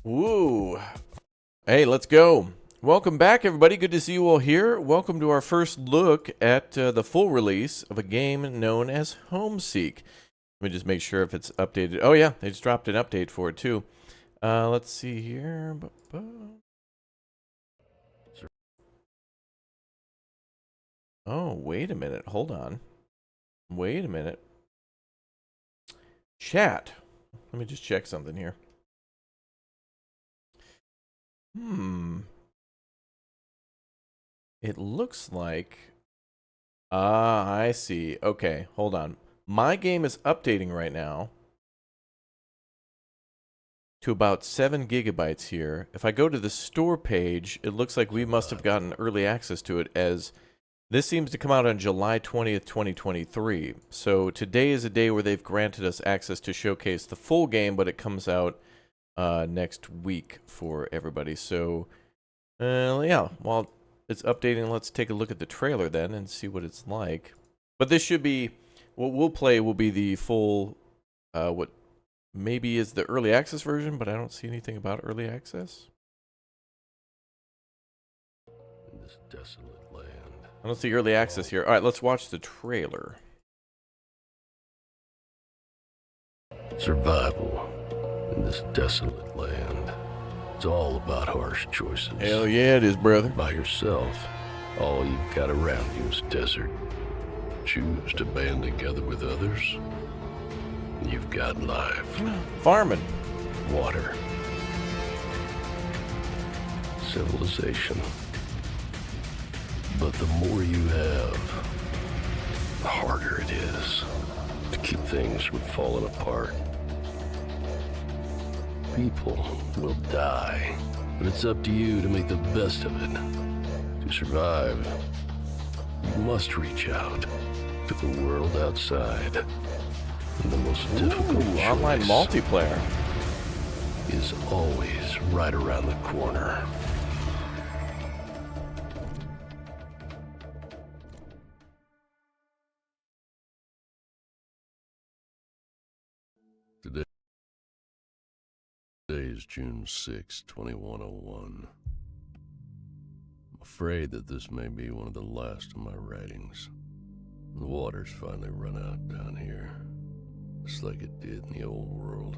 Woo. Hey, let's go. Welcome back, everybody. Good to see you all here. Welcome to our first look at the full release of a game known as Homeseek. Let me just make sure if it's updated. Oh, yeah, they just dropped an update for it, too. Let's see here. Oh, wait a minute. Hold on. Wait a minute. Chat. Let me just check something here. It looks like... I see. Okay, hold on. My game is updating right now to about 7 gigabytes here. If I go to the store page, it looks like we must have gotten early access to it, as this seems to come out on July 20th, 2023. So today is a day where they've granted us access to showcase the full game, but it comes out next week for everybody. So, yeah, while it's updating, let's take a look at the trailer then and see what it's like. But this should be, what we'll play will be the full, what maybe is the early access version, but I don't see anything about early access. In this desolate land. I don't see early access here. All right, let's watch the trailer. Survival in this desolate land. It's all about harsh choices. Hell yeah, it is, brother. By yourself, all you've got around you is desert. Choose to band together with others, and you've got life. Farming. Water. Civilization. But the more you have, the harder it is to keep things from falling apart. People will die, but it's up to you to make the best of it. To survive, you must reach out to the world outside. And the most difficult choice online multiplayer is always right around the corner. Today is June 6, 2101. I'm afraid that this may be one of the last of my writings. The water's finally run out down here, just like it did in the old world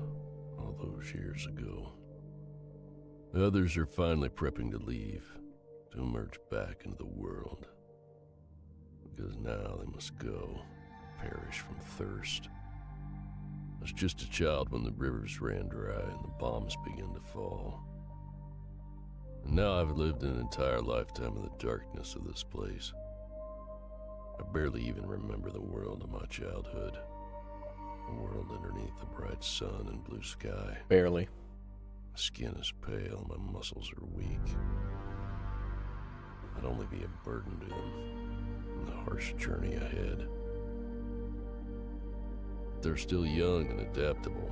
all those years ago. Others are finally prepping to leave, to emerge back into the world, because now they must go, perish from thirst. I was just a child when the rivers ran dry and the bombs began to fall. And now I've lived an entire lifetime in the darkness of this place. I barely even remember the world of my childhood. The world underneath the bright sun and blue sky. Barely. My skin is pale, my muscles are weak. I'd only be a burden to them in the harsh journey ahead. They're still young and adaptable.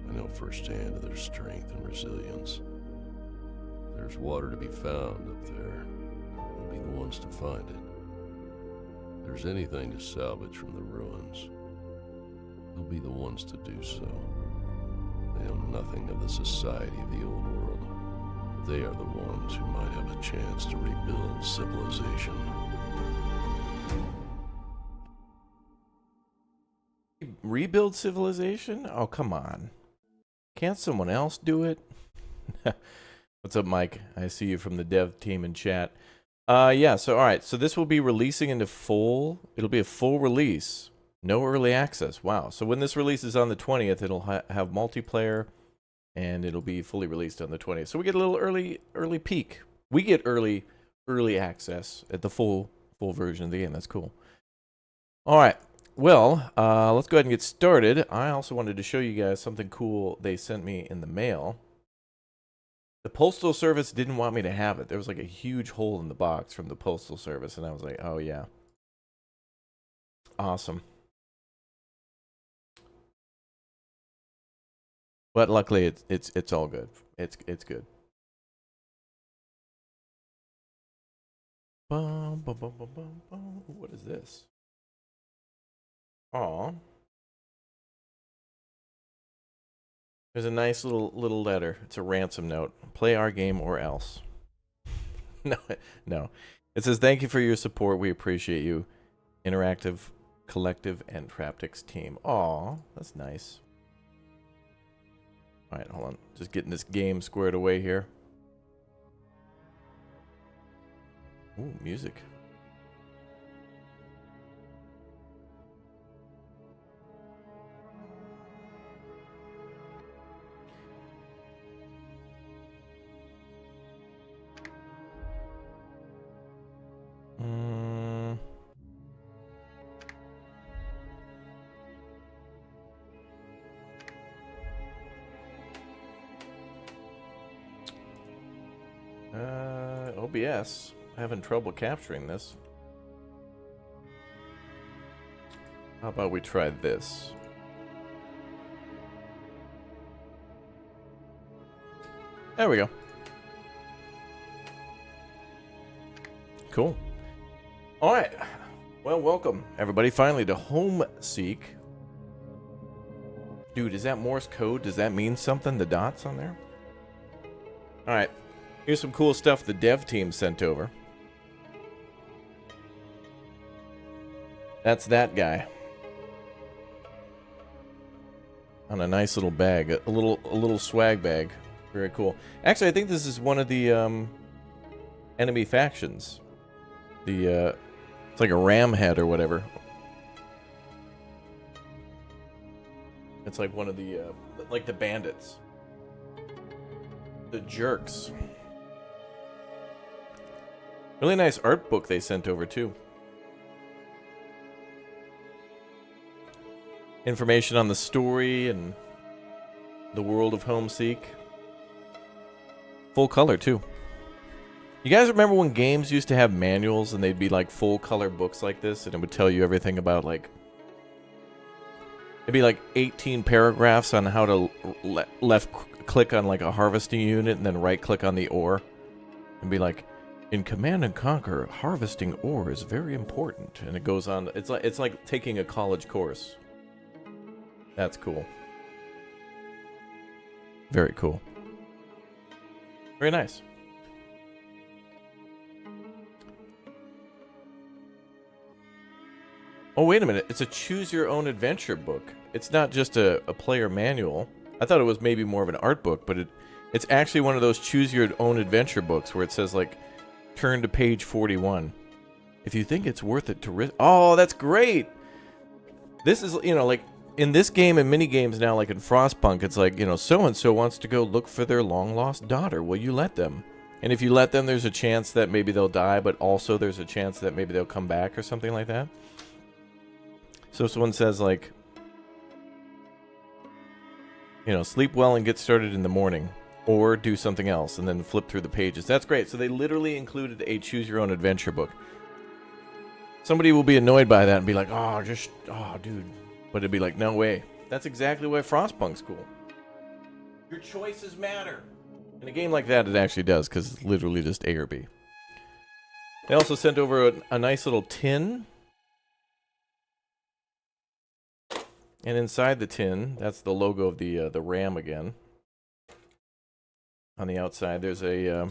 I know firsthand of their strength and resilience. If there's water to be found up there, they'll be the ones to find it. If there's anything to salvage from the ruins, they'll be the ones to do so. They know nothing of the society of the old world. They are the ones who might have a chance to rebuild civilization. Rebuild civilization? Oh, come on. Can't someone else do it? What's up, Mike? I see you from the dev team in chat. Yeah, so all right. So this will be releasing into full. It'll be a full release. No early access. Wow. So when this releases on the 20th, it'll have multiplayer, and it'll be fully released on the 20th. So we get a little early peek. We get early access at the full version of the game. That's cool. All right. Well, let's go ahead and get started. I also wanted to show you guys something cool they sent me in the mail. The Postal Service didn't want me to have it. There was like a huge hole in the box from the Postal Service, and I was like, oh yeah. Awesome. But luckily it's all good. It's good. What is this? Aw. There's a nice little letter. It's a ransom note. Play our game or else. No. It says, thank you for your support. We appreciate you. Interactive, Collective, and Traptics team. Aw, that's nice. All right, hold on. Just getting this game squared away here. Ooh, music. OBS. Having trouble capturing this. How about we try this? There we go. Cool. All right. Well, welcome, everybody, finally to Homeseek. Dude, is that Morse code? Does that mean something, the dots on there? All right. Here's some cool stuff the dev team sent over. That's that guy. On a nice little bag. A little swag bag. Very cool. Actually, I think this is one of the enemy factions. It's like a ram head or whatever. It's like one of the like the bandits. The jerks. Really nice art book they sent over too. Information on the story and the world of Homeseek. Full color too. You guys remember when games used to have manuals and they'd be like full color books like this, and it would tell you everything about, like, it'd be like 18 paragraphs on how to left click on like a harvesting unit and then right click on the ore, and be like, in Command & Conquer, harvesting ore is very important, and it goes on. It's like taking a college course. That's cool. Very cool. Very nice. Oh, wait a minute. It's a choose-your-own-adventure book. It's not just a player manual. I thought it was maybe more of an art book, but it's actually one of those choose-your-own-adventure books where it says, like, turn to page 41. If you think it's worth it to risk... Oh, that's great! This is, you know, like, in this game and mini games now, like in Frostpunk, it's like, you know, so-and-so wants to go look for their long-lost daughter. Will you let them? And if you let them, there's a chance that maybe they'll die, but also there's a chance that maybe they'll come back or something like that. So if someone says, like, you know, sleep well and get started in the morning, or do something else, and then flip through the pages. That's great. So they literally included a choose-your-own-adventure book. Somebody will be annoyed by that and be like, oh, dude. But it'd be like, no way. That's exactly why Frostpunk's cool. Your choices matter. In a game like that, it actually does, because it's literally just A or B. They also sent over a nice little tin. And inside the tin, that's the logo of the ram again. On the outside, there's a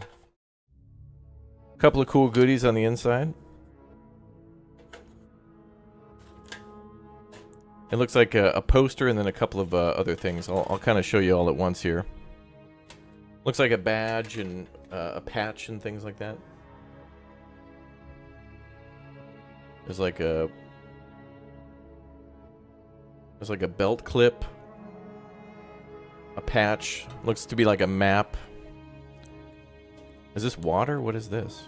couple of cool goodies on the inside. It looks like a poster and then a couple of other things. I'll kind of show you all at once here. Looks like a badge and a patch and things like that. There's like a belt clip, a patch. Looks to be like a map. Is this water? What is this?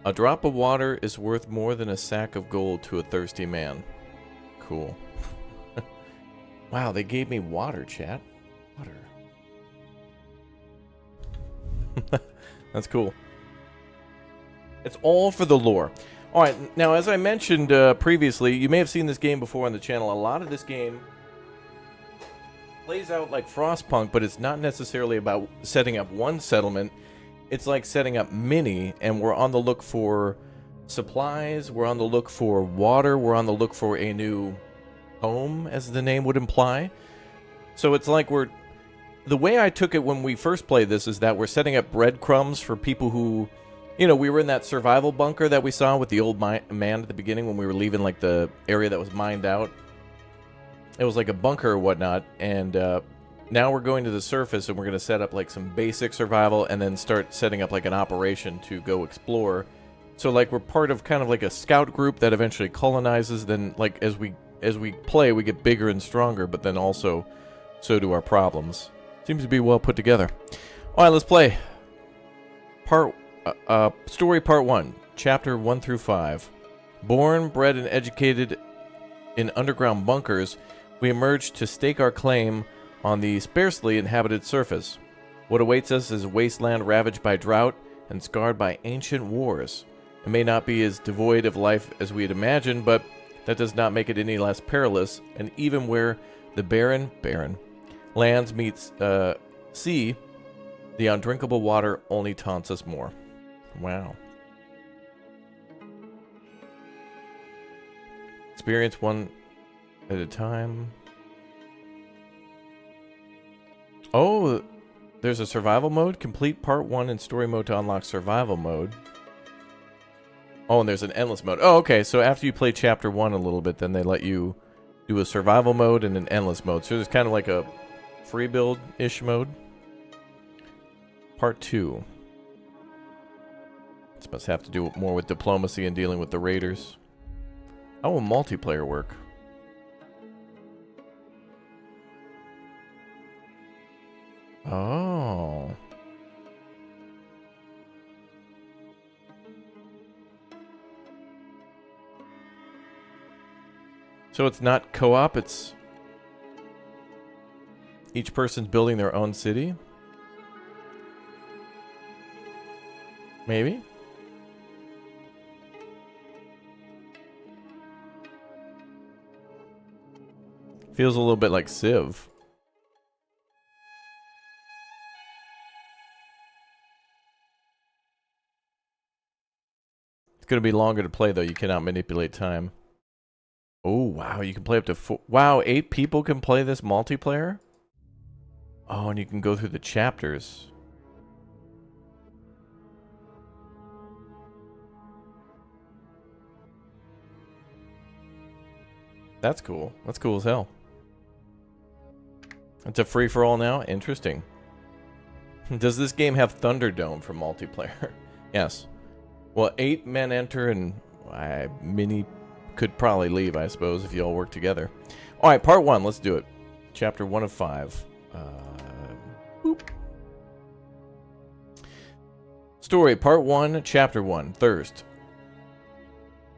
A drop of water is worth more than a sack of gold to a thirsty man. Cool. Wow, they gave me water, chat. Water. That's cool. It's all for the lore. Alright, now as I mentioned previously, you may have seen this game before on the channel. A lot of this game plays out like Frostpunk, but it's not necessarily about setting up one settlement. It's like setting up many, and we're on the look for supplies. We're on the look for water. We're on the look for a new home, as the name would imply. So it's like the way I took it when we first played this is that we're setting up breadcrumbs for people who, we were in that survival bunker that we saw with the old man at the beginning when we were leaving, like, the area that was mined out. It was like a bunker or whatnot, and now we're going to the surface, and we're going to set up, like, some basic survival and then start setting up, like, an operation to go explore. So, like, we're part of kind of like a scout group that eventually colonizes. Then, like, as we play, we get bigger and stronger, but then also so do our problems. Seems to be well put together. All right, let's play. Story part 1, chapter 1 through 5. Born, bred, and educated in underground bunkers, we emerged to stake our claim on the sparsely inhabited surface. What awaits us is a wasteland ravaged by drought and scarred by ancient wars. It may not be as devoid of life as we had imagined, but that does not make it any less perilous, and even where the barren lands meets sea, the undrinkable water only taunts us more. Wow. Experience one at a time. Oh, there's a survival mode. Complete part 1 in story mode to unlock survival mode. Oh, and there's an endless mode. Oh, okay. So after you play chapter 1 a little bit, then they let you do a survival mode and an endless mode. So there's kind of like a free build-ish mode. Part 2. This must have to do more with diplomacy and dealing with the raiders. How will multiplayer work? Oh. So it's not co-op, it's each person's building their own city? Maybe? Feels a little bit like Civ. It's going to be longer to play, though. You cannot manipulate time. Oh, wow. You can play up to 4. Wow, 8 people can play this multiplayer? Oh, and you can go through the chapters. That's cool. That's cool as hell. It's a free-for-all now? Interesting. Does this game have Thunderdome for multiplayer? Yes. Well, 8 men enter, and Mini could probably leave, I suppose, if you all work together. All right, part 1. Let's do it. Chapter 1 of 5. Boop. Story, part 1, chapter 1. Thirst.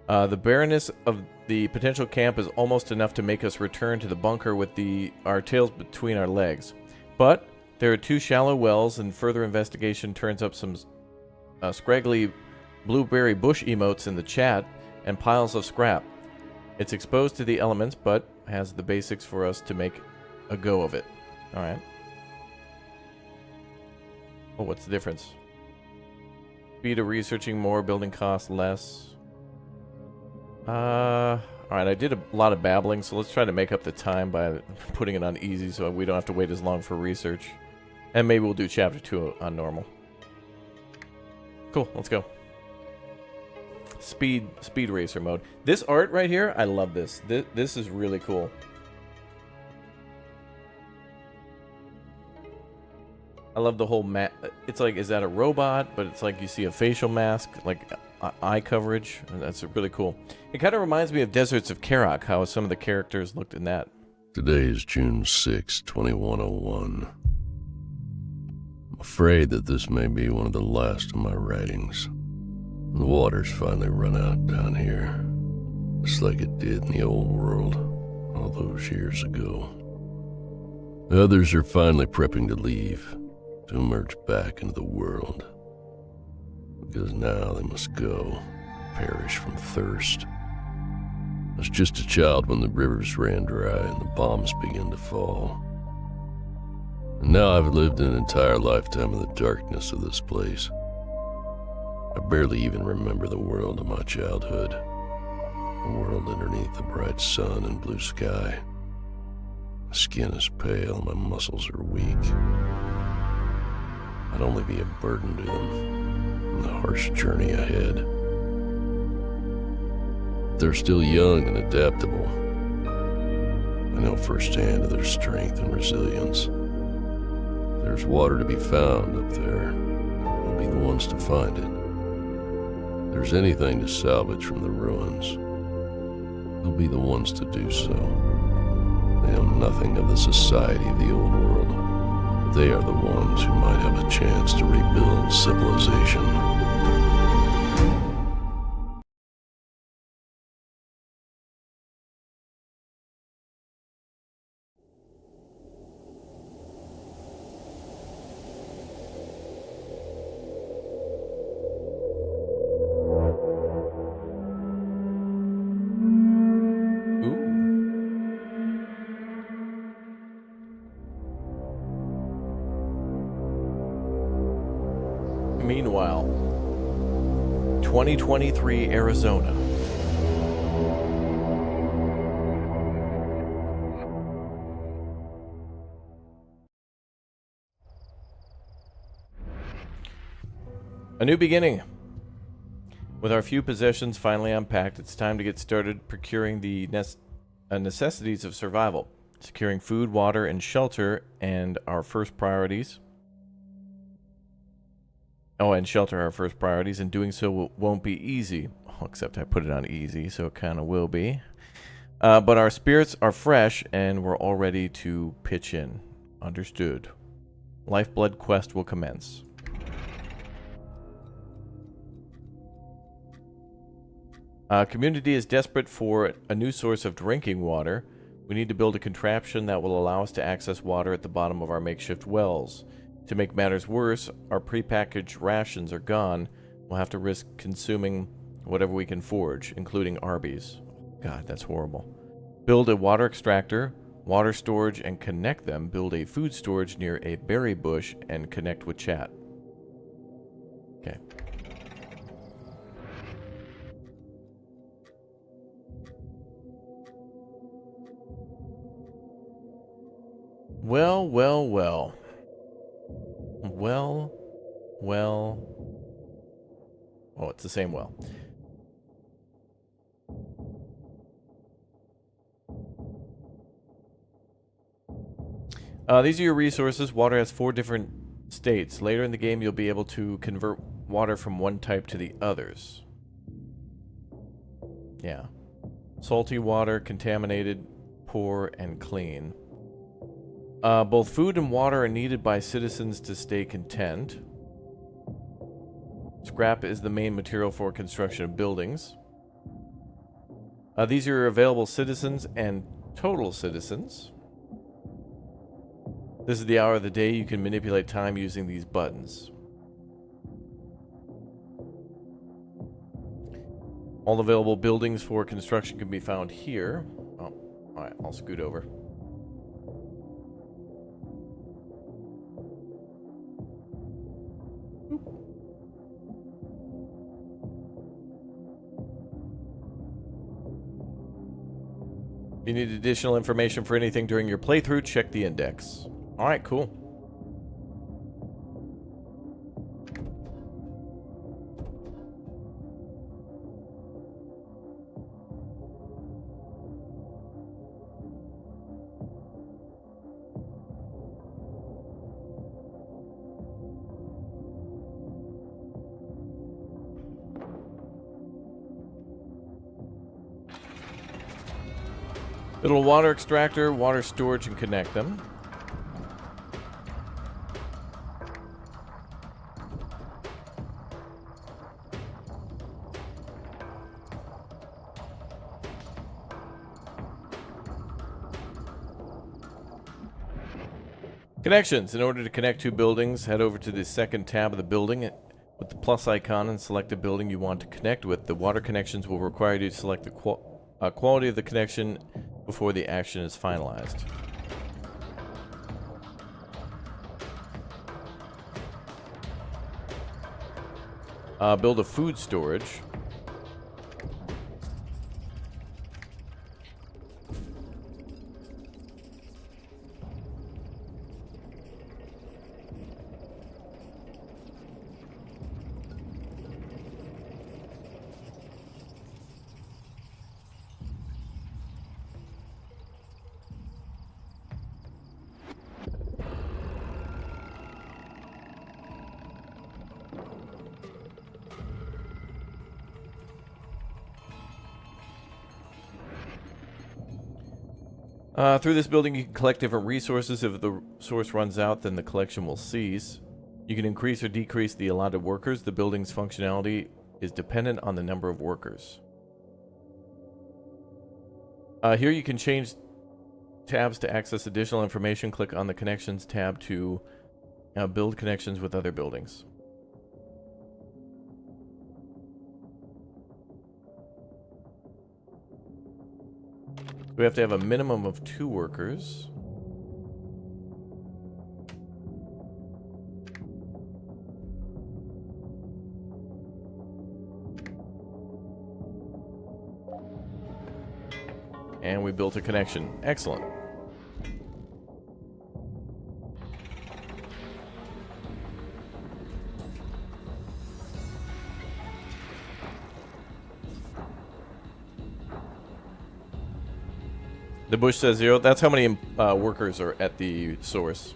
The barrenness of the potential camp is almost enough to make us return to the bunker with our tails between our legs. But there are 2 shallow wells, and further investigation turns up some scraggly blueberry bush emotes in the chat and piles of scrap. It's exposed to the elements, but has the basics for us to make a go of it. Alright. Oh, what's the difference? Speed of researching more, building costs less. Alright, I did a lot of babbling, so let's try to make up the time by putting it on easy so we don't have to wait as long for research. And maybe we'll do chapter 2 on normal. Cool, let's go. Speed racer mode. This art right here, I love this. This is really cool. I love the whole it's like, is that a robot? But it's like you see a facial mask, like eye coverage. And that's really cool. It kind of reminds me of Deserts of Karak, how some of the characters looked in that. Today is June 6, 2101. I'm afraid that this may be one of the last of my writings. The water's finally run out down here, just like it did in the old world all those years ago. The others are finally prepping to leave, to emerge back into the world, because now they must go, perish from thirst. I was just a child when the rivers ran dry and the bombs began to fall. And now I've lived an entire lifetime in the darkness of this place. I barely even remember the world of my childhood. A world underneath the bright sun and blue sky. My skin is pale, my muscles are weak. I'd only be a burden to them in the harsh journey ahead. They're still young and adaptable. I know firsthand of their strength and resilience. If there's water to be found up there, they'll be the ones to find it. If there's anything to salvage from the ruins, they'll be the ones to do so. They know nothing of the society of the old world. They are the ones who might have a chance to rebuild civilization. Meanwhile, 2023 Arizona. A new beginning. With our few possessions finally unpacked, it's time to get started procuring the necessities of survival. Securing food, water, and shelter, and our first priorities. Oh, and shelter are our first priorities, and doing so won't be easy. Oh, except I put it on easy, so it kind of will be. But our spirits are fresh, and we're all ready to pitch in. Understood. Lifeblood quest will commence. Community is desperate for a new source of drinking water. We need to build a contraption that will allow us to access water at the bottom of our makeshift wells. To make matters worse, our prepackaged rations are gone. We'll have to risk consuming whatever we can forage, including Arby's. God, that's horrible. Build a water extractor, water storage, and connect them. Build a food storage near a berry bush and connect with chat. Okay. Well, well, well. Well. Oh, it's the same well. These are your resources. Water has 4 different states. Later in the game, you'll be able to convert water from one type to the others. Yeah. Salty water, contaminated, poor, and clean. Both food and water are needed by citizens to stay content. Scrap is the main material for construction of buildings. These are your available citizens and total citizens. This is the hour of the day you can manipulate time using these buttons. All available buildings for construction can be found here. Oh, alright, I'll scoot over. If you need additional information for anything during your playthrough, check the index. Alright, cool. Little water extractor, water storage, and connect them. Connections. In order to connect 2 buildings, head over to the second tab of the building with the plus icon and select the building you want to connect with. The water connections will require you to select the quality of the connection before the action is finalized. Build a food storage. Through this building, you can collect different resources. If the source runs out, then the collection will cease. You can increase or decrease the allotted workers. The building's functionality is dependent on the number of workers. Here you can change tabs to access additional information. Click on the Connections tab to build connections with other buildings. We have to have a minimum of 2 workers. And we built a connection. Excellent. The bush says 0. That's how many workers are at the source.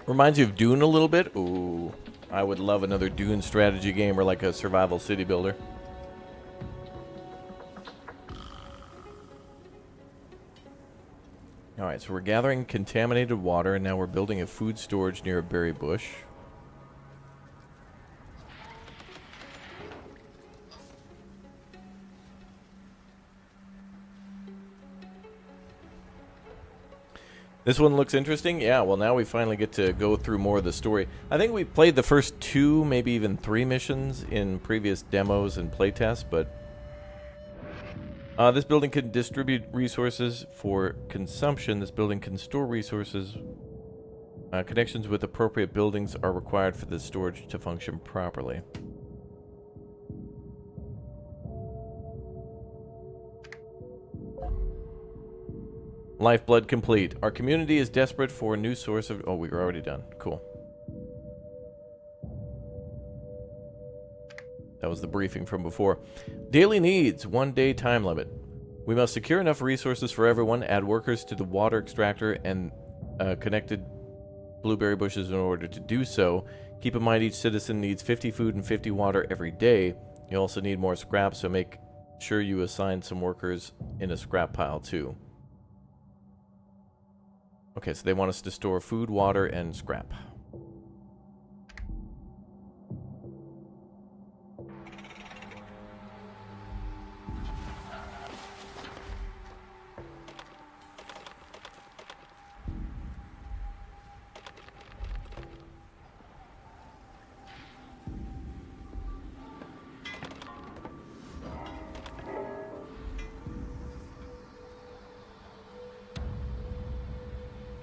Reminds you of Dune a little bit. Ooh, I would love another Dune strategy game or like a survival city builder. Alright, so we're gathering contaminated water, and now we're building a food storage near a berry bush. This one looks interesting. Yeah, well, now we finally get to go through more of the story. I think we played the first 2, maybe even 3 missions in previous demos and playtests, but this building can distribute resources for consumption. This building can store resources. Connections with appropriate buildings are required for the storage to function properly. Lifeblood complete. Our community is desperate for a new source of... Oh, we were already done. Cool. That was the briefing from before. Daily needs. 1 day time limit. We must secure enough resources for everyone, add workers to the water extractor, and connected blueberry bushes in order to do so. Keep in mind each citizen needs 50 food and 50 water every day. You also need more scrap, so make sure you assign some workers in a scrap pile too. Okay, so they want us to store food, water, and scrap.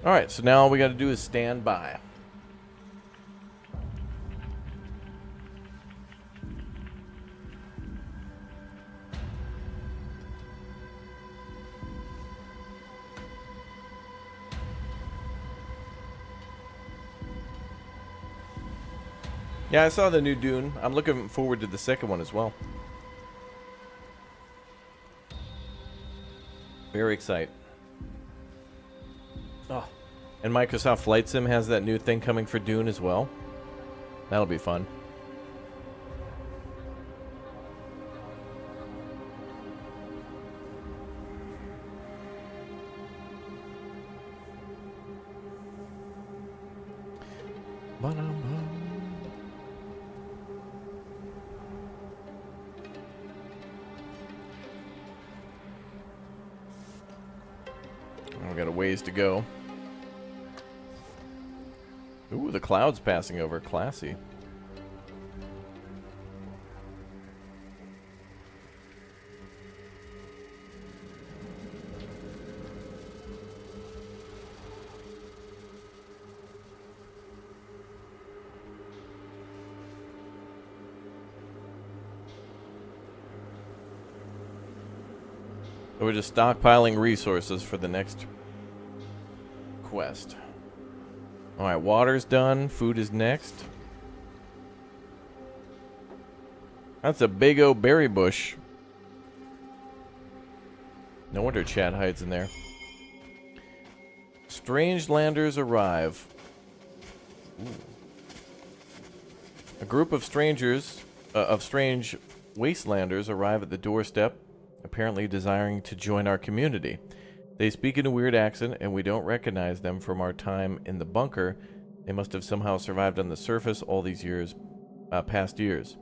Alright, so now all we got to do is stand by. Yeah, I saw the new Dune. I'm looking forward to the second one as well. Very excited. Oh. And Microsoft Flight Sim has that new thing coming for Dune as well. That'll be fun. We got a ways to go. Ooh, the clouds passing over. Classy. So we're just stockpiling resources for the next quest. Alright, water's done. Food is next. That's a big old berry bush. No wonder Chad hides in there. Strange landers arrive. Ooh. A group of strange wastelanders arrive at the doorstep, apparently desiring to join our community. They speak in a weird accent, and we don't recognize them from our time in the bunker. They must have somehow survived on the surface all these years, past years.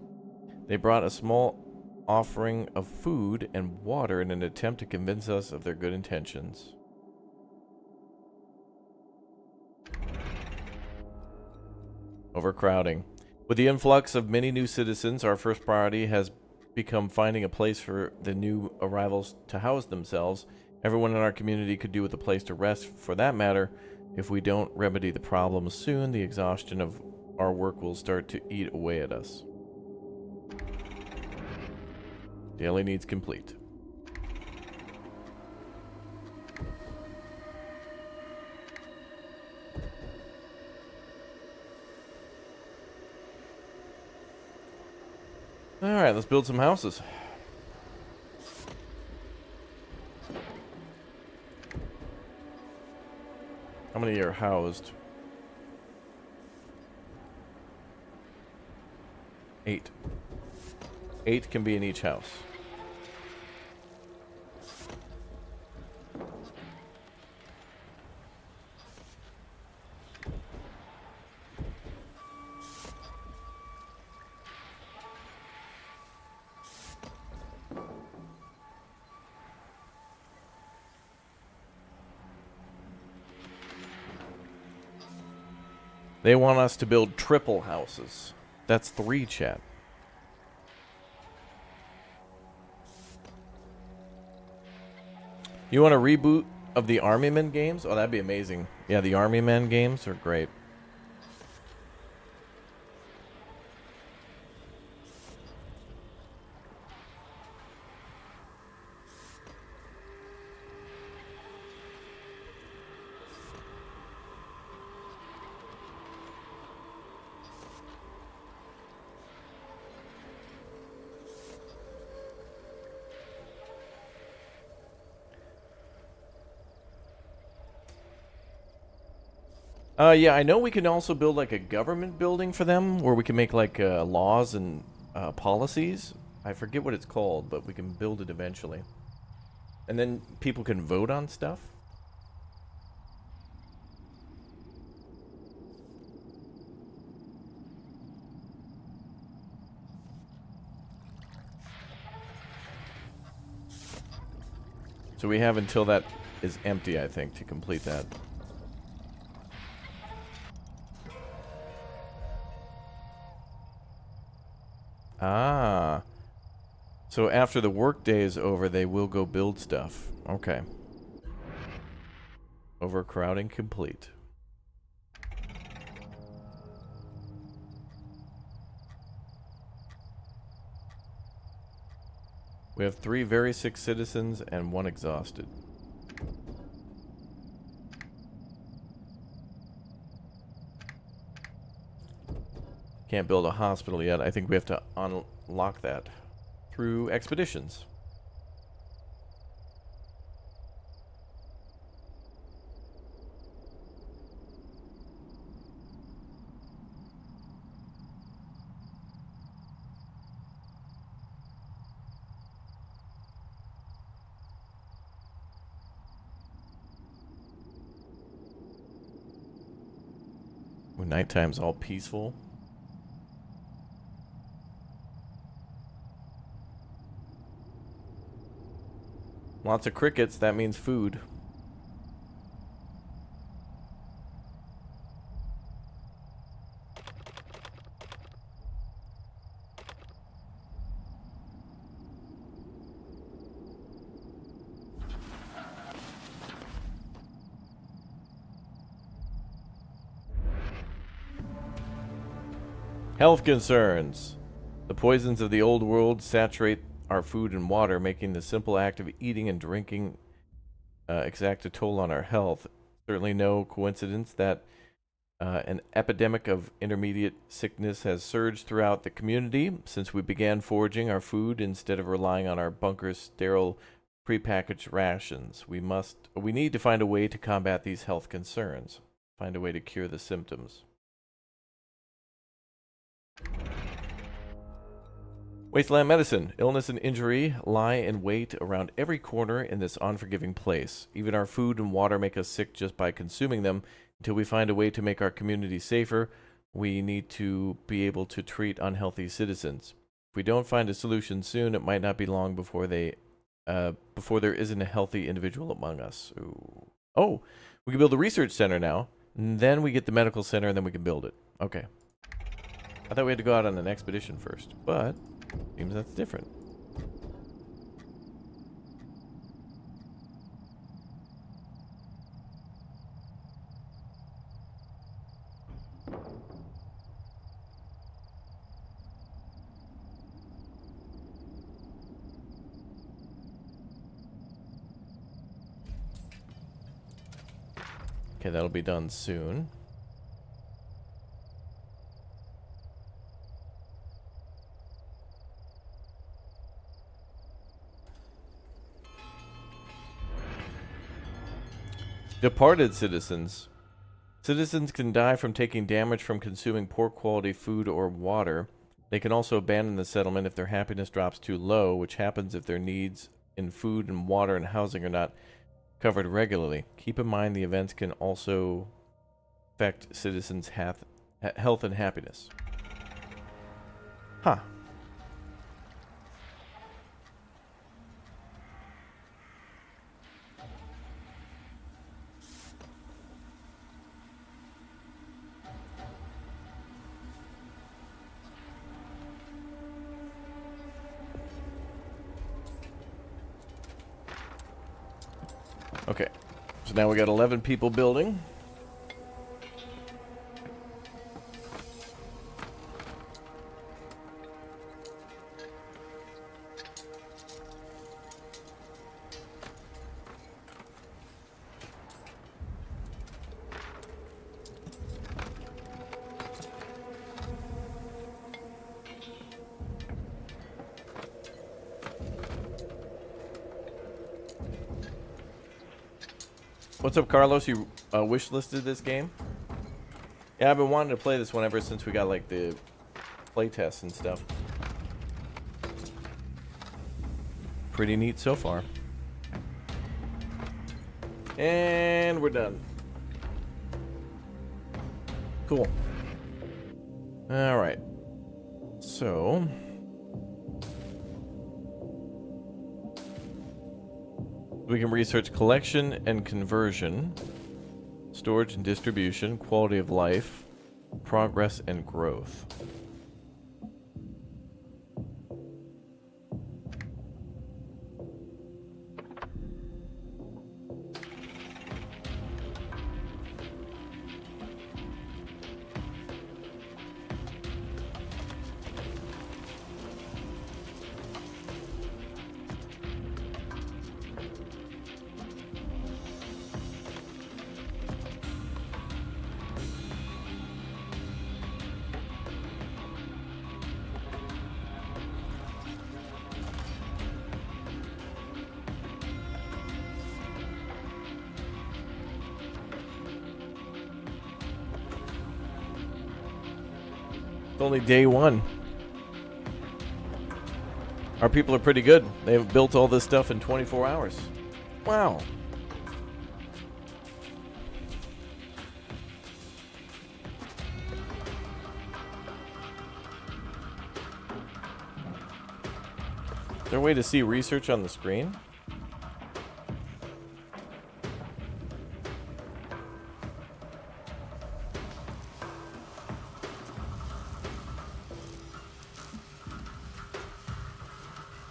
They brought a small offering of food and water in an attempt to convince us of their good intentions. Overcrowding. With the influx of many new citizens, our first priority has become finding a place for the new arrivals to house themselves. Everyone in our community could do with a place to rest. For that matter, if we don't remedy the problem soon, the exhaustion of our work will start to eat away at us. Daily needs complete. Alright, let's build some houses. How many are housed? 8. 8 can be in each house. They want us to build triple houses. That's 3, chat. You want a reboot of the Army Men games? Oh, that'd be amazing. Yeah, the Army Men games are great. Yeah, I know we can also build like a government building for them where we can make like laws and policies. I forget what it's called, but we can build it eventually. And then people can vote on stuff. So we have until that is empty, I think, to complete that. Ah. So after the workday is over, they will go build stuff. Okay. Overcrowding complete. We have 3 very sick citizens and 1 exhausted. Can't build a hospital yet. I think we have to unlock that through expeditions. When nighttime's all peaceful. Lots of crickets, that means food. Health concerns. The poisons of the old world saturate our food and water, making the simple act of eating and drinking exact a toll on our health. Certainly no coincidence that an epidemic of intermediate sickness has surged throughout the community since we began foraging our food instead of relying on our bunker's sterile prepackaged rations. We need to find a way to combat these health concerns. Find a way to cure the symptoms. Wasteland medicine. Illness and injury lie in wait around every corner in this unforgiving place. Even our food and water make us sick just by consuming them. Until we find a way to make our community safer, we need to be able to treat unhealthy citizens. If we don't find a solution soon, it might not be long before there isn't a healthy individual among us. Ooh. Oh, we can build a research center now. And then we get the medical center, and then we can build it. Okay. I thought we had to go out on an expedition first, but seems that's different. Okay, that'll be done soon. Departed citizens. Citizens can die from taking damage from consuming poor quality food or water. They can also abandon the settlement if their happiness drops too low, which happens if their needs in food and water and housing are not covered regularly. Keep in mind the events can also affect citizens' health and happiness. Huh. Okay, so now we got 11 people building. What's up, Carlos? You wish-listed this game? Yeah, I've been wanting to play this one ever since we got, like, the playtests and stuff. Pretty neat so far. And we're done. Cool. Alright. So... we can research collection and conversion, storage and distribution, quality of life, progress and growth. It's only day one. Our people are pretty good. They've built all this stuff in 24 hours. Wow. Is there a way to see research on the screen?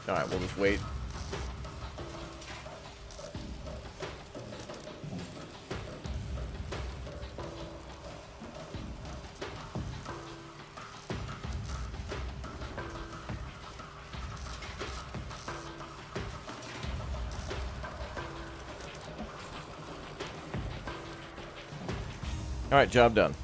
Alright, we'll just wait. Alright, job done.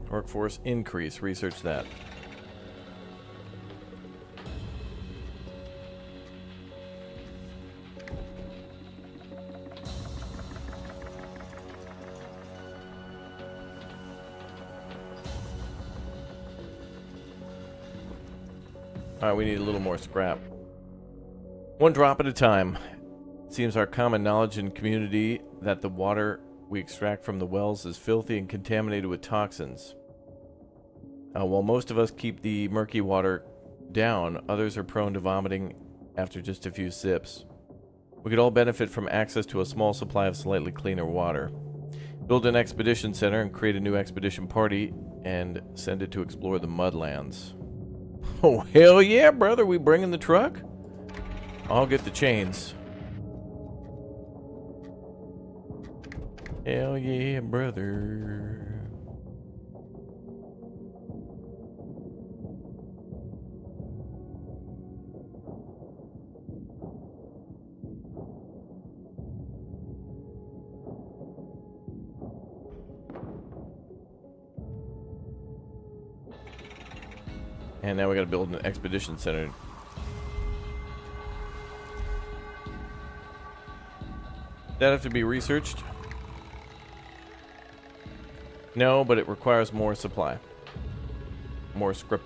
Workforce increase. Research that. Alright, we need a little more scrap. One drop at a time. It seems our common knowledge in community that the water we extract from the wells is filthy and contaminated with toxins. While most of us keep the murky water down, others are prone to vomiting after just a few sips. We could all benefit from access to a small supply of slightly cleaner water. Build an expedition center and create a new expedition party and send it to explore the Mudlands. Oh, hell yeah, brother. We bringing the truck? I'll get the chains. Hell yeah, brother. And now we gotta build an expedition center. That have to be researched? No, but it requires more supply. More scrap.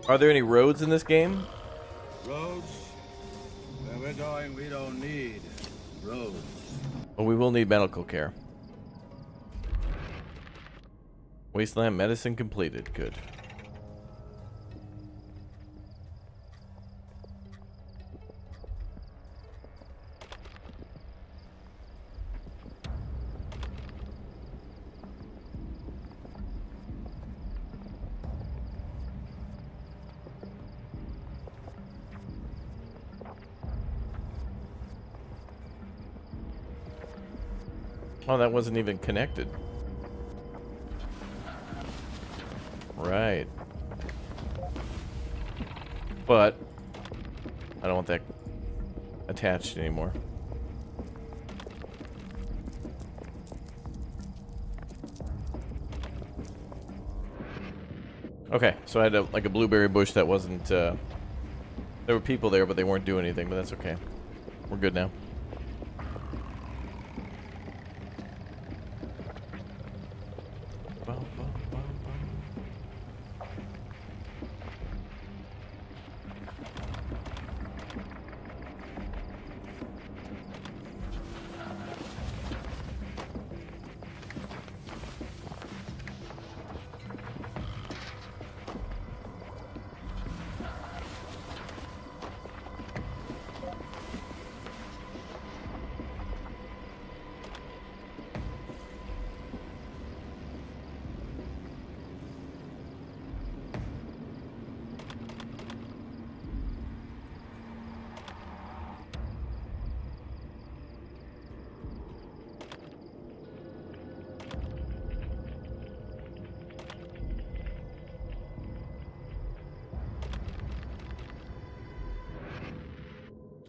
Are there any roads in this game? Roads? Where we're going, we don't need roads. Well, we will need medical care. Wasteland medicine completed. Good. Oh, that wasn't even connected. Right. But I don't want that attached anymore. Okay, so I had like a blueberry bush that wasn't there were people there, but they weren't doing anything, but that's okay. We're good now.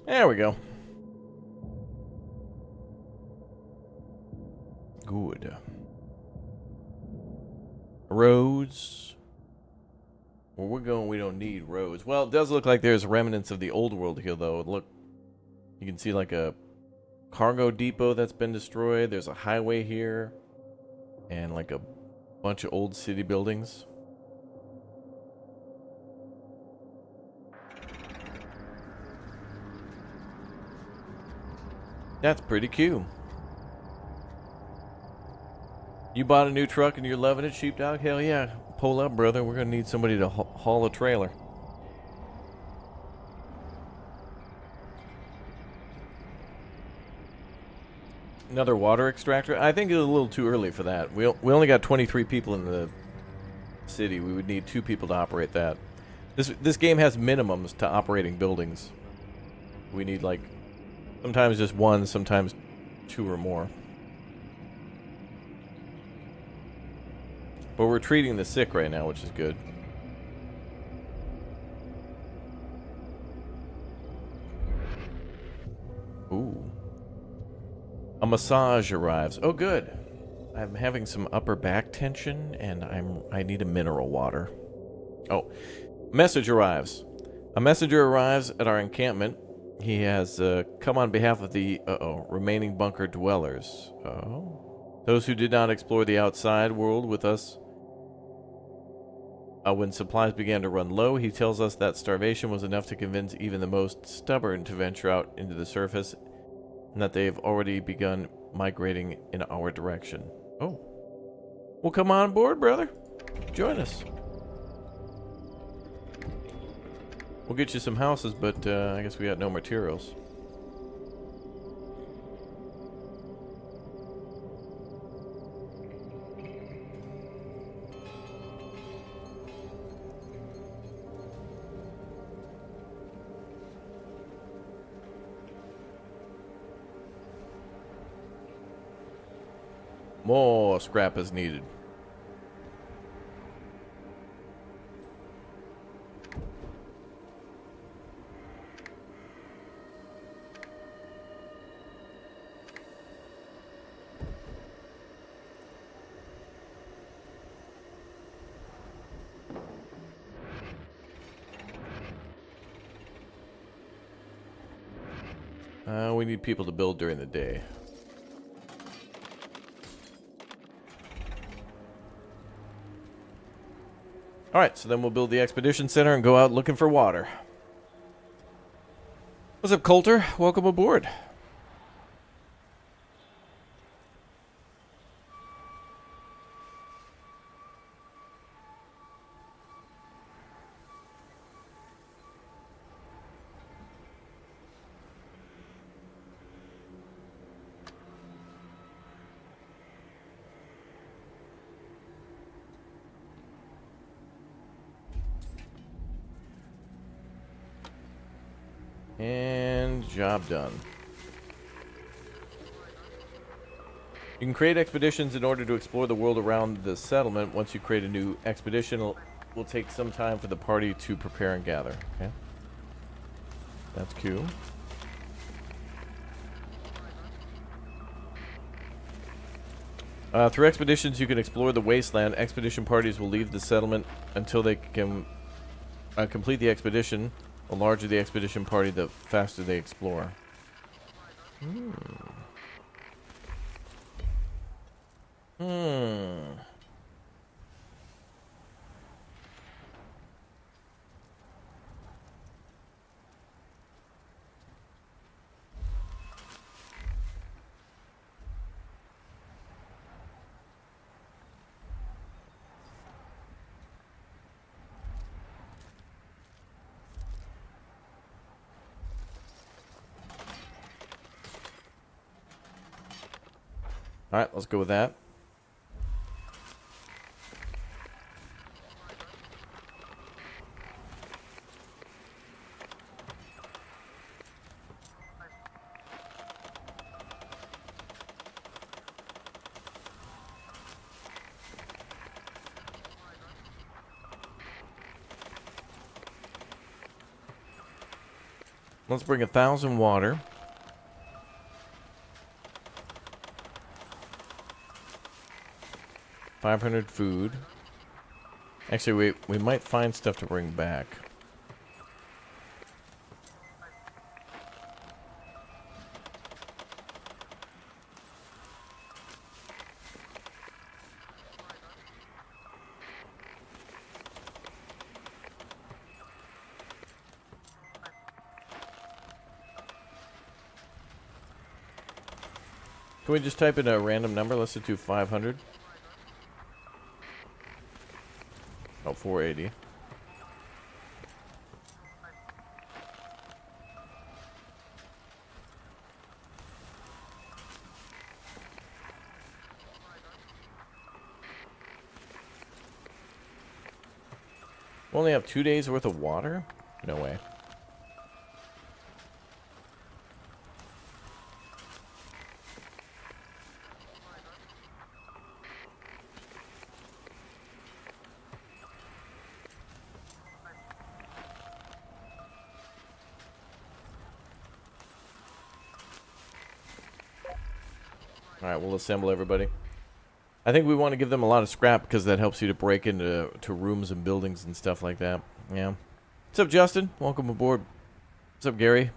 There we go. Good. Roads. Where we're going, we don't need roads. Well, it does look like there's remnants of the old world here, though. Look, you can see like a cargo depot that's been destroyed. There's a highway here. And like a bunch of old city buildings. That's pretty cool. You bought a new truck and you're loving it, sheepdog? Hell yeah. Pull up, brother. We're going to need somebody to haul a trailer. Another water extractor? I think it's a little too early for that. We only got 23 people in the city. We would need 2 people to operate that. This game has minimums to operating buildings. We need, like, sometimes just 1, sometimes 2 or more. But we're treating the sick right now, which is good. Ooh. A massage arrives. Oh, good. I'm having some upper back tension, and I need a mineral water. Oh. Message arrives. A messenger arrives at our encampment. He has come on behalf of the remaining bunker dwellers. Oh. Those who did not explore the outside world with us. When supplies began to run low, he tells us that starvation was enough to convince even the most stubborn to venture out into the surface, and that they've already begun migrating in our direction. Oh. Well, come on board, brother. Join us. We'll get you some houses, but I guess we got no materials. More scrap is needed. We need people to build during the day. Alright, so then we'll build the expedition center and go out looking for water. What's up, Coulter? Welcome aboard. And job done. You can create expeditions in order to explore the world around the settlement. Once you create a new expedition, it will take some time for the party to prepare and gather. Okay, that's cool. Through expeditions, you can explore the wasteland. Expedition parties will leave the settlement until they can complete the expedition. The larger the expedition party, the faster they explore. Alright, let's go with that. Let's bring 1,000 water. $500 food. Actually, we might find stuff to bring back. Can we just type in a random number? Let's do 500. Oh, 480. Only have 2 days worth of water? No way. Alright, we'll assemble everybody. I think we want to give them a lot of scrap because that helps you to break into rooms and buildings and stuff like that. Yeah. What's up, Justin? Welcome aboard. What's up, Gary?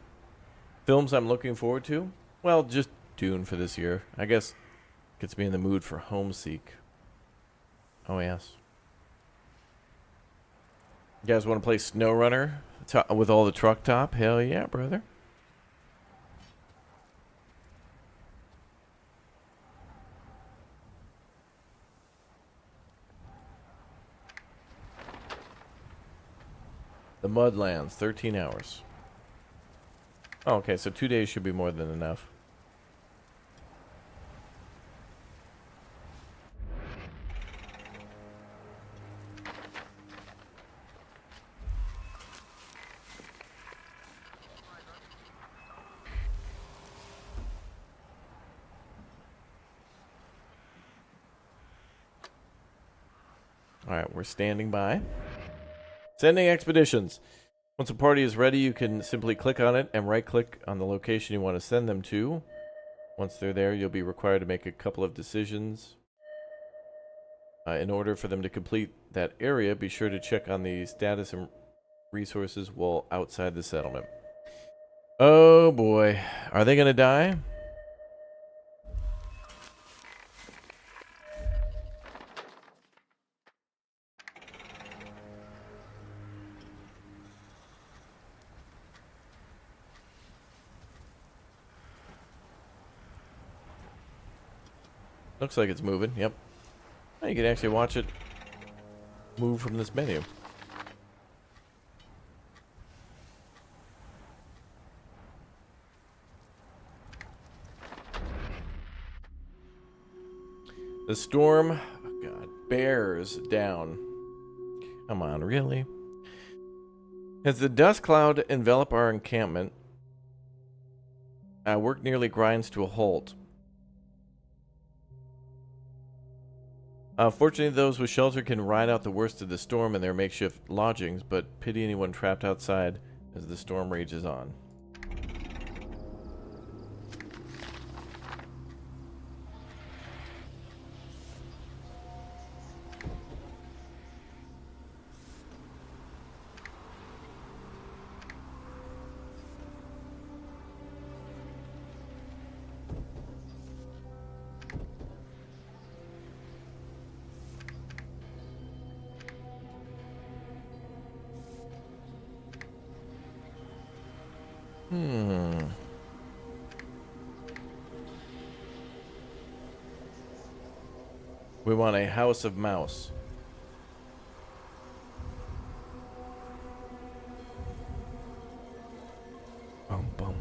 Films I'm looking forward to? Well, just Dune for this year. I guess gets me in the mood for Homeseek. Oh, yes. You guys want to play SnowRunner with all the truck top? Hell yeah, brother. The Mudlands, 13 hours. Oh, okay, so 2 days should be more than enough. Alright, we're standing by. Sending expeditions. Once a party is ready, you can simply click on it and right-click on the location you want to send them to. Once they're there, you'll be required to make a couple of decisions. In order for them to complete that area, be sure to check on the status and resources while outside the settlement. Oh boy. Are they going to die? Looks like it's moving, yep. Oh, you can actually watch it move from this menu. The storm, oh god, bears down. Come on, really? As the dust cloud envelop our encampment, our work nearly grinds to a halt. Fortunately, those with shelter can ride out the worst of the storm in their makeshift lodgings, but pity anyone trapped outside as the storm rages on. We want a house of mouse. Boom, boom.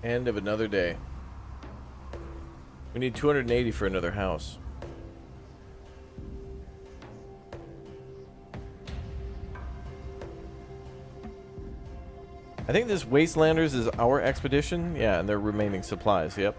End of another day. We need 280 for another house. I think this Wastelanders is our expedition. Yeah, and their remaining supplies. Yep.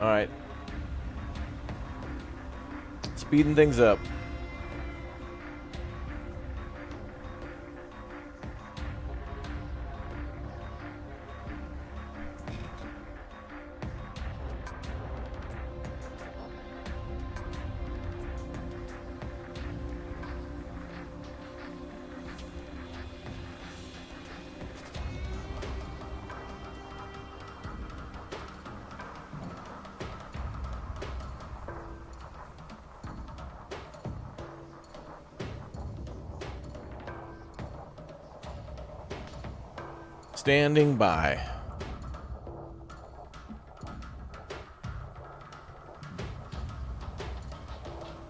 Alright. Speeding things up. Standing by.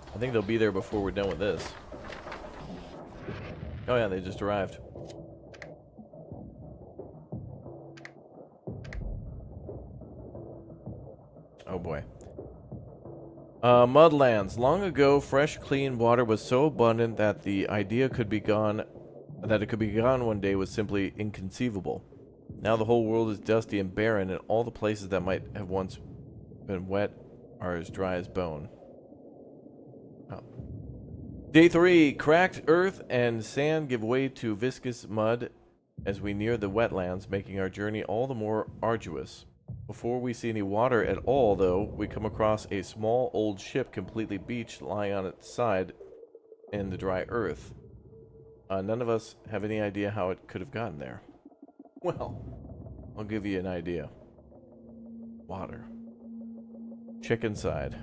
I think they'll be there before we're done with this. Oh yeah, they just arrived. Oh boy. Mudlands. Long ago, fresh, clean water was so abundant that the idea could be gone, that it could be gone one day was simply inconceivable. Now the whole world is dusty and barren, and all the places that might have once been wet are as dry as bone. Oh. Day 3. Cracked earth and sand give way to viscous mud as we near the wetlands, making our journey all the more arduous. Before we see any water at all, though, we come across a small old ship completely beached, lying on its side in the dry earth. None of us have any idea how it could have gotten there. Well, I'll give you an idea. Water. Check inside.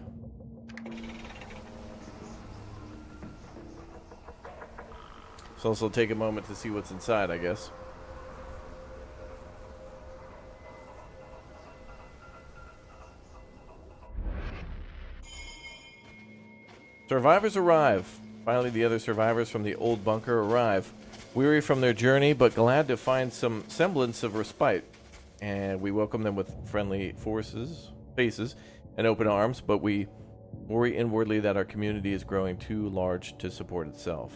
So also take a moment to see what's inside, I guess. Survivors arrive. Finally, the other survivors from the old bunker arrive. Weary from their journey, but glad to find some semblance of respite. And we welcome them with friendly faces, and open arms, but we worry inwardly that our community is growing too large to support itself.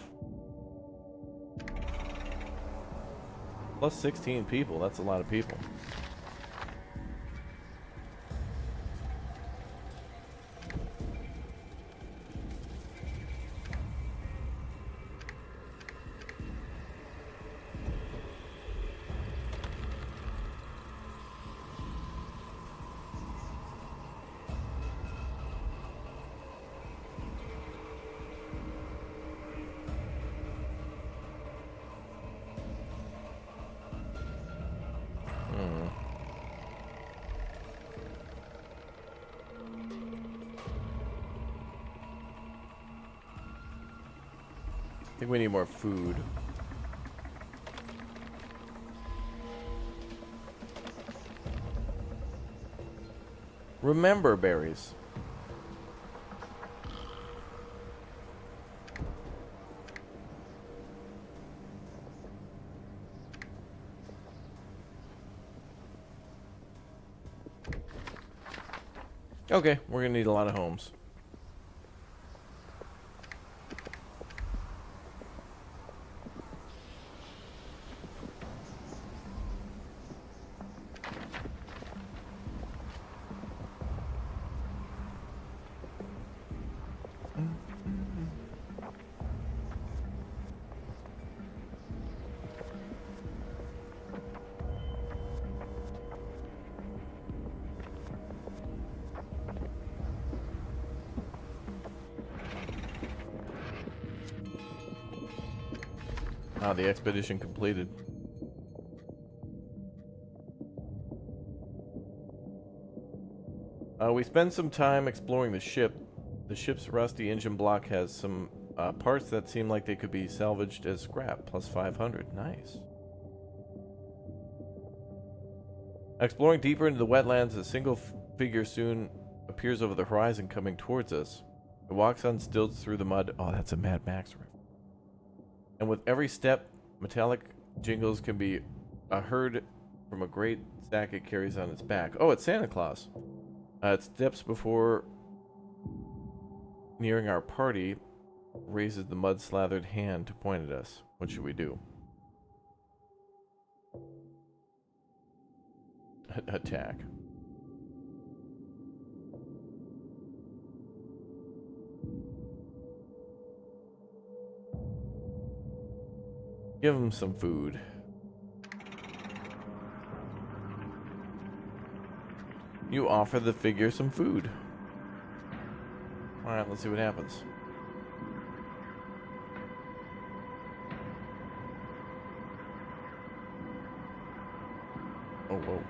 Plus 16 people, that's a lot of people. I think we need more food. Remember berries. Okay, we're gonna need a lot of homes. Ah, the expedition completed. We spend some time exploring the ship. The ship's rusty engine block has some parts that seem like they could be salvaged as scrap, plus 500. Nice. Exploring deeper into the wetlands, a single figure soon appears over the horizon coming towards us. It walks on stilts through the mud. Oh, that's a Mad Max riff. And with every step, metallic jingles can be heard from a great sack it carries on its back. Oh, it's Santa Claus. It steps before nearing our party, raises the mud-slathered hand to point at us. What should we do? Attack. Give him some food. You offer the figure some food. Alright, let's see what happens. Oh, whoa.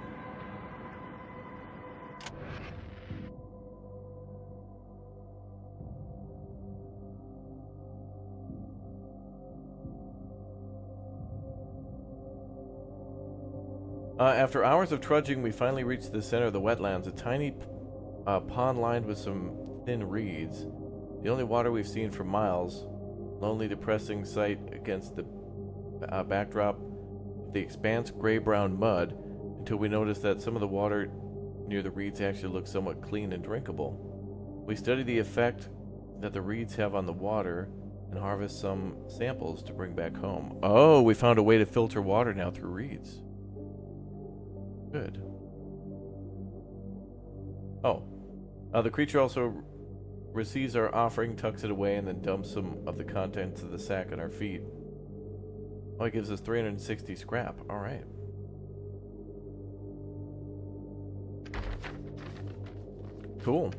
After hours of trudging, we finally reached the center of the wetlands, a tiny pond lined with some thin reeds. The only water we've seen for miles. Lonely, depressing sight against the backdrop of the expanse gray-brown mud, until we noticed that some of the water near the reeds actually looks somewhat clean and drinkable. We studied the effect that the reeds have on the water and harvest some samples to bring back home. Oh, we found a way to filter water now through reeds. Good. Oh. The creature also receives our offering, tucks it away, and then dumps some of the contents of the sack on our feet. Oh, it gives us 360 scrap. Alright. Cool.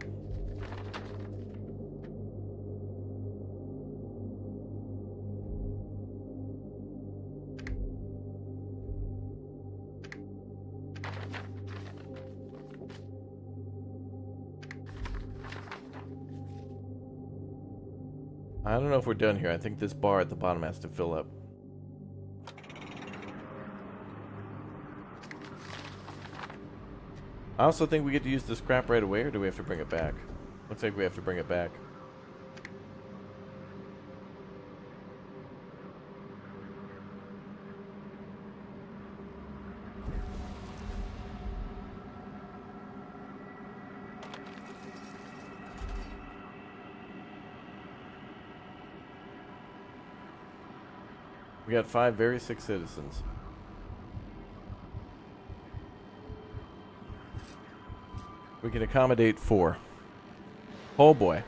I don't know if we're done here. I think this bar at the bottom has to fill up. I also think we get to use the scrap right away, or do we have to bring it back? Looks like we have to bring it back. We got 5 very sick citizens. We can accommodate 4. Oh boy.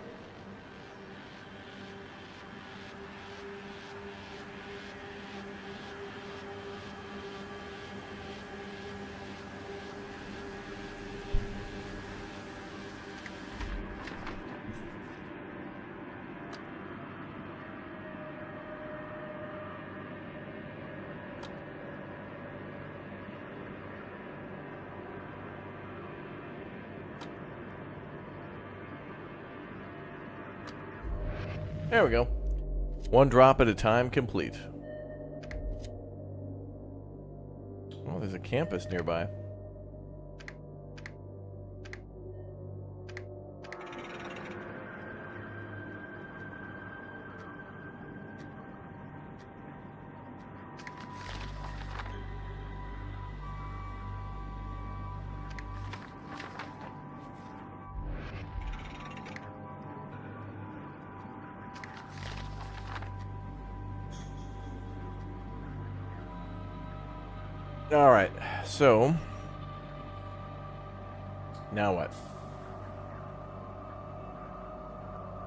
There we go. 1 drop at a time complete. Oh, there's a campus nearby. Alright, so now what?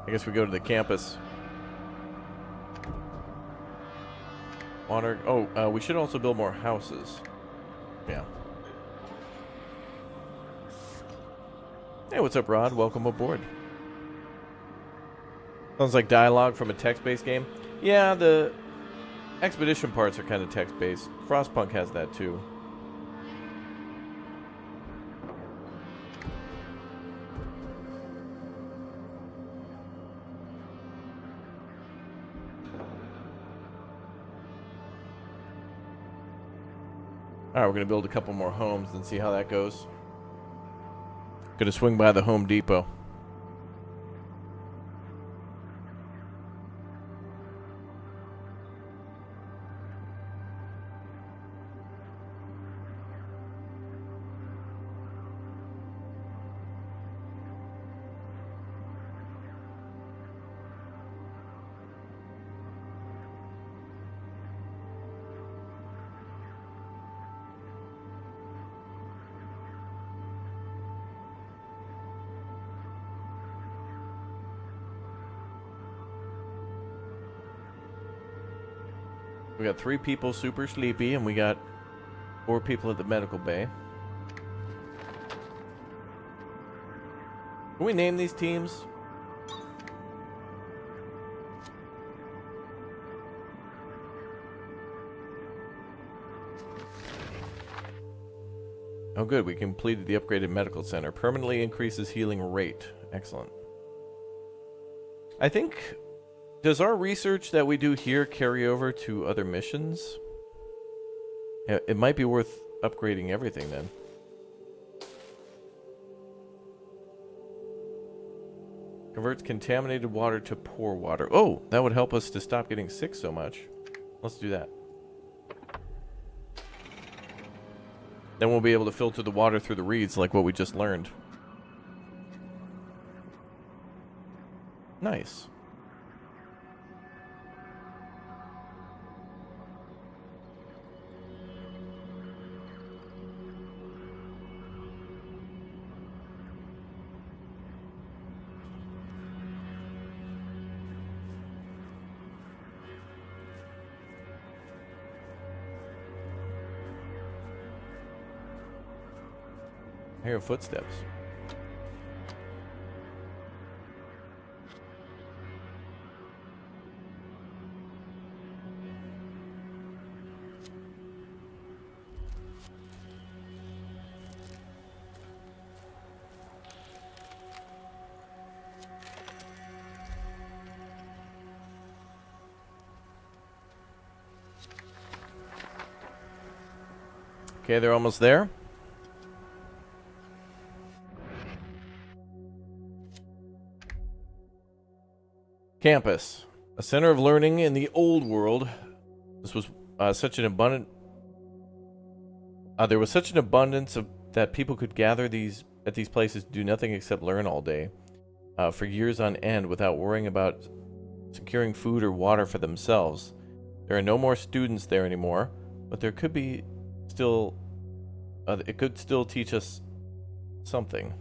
I guess we go to the campus. Water. Oh, we should also build more houses. Yeah. Hey, what's up, Rod? Welcome aboard. Sounds like dialogue from a text-based game. Yeah, the expedition parts are kind of text-based. Frostpunk has that too. Alright, we're going to build a couple more homes and see how that goes. Gonna swing by the Home Depot. We got 3 people super sleepy, and we got 4 people at the medical bay. Can we name these teams? Oh good, we completed the upgraded medical center. Permanently increases healing rate. Excellent. I think... Does our research that we do here carry over to other missions? Yeah, it might be worth upgrading everything then. Converts contaminated water to pure water. Oh, that would help us to stop getting sick so much. Let's do that. Then we'll be able to filter the water through the reeds like what we just learned. Nice. I hear footsteps. Okay, they're almost there. Campus, a center of learning in the old world. This was such an abundant. There was such an abundance of that people could gather at these places to do nothing except learn all day, for years on end, without worrying about securing food or water for themselves. There are no more students there anymore, but there could be still. It could still teach us something.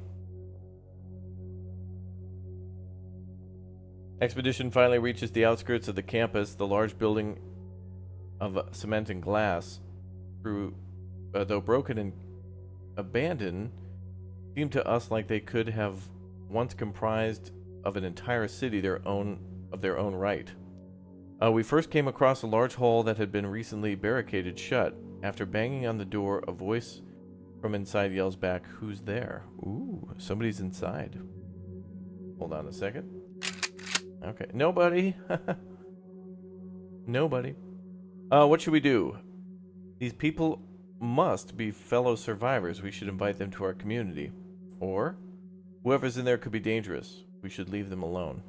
Expedition finally reaches the outskirts of the campus. The large building of cement and glass, though broken and abandoned, seemed to us like they could have once comprised of an entire city of their own right. We first came across a large hall that had been recently barricaded shut. After banging on the door, a voice from inside yells back, "Who's there?" Ooh, somebody's inside. Hold on a second. Okay, nobody. Nobody. What should we do? These people must be fellow survivors. We should invite them to our community. Or, whoever's in there could be dangerous. We should leave them alone.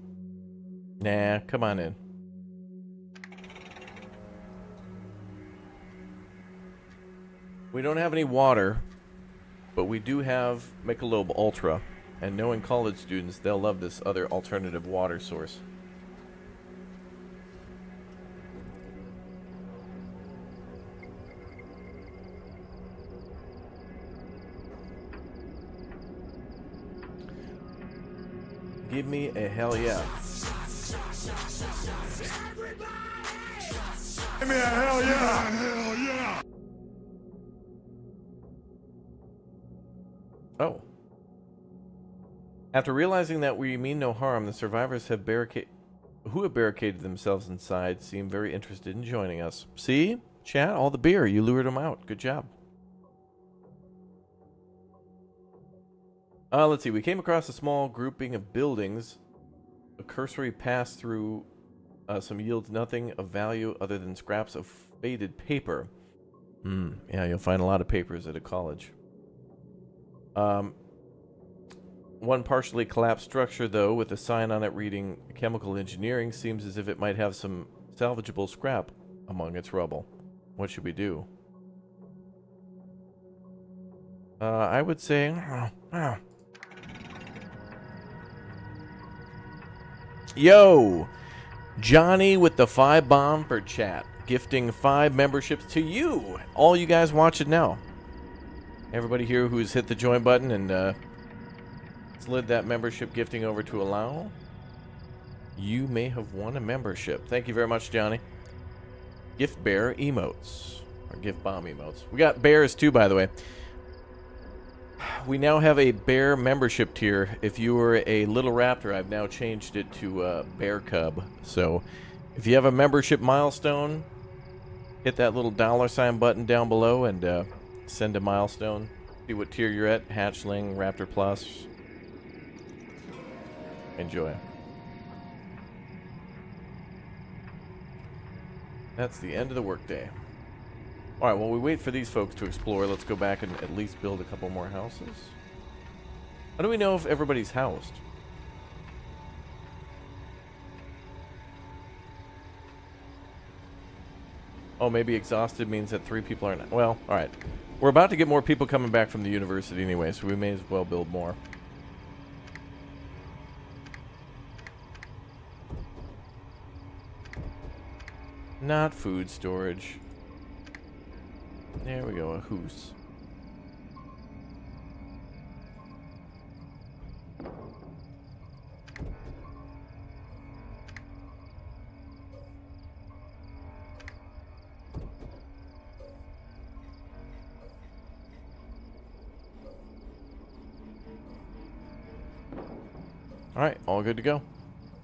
Nah, come on in. We don't have any water, but we do have Michelob Ultra. And knowing college students, they'll love this other alternative water source. Give me a hell yeah. Give me a hell yeah! Hell yeah! Oh. After realizing that we mean no harm, the survivors who have barricaded themselves inside seem very interested in joining us. See? Chat, all the beer. You lured them out. Good job. Let's see. We came across a small grouping of buildings. A cursory pass through some yields nothing of value other than scraps of faded paper. Yeah, you'll find a lot of papers at a college. One partially collapsed structure, though, with a sign on it reading chemical engineering, seems as if it might have some salvageable scrap among its rubble. What should we do? I would say... Yo! Johnny with the 5 bomb for chat. Gifting 5 memberships to you. All you guys watching now. Everybody here who's hit the join button and slid that membership gifting over to allow, you may have won a membership. Thank you very much, Johnny. Gift bear emotes. Or gift bomb emotes. We got bears too, by the way. We now have a bear membership tier. If you were a little raptor, I've now changed it to bear cub. So if you have a membership milestone, hit that little $ button down below and send a milestone. See what tier you're at. Hatchling, Raptor Plus. Enjoy. That's the end of the workday. All right, while we wait for these folks to explore, let's go back and at least build a couple more houses. How do we know if everybody's housed? Oh, maybe exhausted means that 3 people aren't... Well, alright. We're about to get more people coming back from the university anyway, so we may as well build more. Not food storage. There we go, a hoose. Alright, all good to go.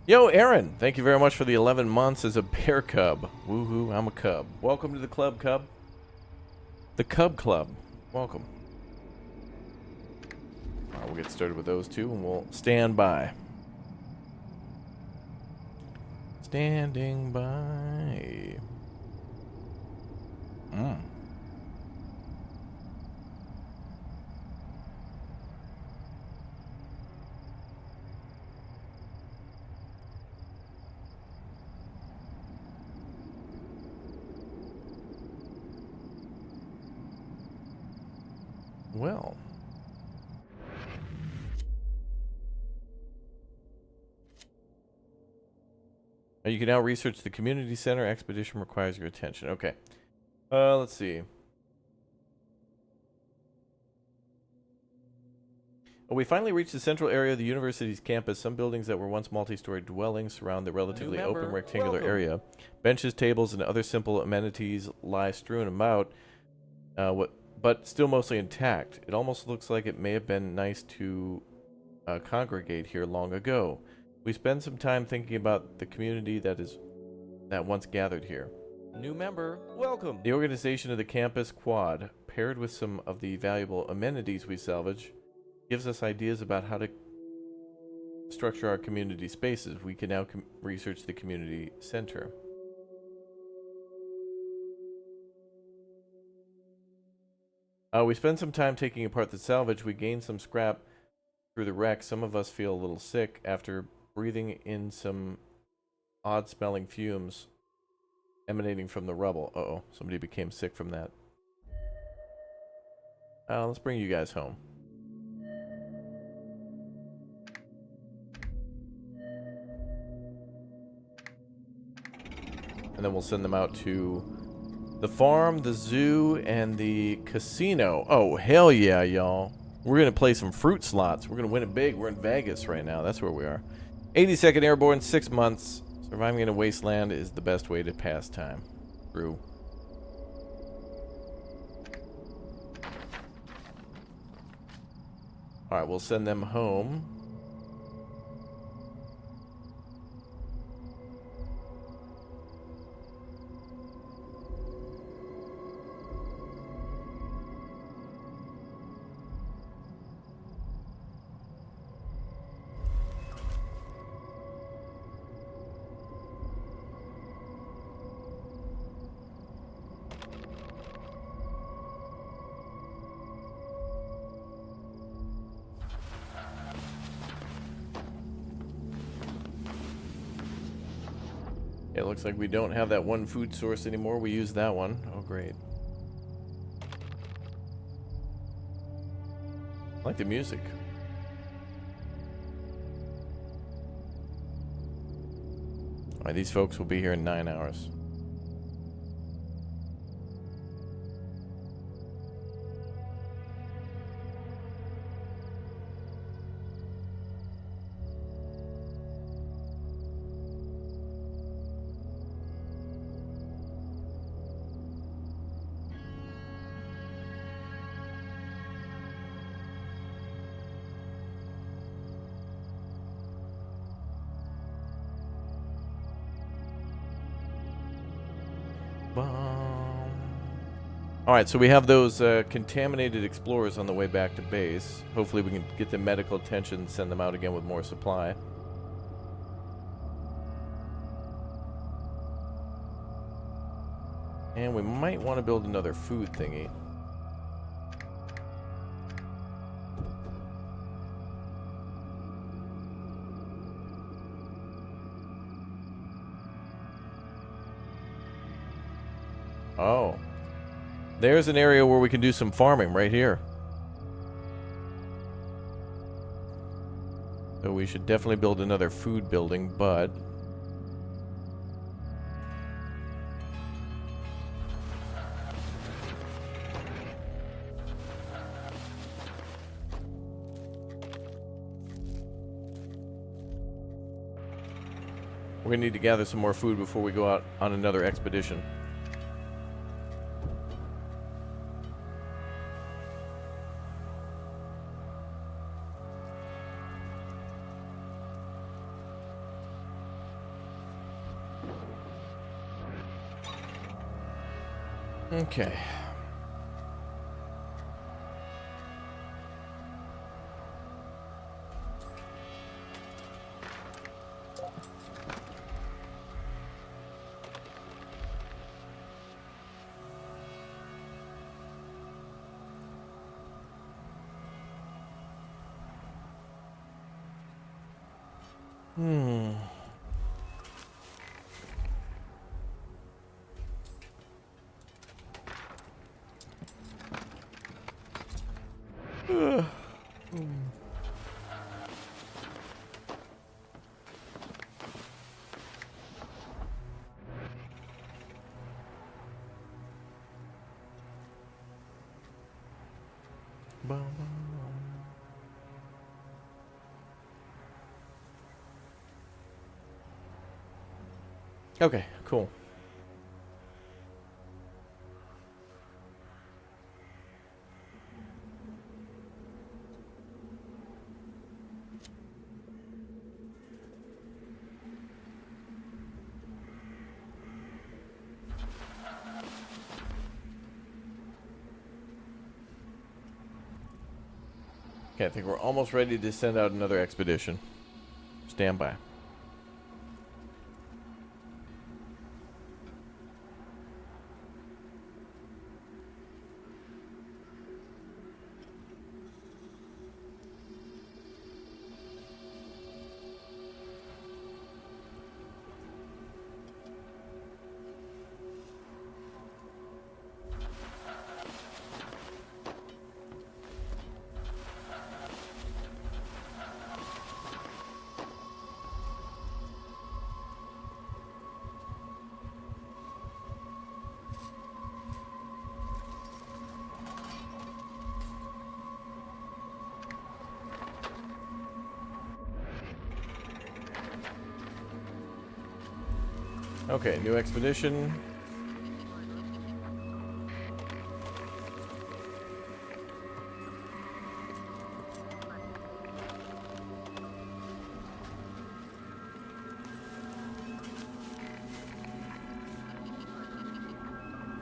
Yo, Aaron! Thank you very much for the 11 months as a bear cub. Woohoo, I'm a cub. Welcome to the club, cub. The Cub Club. Welcome. Alright, we'll get started with those two and we'll stand by. Standing by. Well. You can now research the community center. Expedition requires your attention. Okay. Let's see. Oh, we finally reached the central area of the university's campus. Some buildings that were once multi-story dwellings surround the relatively open rectangular area. Benches, tables, and other simple amenities lie strewn about, but still mostly intact. It almost looks like it may have been nice to congregate here long ago. We spend some time thinking about the community that once gathered here. New member, welcome. The organization of the campus quad, paired with some of the valuable amenities we salvage, gives us ideas about how to structure our community spaces. We can now research the community center. We spend some time taking apart the salvage. We gain some scrap through the wreck. Some of us feel a little sick after breathing in some odd-smelling fumes emanating from the rubble. Uh-oh, somebody became sick from that. Let's bring you guys home. And then we'll send them out to the farm, the zoo, and the casino. Oh, hell yeah, y'all. We're going to play some fruit slots. We're going to win it big. We're in Vegas right now. That's where we are. 82nd Airborne, 6 months. Surviving in a wasteland is the best way to pass time. True. Alright, we'll send them home. It looks like we don't have that one food source anymore. We use that one. Oh, great. I like the music. Alright, these folks will be here in 9 hours. Alright, so we have those contaminated explorers on the way back to base. Hopefully we can get them medical attention and send them out again with more supply. And we might want to build another food thingy. Oh. There's an area where we can do some farming right here. So we should definitely build another food building, but... we're gonna need to gather some more food before we go out on another expedition. Okay. Okay, cool. Okay, I think we're almost ready to send out another expedition. Stand by. Okay, new expedition.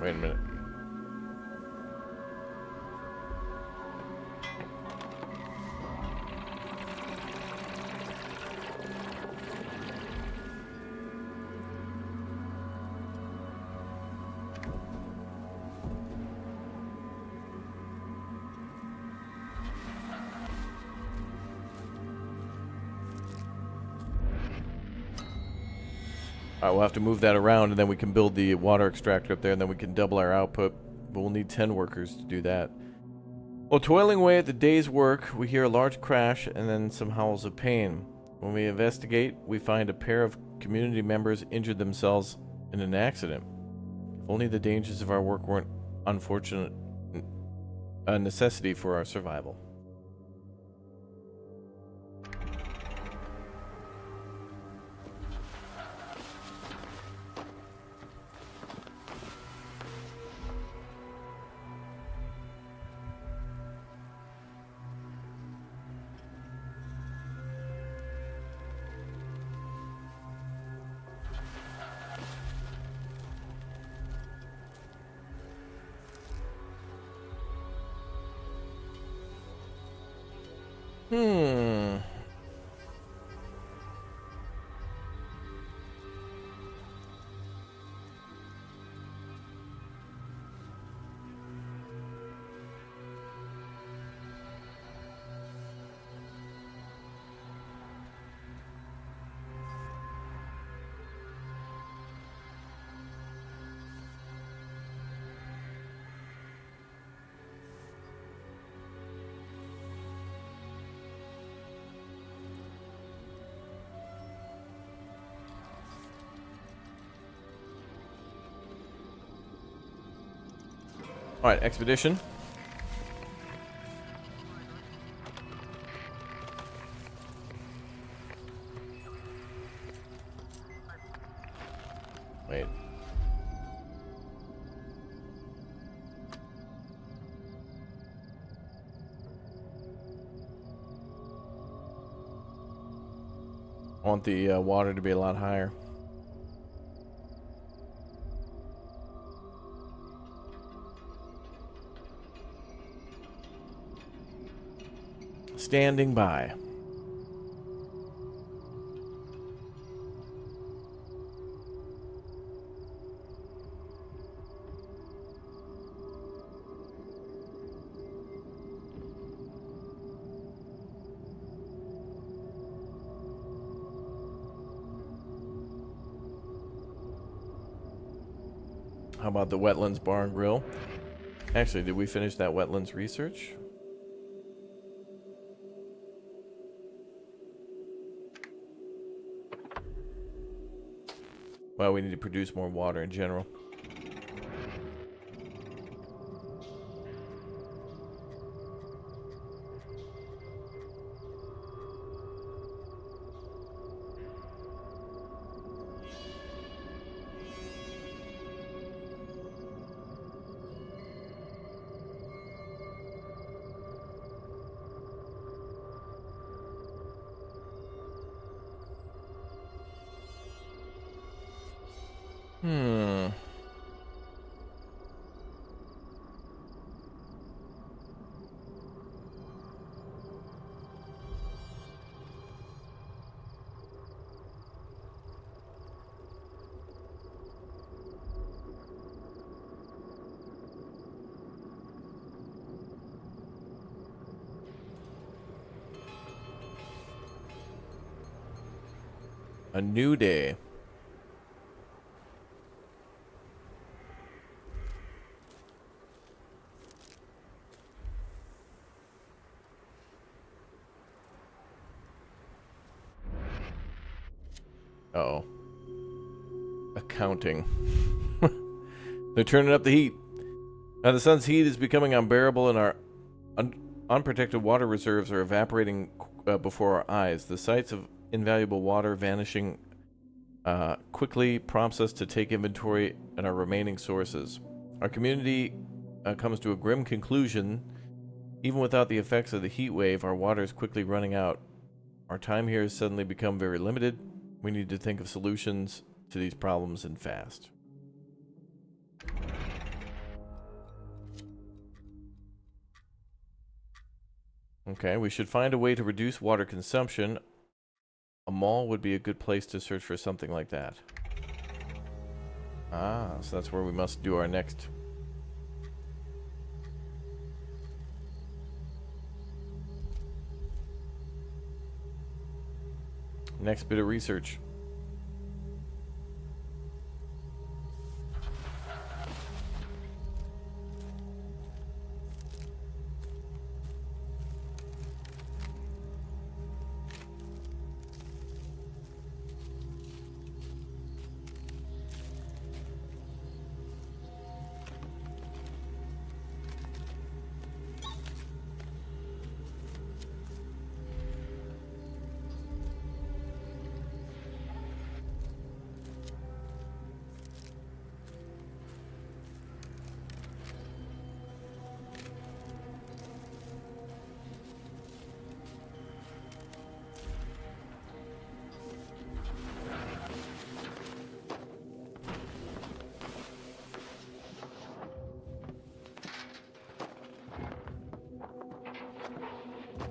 Wait a minute. Alright, we'll have to move that around and then we can build the water extractor up there and then we can double our output. But we'll need 10 workers to do that. While toiling away at the day's work, we hear a large crash and then some howls of pain. When we investigate, we find a pair of community members injured themselves in an accident. If only the dangers of our work weren't unfortunate a necessity for our survival. All right, expedition. Wait. I want the water to be a lot higher. Standing by. How about the wetlands bar and grill? Actually, did we finish that wetlands research? Well, we need to produce more water in general. A new day. Uh-oh. Accounting. They're turning up the heat. Now the sun's heat is becoming unbearable and our unprotected water reserves are evaporating before our eyes. The sights of invaluable water vanishing quickly prompts us to take inventory at our remaining sources. Our community comes to a grim conclusion. Even without the effects of the heat wave, our water is quickly running out. Our time here has suddenly become very limited. We need to think of solutions to these problems and fast. Okay, we should find a way to reduce water consumption. A mall would be a good place to search for something like that. Ah, so that's where we must do our next. Next bit of research.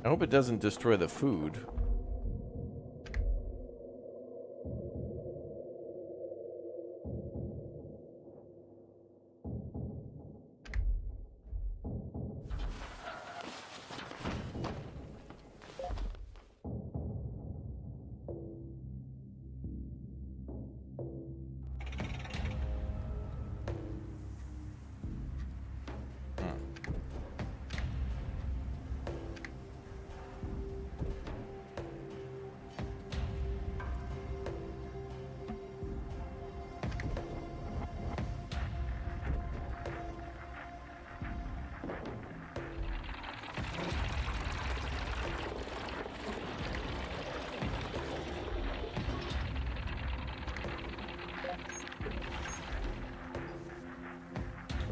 I hope it doesn't destroy the food.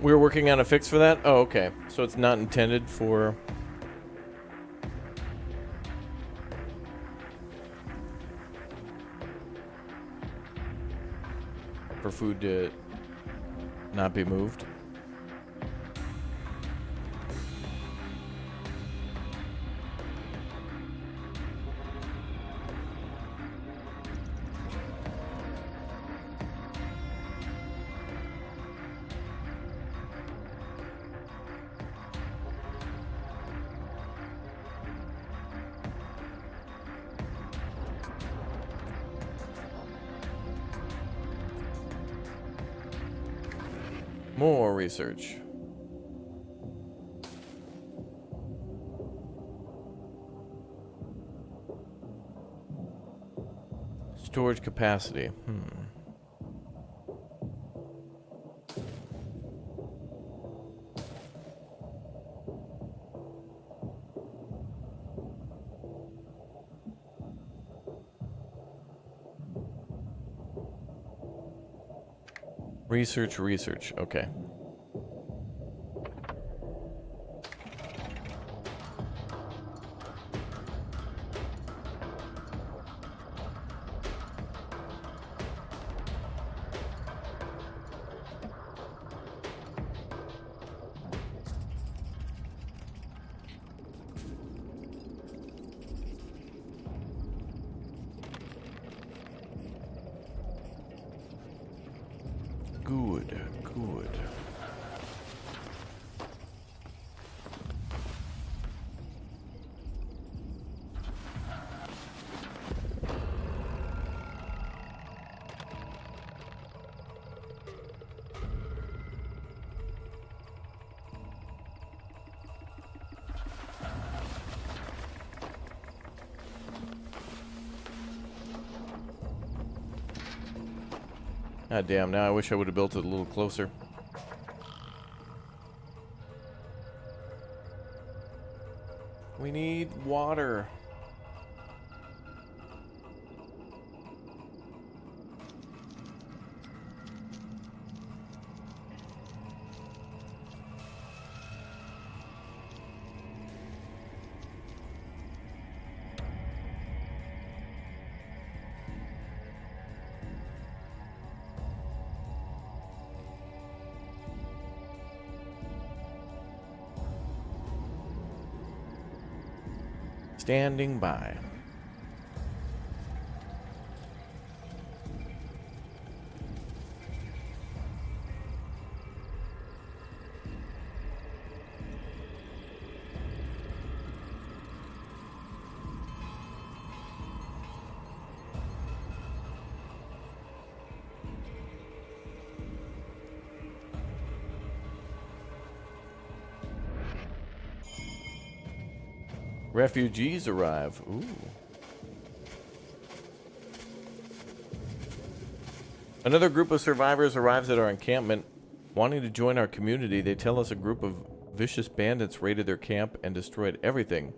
We're working on a fix for that? Oh, okay. So it's not intended for... for food to not be moved? More research. Storage capacity. Research. Okay. Good. God damn, now I wish I would have built it a little closer. We need water. Standing by. Refugees arrive. Ooh. Another group of survivors arrives at our encampment. Wanting to join our community, they tell us a group of vicious bandits raided their camp and destroyed everything.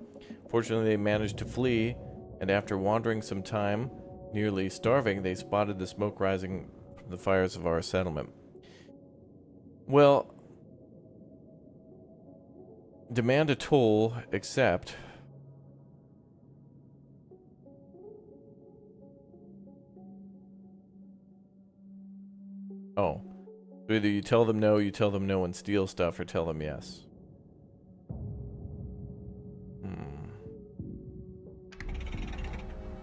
Fortunately, they managed to flee, and after wandering some time, nearly starving, they spotted the smoke rising from the fires of our settlement. Well, demand a toll, except... Oh. So either you tell them no and steal stuff, or tell them yes.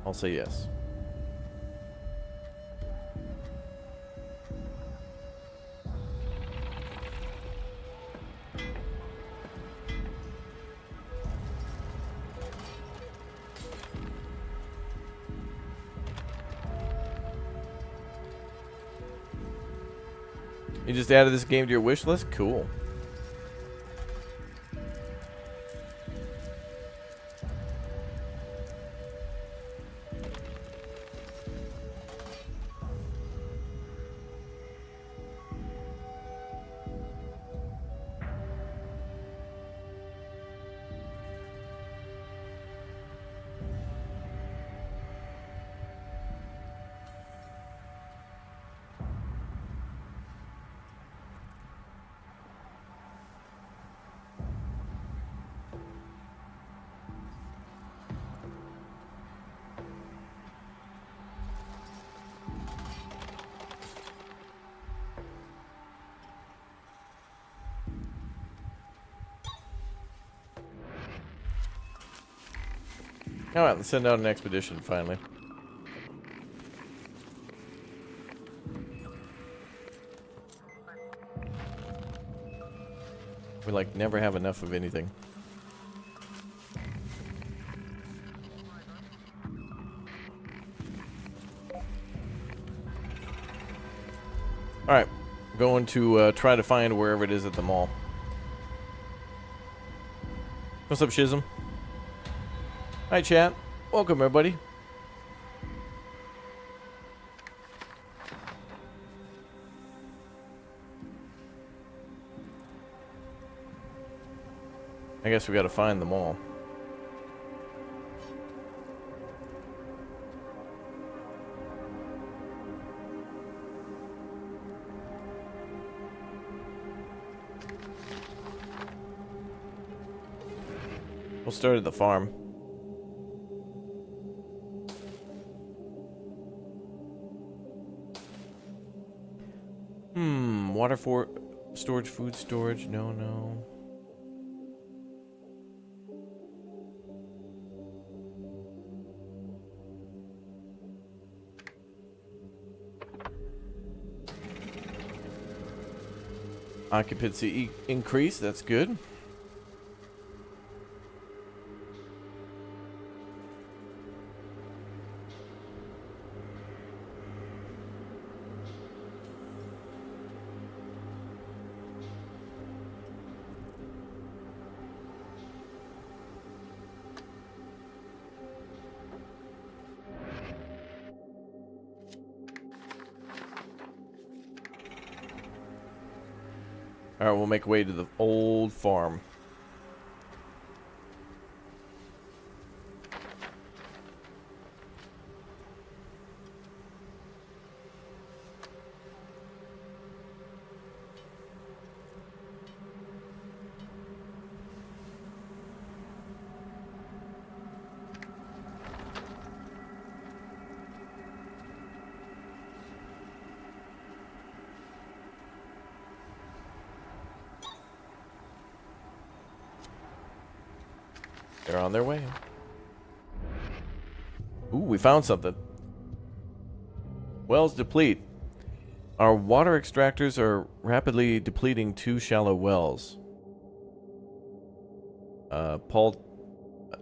I'll say yes. You just added this game to your wish list? Cool. Alright, let's send out an expedition finally. We like never have enough of anything. Alright, going to try to find wherever it is at the mall. What's up, Shism? Hi, chat. Welcome, everybody. I guess we gotta find them all. We'll start at the farm. Water for storage, food storage. No, no. Occupancy increase, that's good. Alright, we'll make way to the old farm. They're on their way. Ooh, we found something. Wells deplete. Our water extractors are rapidly depleting 2 shallow wells. Paul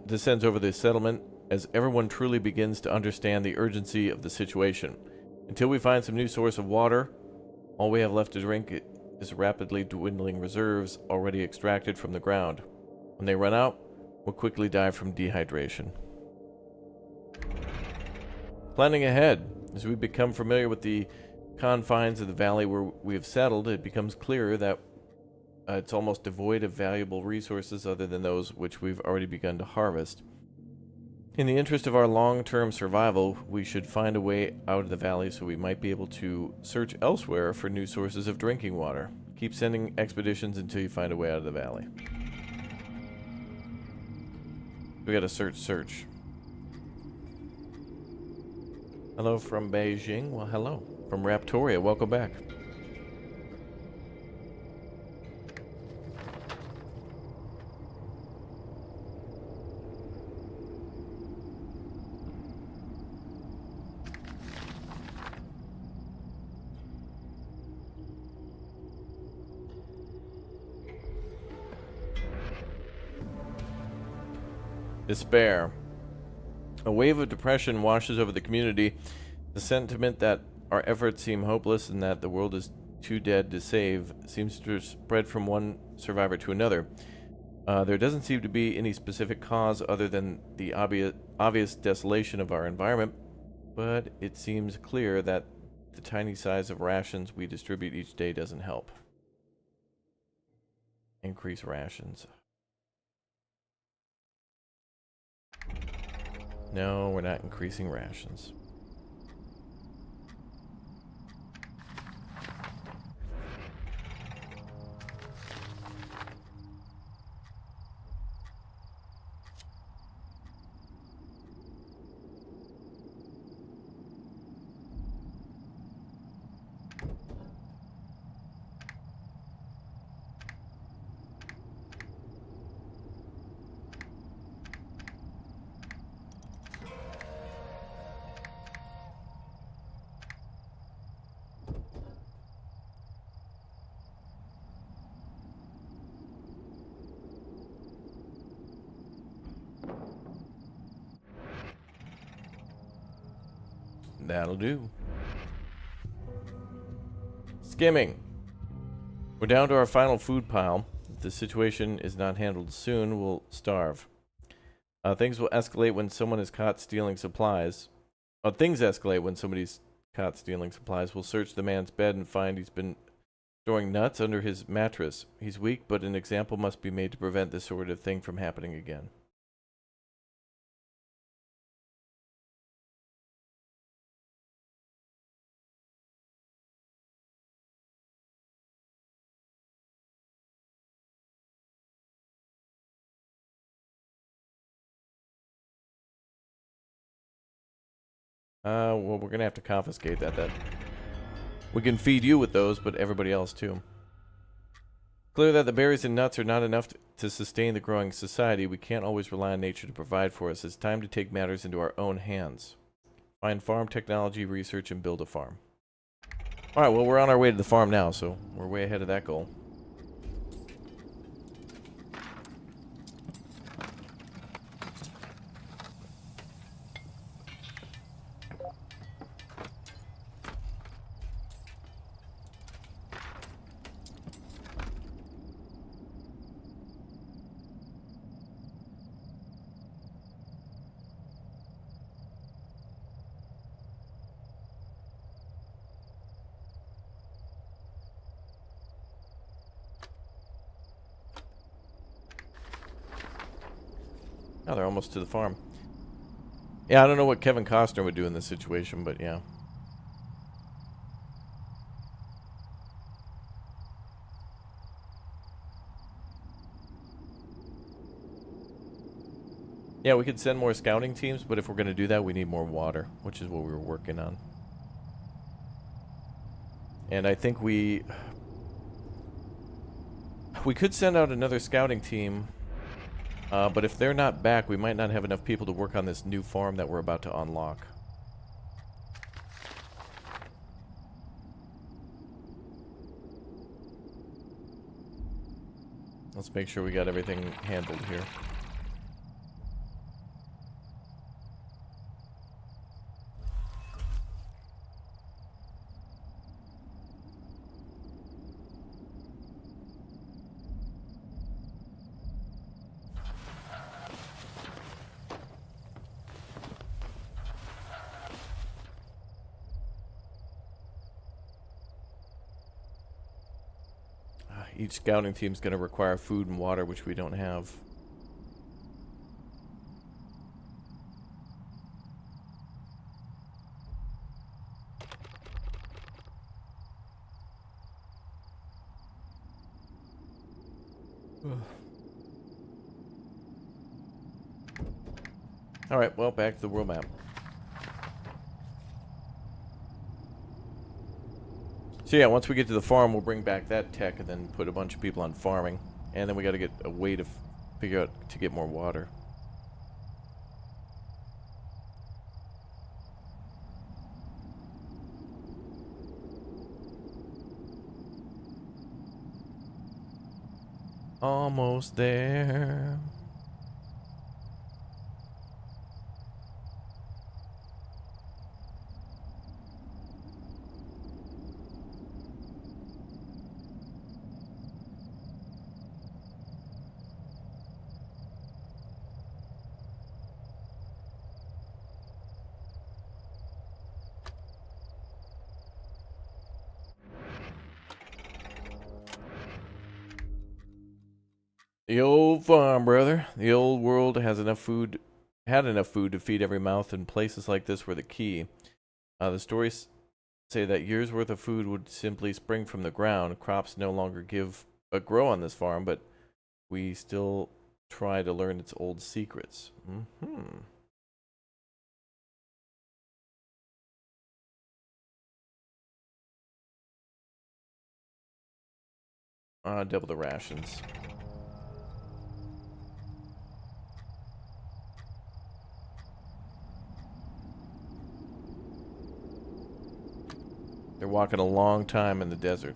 descends over the settlement as everyone truly begins to understand the urgency of the situation. Until we find some new source of water, all we have left to drink is rapidly dwindling reserves already extracted from the ground. When they run out, we'll quickly die from dehydration. Planning ahead. As we become familiar with the confines of the valley where we have settled, it becomes clearer that it's almost devoid of valuable resources other than those which we've already begun to harvest. In the interest of our long-term survival, we should find a way out of the valley so we might be able to search elsewhere for new sources of drinking water. Keep sending expeditions until you find a way out of the valley. We gotta search. Hello from Beijing. Well, hello. From Raptoria, welcome back. Despair. A wave of depression washes over the community. The sentiment that our efforts seem hopeless and that the world is too dead to save seems to spread from one survivor to another. There doesn't seem to be any specific cause other than the obvious desolation of our environment, but it seems clear that the tiny size of rations we distribute each day doesn't help. Increase rations. No, we're not increasing rations. That'll do. Skimming. We're down to our final food pile. If the situation is not handled soon, we'll starve. Things will escalate when someone is caught stealing supplies. Things escalate when somebody's caught stealing supplies. We'll search the man's bed and find he's been storing nuts under his mattress. He's weak, but an example must be made to prevent this sort of thing from happening again. Well, we're gonna have to confiscate that then. We can feed you with those, but everybody else too. Clear that the berries and nuts are not enough to sustain the growing society. We can't always rely on nature to provide for us. It's time to take matters into our own hands. Find farm technology, research, and build a farm. Alright, well, we're on our way to the farm now, so we're way ahead of that goal. Oh, they're almost to the farm. Yeah, I don't know what Kevin Costner would do in this situation, but yeah. Yeah, we could send more scouting teams, but if we're going to do that, we need more water, which is what we were working on. And I think we could send out another scouting team. But if they're not back, we might not have enough people to work on this new farm that we're about to unlock. Let's make sure we got everything handled here. Each scouting team is going to require food and water, which we don't have. Alright, well, back to the world map. So yeah, once we get to the farm, we'll bring back that tech and then put a bunch of people on farming. And then we got to get a way to figure out to get more water. Almost there. The old farm, brother. The old world has enough food, had enough food to feed every mouth, and places like this were the key. The stories say that years' worth of food would simply spring from the ground. Crops no longer grow on this farm, but we still try to learn its old secrets. Double the rations. They're walking a long time in the desert.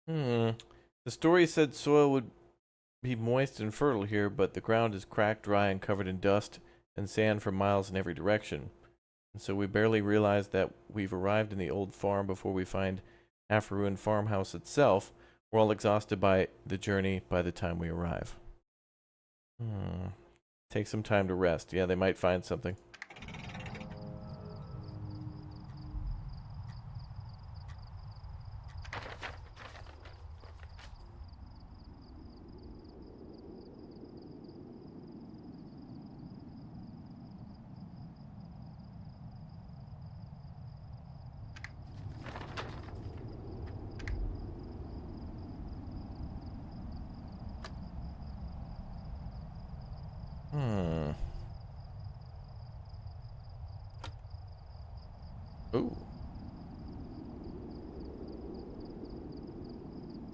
The story said soil would be moist and fertile here, but the ground is cracked, dry, and covered in dust and sand for miles in every direction. And so we barely realize that we've arrived in the old farm before we find half-ruined farmhouse itself. We're all exhausted by the journey by the time we arrive. Take some time to rest. Yeah, they might find something. Ooh.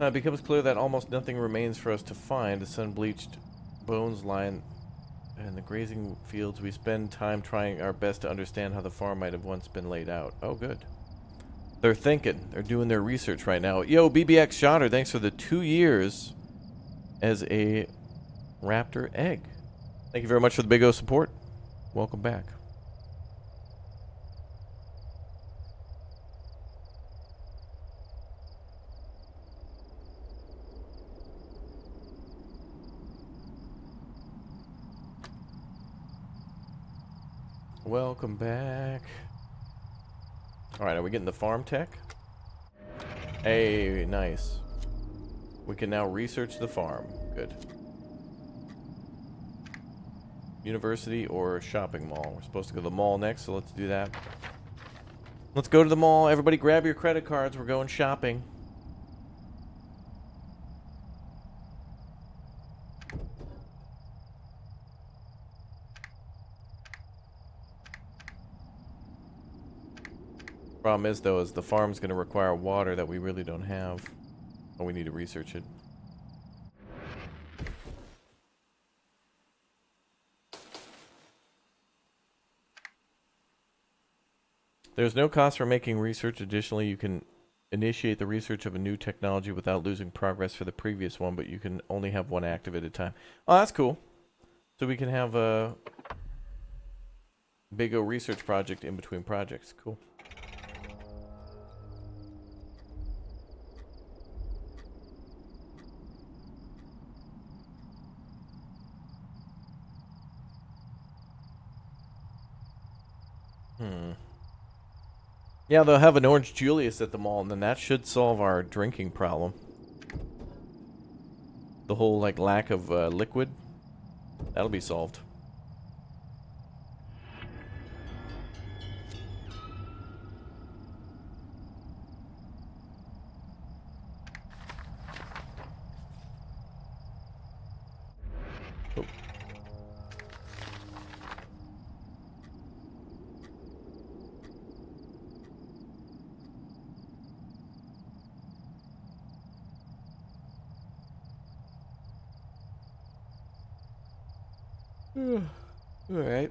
It becomes clear that almost nothing remains for us to find. The sun-bleached bones line in the grazing fields. We spend time trying our best to understand how the farm might have once been laid out. Oh, good. They're thinking. They're doing their research right now. Yo, BBX Shotter, thanks for the 2 years as a raptor egg. Thank you very much for the Big O support. Welcome back. Welcome back. Alright, are we getting the farm tech? Hey, nice. We can now research the farm. Good. University or shopping mall? We're supposed to go to the mall next, so let's do that. Let's go to the mall. Everybody grab your credit cards. We're going shopping. Problem is, though, is the farm's going to require water that we really don't have. Oh, we need to research it. There's no cost for making research. Additionally, you can initiate the research of a new technology without losing progress for the previous one, but you can only have one active at a time. Oh, that's cool. So we can have a Big O research project in between projects. Cool. Yeah, they'll have an Orange Julius at the mall, and then that should solve our drinking problem. The whole, like, lack of liquid. That'll be solved. Oh. All right.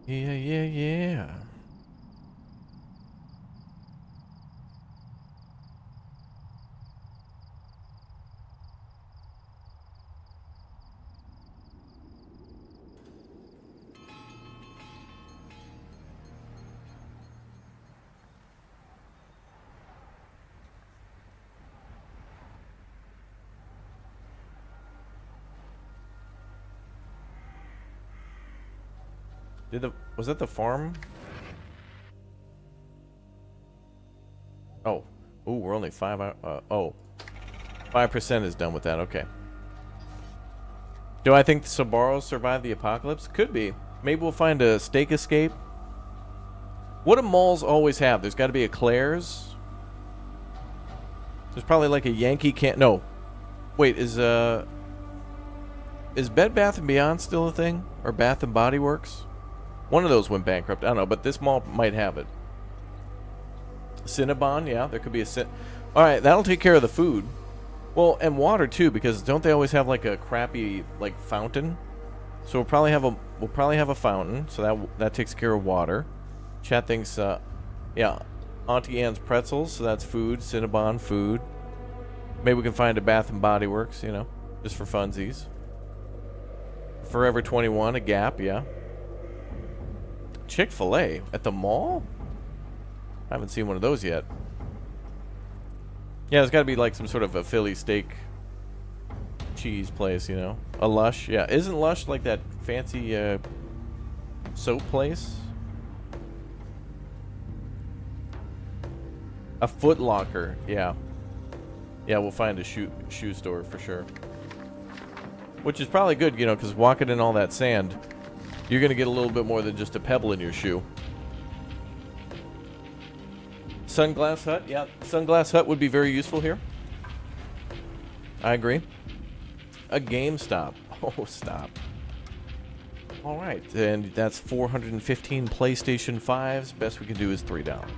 Yeah. Was that the farm? Oh. Ooh, we're only 5 hours. 5% is done with that. Okay. Do I think the Sabaros survived the apocalypse? Could be. Maybe we'll find a stake escape. What do malls always have? There's got to be a Claire's. There's probably like a Yankee can. No. Wait, is Bed Bath & Beyond still a thing? Or Bath & Body Works? One of those went bankrupt. I don't know, but this mall might have it. Cinnabon, yeah, there could be a All right, that'll take care of the food. Well, and water too, because don't they always have like a crappy like fountain? So we'll probably have a fountain, so that takes care of water. Chat thinks, yeah, Auntie Anne's pretzels, so that's food. Cinnabon, food. Maybe we can find a Bath and Body Works, you know, just for funsies. Forever 21, a Gap, yeah. Chick-fil-A at the mall? I haven't seen one of those yet. Yeah, there's got to be like some sort of a Philly steak cheese place, you know. A Lush, yeah. Isn't Lush like that fancy soap place? A Foot Locker, yeah. Yeah, we'll find a shoe store for sure. Which is probably good, you know, because walking in all that sand, you're going to get a little bit more than just a pebble in your shoe. Sunglass Hut, yeah. Sunglass Hut would be very useful here. I agree. A GameStop. Oh, stop. All right, and that's 415 PlayStation 5s. Best we can do is $3.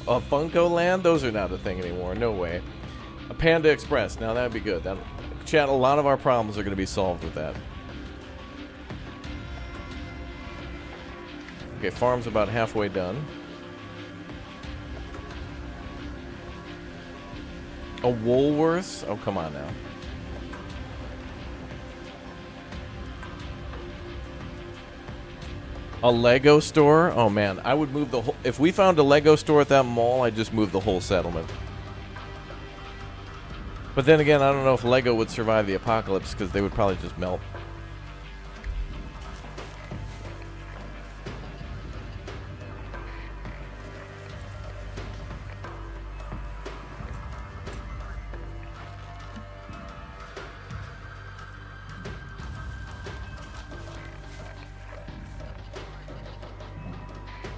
A Funko Land? Those are not a thing anymore. No way. A Panda Express. Now that'd be good. Chat, a lot of our problems are going to be solved with that. Okay, farm's about halfway done. A Woolworths? Oh, come on now. A Lego store? Oh man, I would move the whole... If we found a Lego store at that mall, I'd just move the whole settlement. But then again, I don't know if Lego would survive the apocalypse, because they would probably just melt.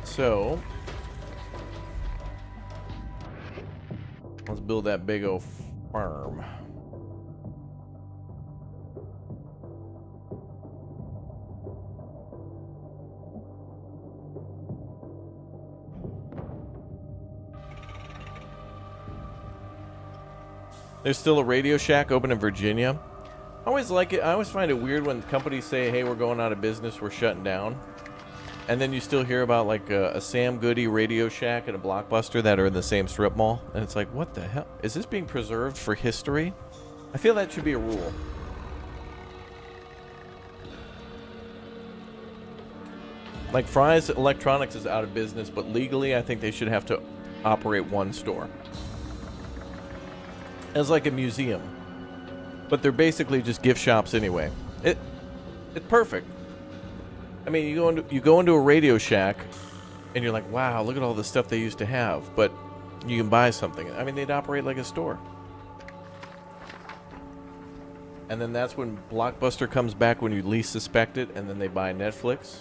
So, let's build that big old farm. There's still a Radio Shack open in Virginia. I always like it. I always find it weird when companies say, hey, we're going out of business, we're shutting down. And then you still hear about like a Sam Goody Radio Shack and a Blockbuster that are in the same strip mall. And it's like, what the hell? Is this being preserved for history? I feel that should be a rule. Like Fry's Electronics is out of business, but legally I think they should have to operate one store. As like a museum. But they're basically just gift shops anyway. It's perfect. I mean, you go into a Radio Shack, and you're like, wow, look at all the stuff they used to have. But you can buy something. I mean, they'd operate like a store. And then that's when Blockbuster comes back when you least suspect it, and then they buy Netflix.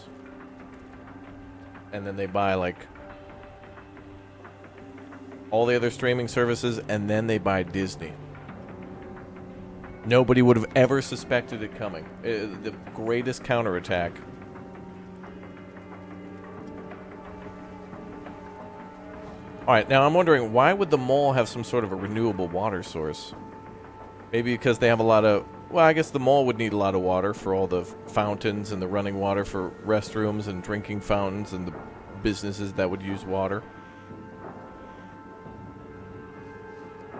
And then they buy, like, all the other streaming services, and then they buy Disney. Nobody would have ever suspected it coming. The greatest counterattack. Alright, now I'm wondering, why would the mall have some sort of a renewable water source? Maybe because they have a lot of... Well, I guess the mall would need a lot of water for all the fountains and the running water for restrooms and drinking fountains and the businesses that would use water.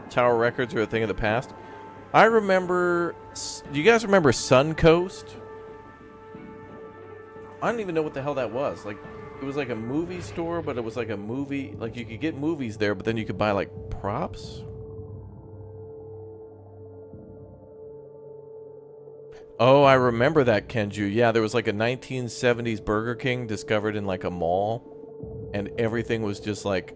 Tower records are a thing of the past. I remember... Do you guys remember Suncoast? I don't even know what the hell that was. Like... It was like a movie store, but it was like a movie... Like, you could get movies there, but then you could buy, like, props? Oh, I remember that, Kenju. Yeah, there was, like, a 1970s Burger King discovered in, like, a mall. And everything was just, like...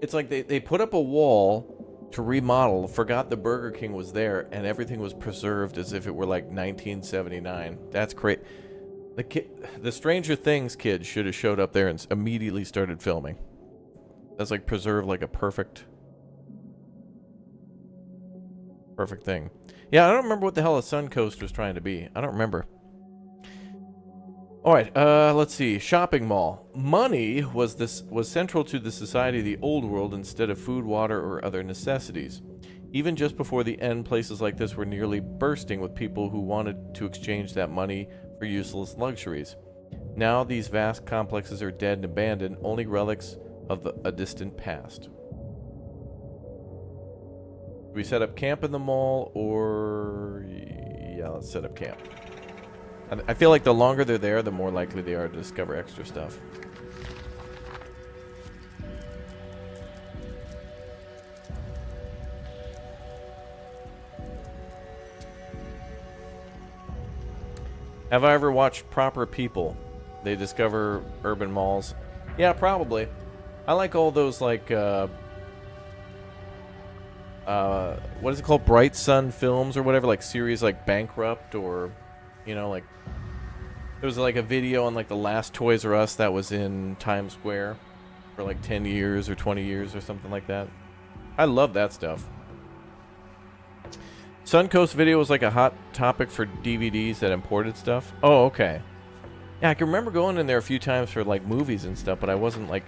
It's like they put up a wall to remodel, forgot the Burger King was there, and everything was preserved as if it were, like, 1979. That's great. The Stranger Things kid should have showed up there and immediately started filming. That's like preserved like a perfect thing. Yeah, I don't remember what the hell a Suncoast was trying to be. I don't remember. All right, let's see. Shopping mall. Money was central to the society of the old world instead of food, water, or other necessities. Even just before the end, places like this were nearly bursting with people who wanted to exchange that money for useless luxuries. Now these vast complexes are dead and abandoned, only relics of a distant past. Do we set up camp in the mall, or... Yeah, let's set up camp. I feel like the longer they're there, the more likely they are to discover extra stuff. Have I ever watched Proper People? They discover urban malls. Yeah, probably. I like all those, like, what is it called? Bright Sun Films or whatever, like series like Bankrupt, or, you know, like, there was like a video on like the last Toys R Us that was in Times Square for like 10 years or 20 years or something like that. I love that stuff. Suncoast Video was like a hot topic for DVDs that imported stuff. Oh, okay. Yeah, I can remember going in there a few times for like movies and stuff, but I wasn't like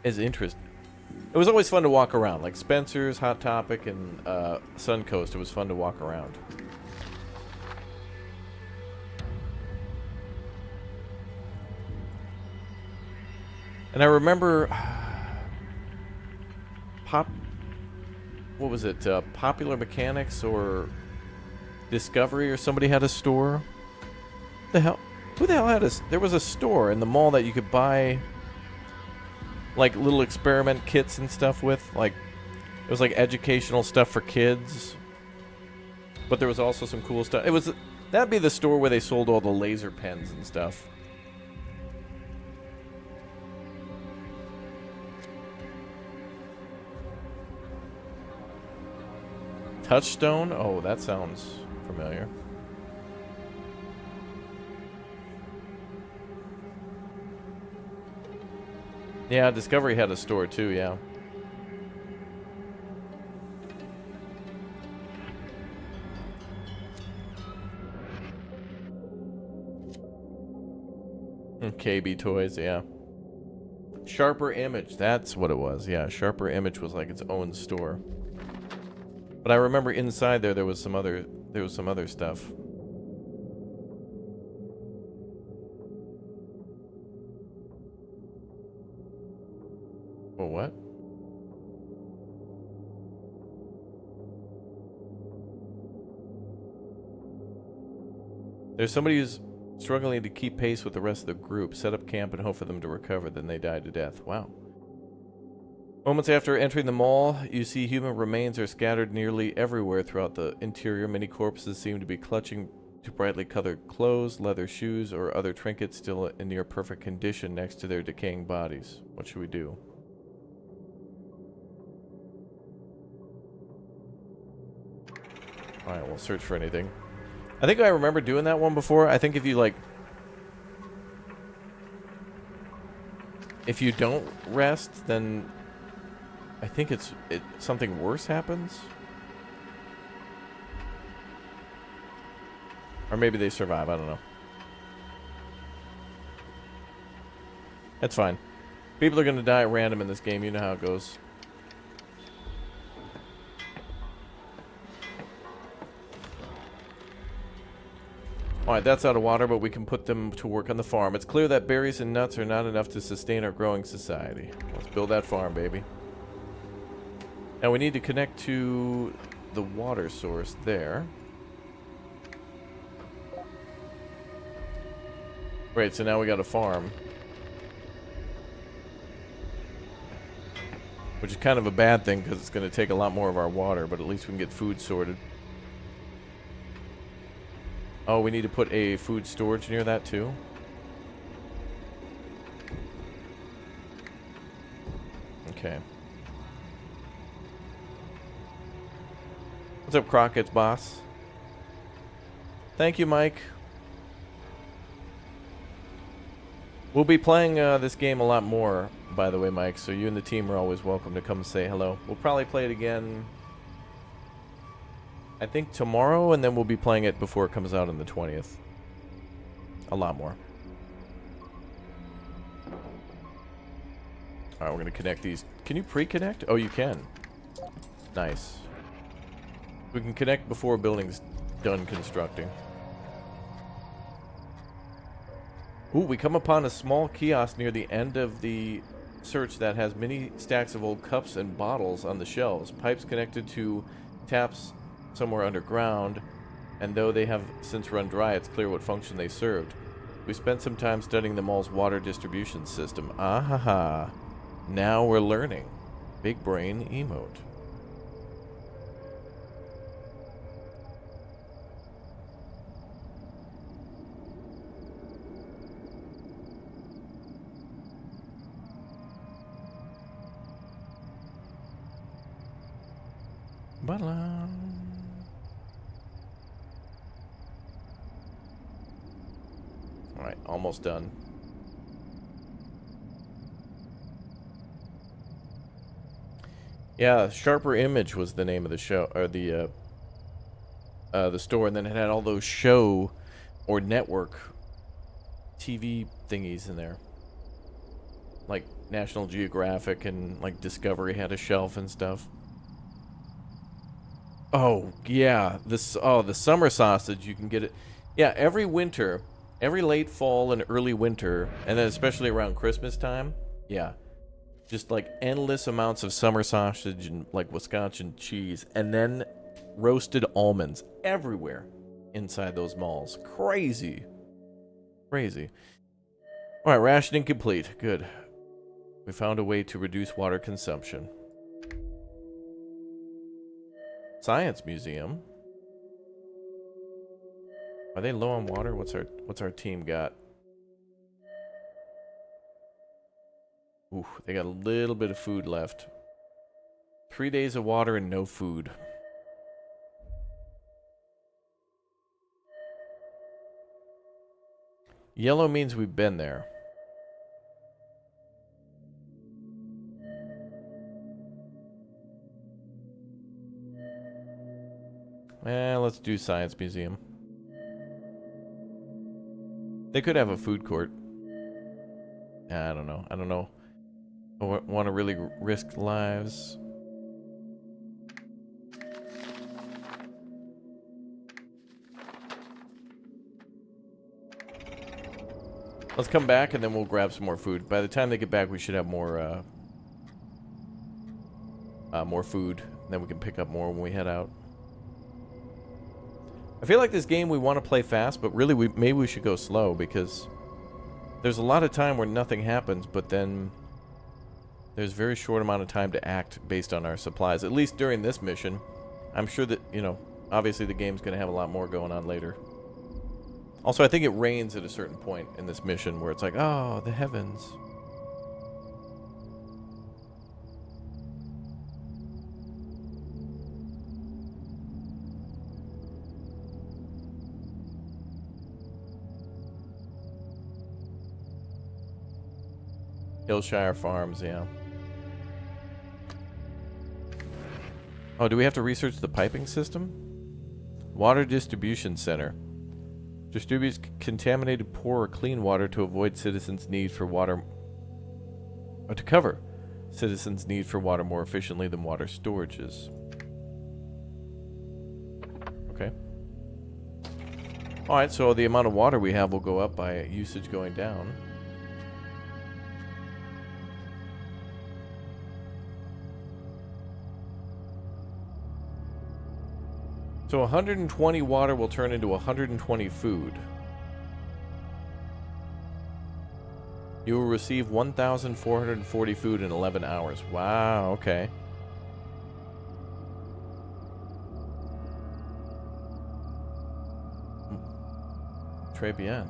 as interested. It was always fun to walk around, like Spencer's, Hot Topic, and Suncoast. It was fun to walk around. And I remember what was it? Popular Mechanics or Discovery or somebody had a store. The hell? Who the hell had there was a store in the mall that you could buy like little experiment kits and stuff with. Like, it was like educational stuff for kids. But there was also some cool stuff. That'd be the store where they sold all the laser pens and stuff. Touchstone? Oh, that sounds familiar. Yeah, Discovery had a store too, yeah. KB Toys, yeah. Sharper Image, that's what it was. Yeah, Sharper Image was like its own store. But I remember inside there was some other stuff. Oh, what? There's somebody who's struggling to keep pace with the rest of the group. Set up camp and hope for them to recover, then they die to death. Wow. Moments after entering the mall, you see human remains are scattered nearly everywhere throughout the interior. Many corpses seem to be clutching to brightly colored clothes, leather shoes, or other trinkets still in near perfect condition next to their decaying bodies. What should we do? Alright, we'll search for anything. I think I remember doing that one before. I think if you, like... if you don't rest, then... I think something worse happens. Or maybe they survive, I don't know. That's fine. People are going to die at random in this game, you know how it goes. Alright, that's out of water, but we can put them to work on the farm. It's clear that berries and nuts are not enough to sustain our growing society. Let's build that farm, baby. Now we need to connect to the water source there. Great, so now we got a farm. Which is kind of a bad thing because it's going to take a lot more of our water, but at least we can get food sorted. Oh, we need to put a food storage near that too? Okay. What's up, Crockett's boss? Thank you, Mike. We'll be playing this game a lot more, by the way, Mike, so you and the team are always welcome to come say hello. We'll probably play it again, I think, tomorrow, and then we'll be playing it before it comes out on the 20th. A lot more. Alright, we're going to connect these. Can you pre-connect? Oh, you can. Nice. We can connect before a building's done constructing. Ooh, we come upon a small kiosk near the end of the search that has many stacks of old cups and bottles on the shelves. Pipes connected to taps somewhere underground, and though they have since run dry, it's clear what function they served. We spent some time studying the mall's water distribution system. Ah-ha-ha. Now we're learning. Big brain emote. Ba-la. Alright, almost done. Yeah, Sharper Image was the name of the show, or the store, and then it had all those show or network TV thingies in there. Like National Geographic and like Discovery had a shelf and stuff. Oh, yeah. The summer sausage, you can get it. Yeah, every winter, every late fall and early winter, and then especially around Christmas time. Yeah. Just like endless amounts of summer sausage and like Wisconsin cheese, and then roasted almonds everywhere inside those malls. Crazy. Crazy. All right, rationing complete. Good. We found a way to reduce water consumption. Science Museum. Are they low on water? What's our team got? Ooh, they got a little bit of food left. 3 days of water and no food. Yellow means we've been there. Let's do Science Museum. They could have a food court. I don't know. I don't know. I want to really risk lives. Let's come back and then we'll grab some more food. By the time they get back, we should have more food. Then we can pick up more when we head out. I feel like this game we want to play fast, but really maybe we should go slow because there's a lot of time where nothing happens, but then there's a very short amount of time to act based on our supplies. At least during this mission. I'm sure that, you know, obviously the game's going to have a lot more going on later. Also, I think it rains at a certain point in this mission where it's like, oh, the heavens. Hillshire Farms, yeah. Oh, do we have to research the piping system? Water Distribution Center. Distributes contaminated, poor, or clean water to avoid citizens' need for water... or to cover citizens' need for water more efficiently than water storages. Okay. Alright, so the amount of water we have will go up by usage going down. So 120 water will turn into 120 food. You will receive 1,440 food in 11 hours. Wow, okay. Très bien.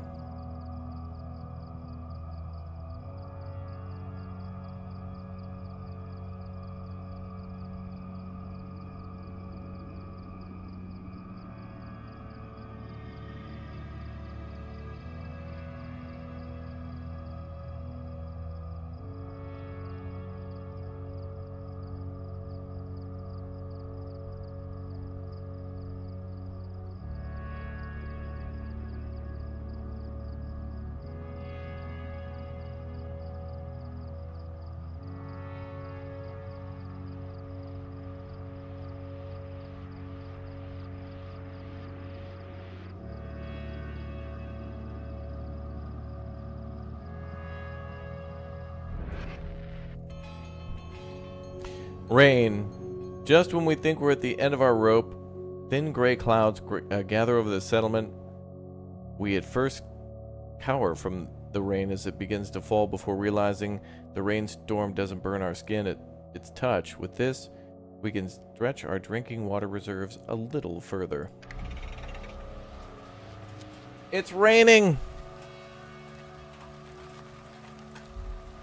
Rain. Just when we think we're at the end of our rope, thin gray clouds gather over the settlement. We at first cower from the rain as it begins to fall before realizing the rainstorm doesn't burn our skin at its touch. With this, we can stretch our drinking water reserves a little further. It's raining!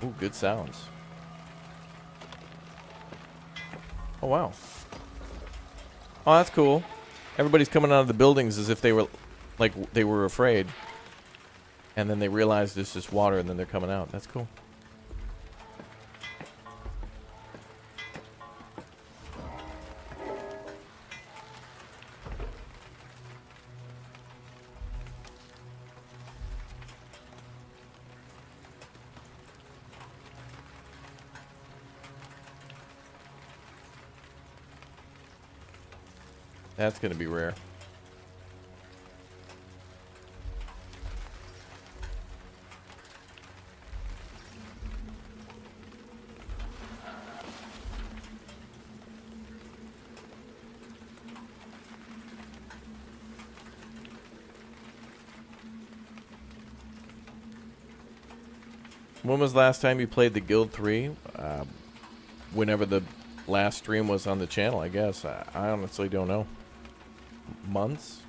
Ooh, good sounds. Oh, wow. Oh, that's cool. Everybody's coming out of the buildings as if they were, like, they were afraid. And then they realize it's just water, and then they're coming out. That's cool. That's going to be rare. When was the last time you played the Guild 3? Whenever the last stream was on the channel, I guess. I honestly don't know. Months?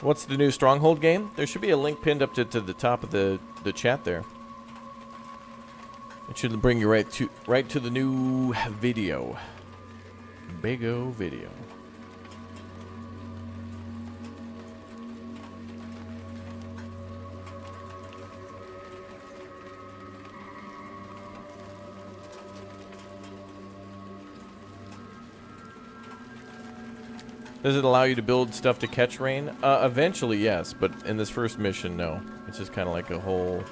What's the new Stronghold game? There should be a link pinned up to the top of the chat there. It should bring you right to the new video. Big O video. Does it allow you to build stuff to catch rain? Eventually, yes, but in this first mission, no. It's just kind of like a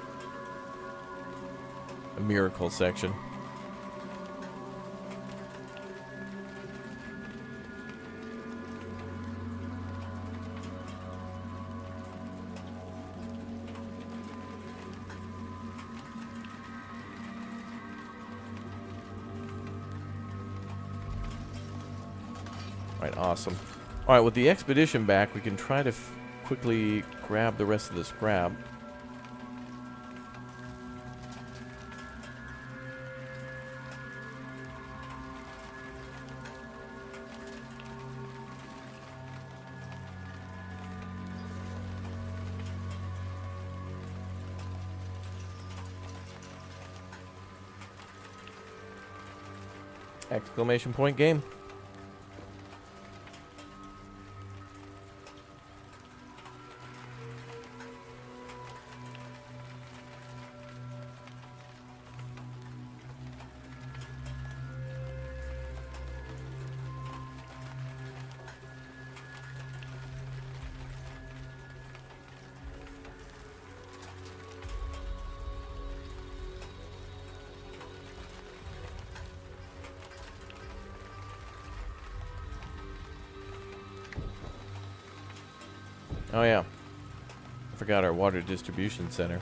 miracle section. All right, awesome. All right, with the expedition back, we can try to quickly grab the rest of the scrap. Exclamation point game. Oh yeah, I forgot our water distribution center.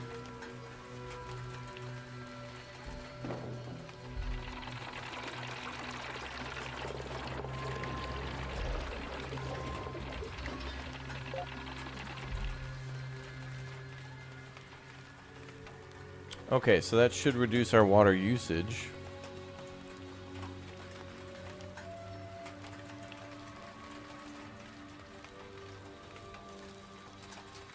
Okay, so that should reduce our water usage.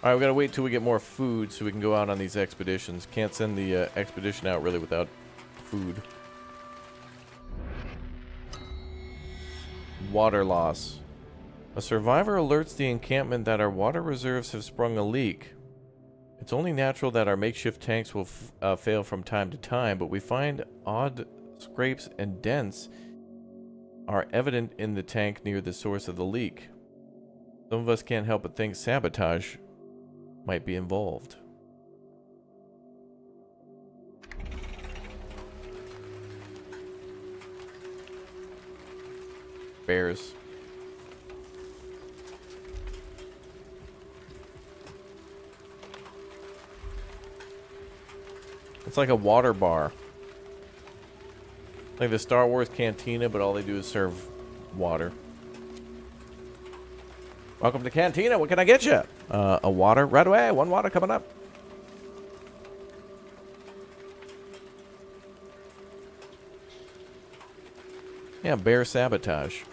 Alright, we gotta wait till we get more food so we can go out on these expeditions. Can't send the expedition out really without food. Water loss. A survivor alerts the encampment that our water reserves have sprung a leak. It's only natural that our makeshift tanks will fail from time to time, but we find odd scrapes and dents are evident in the tank near the source of the leak. Some of us can't help but think sabotage might be involved. Bears. It's like a water bar. Like the Star Wars cantina, but all they do is serve water. Welcome to Cantina. What can I get you? A water. Right away. One water coming up. Yeah, bear sabotage.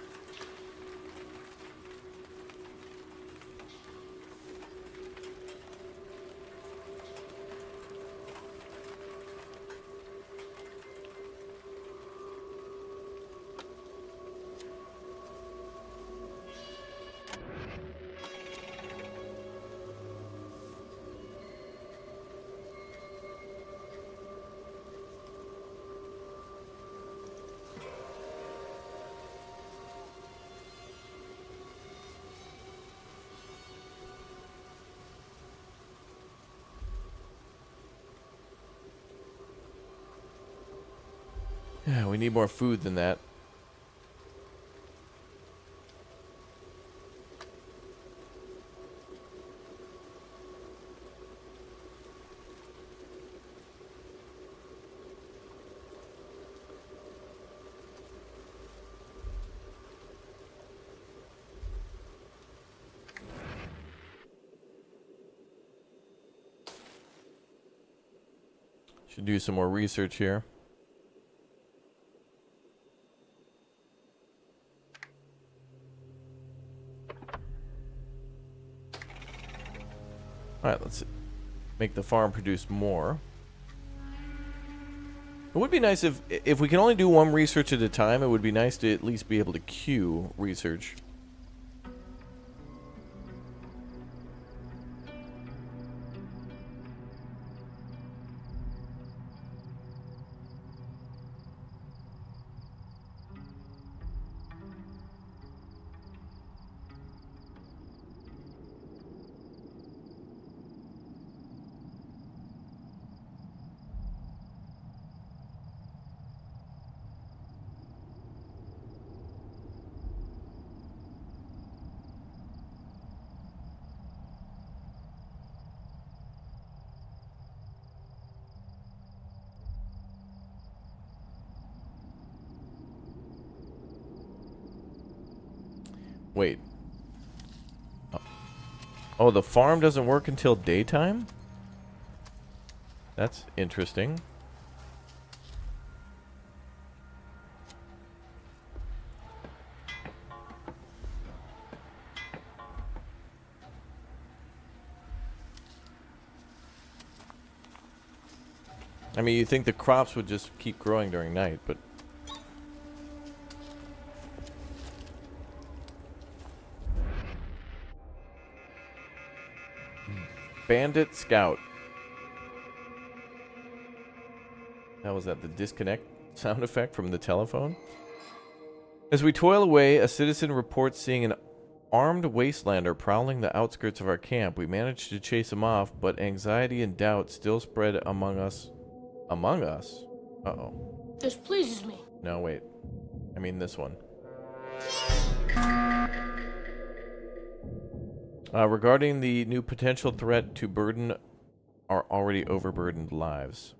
Yeah, we need more food than that. Should do some more research here. Alright, let's make the farm produce more. It would be nice if we can only do one research at a time, it would be nice to at least be able to queue research. Wait. Oh, the farm doesn't work until daytime? That's interesting. I mean, you think the crops would just keep growing during night, but... Bandit Scout. How was that? The disconnect sound effect from the telephone? As we toil away, a citizen reports seeing an armed wastelander prowling the outskirts of our camp. We managed to chase him off, but anxiety and doubt still spread among us. Among us? Uh-oh. This pleases me. No, wait. I mean this one. Regarding the new potential threat to burden our already overburdened lives.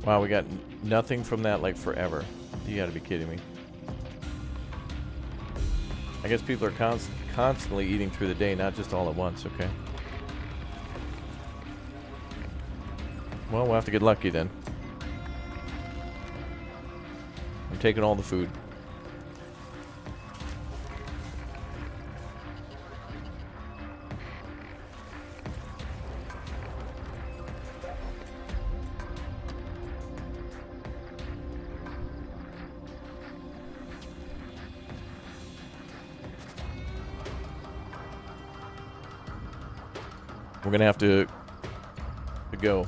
Wow, we got nothing from that like forever. You gotta be kidding me. I guess people are constantly eating through the day, not just all at once, okay. Well, we'll have to get lucky then. I'm taking all the food. We're gonna have to go.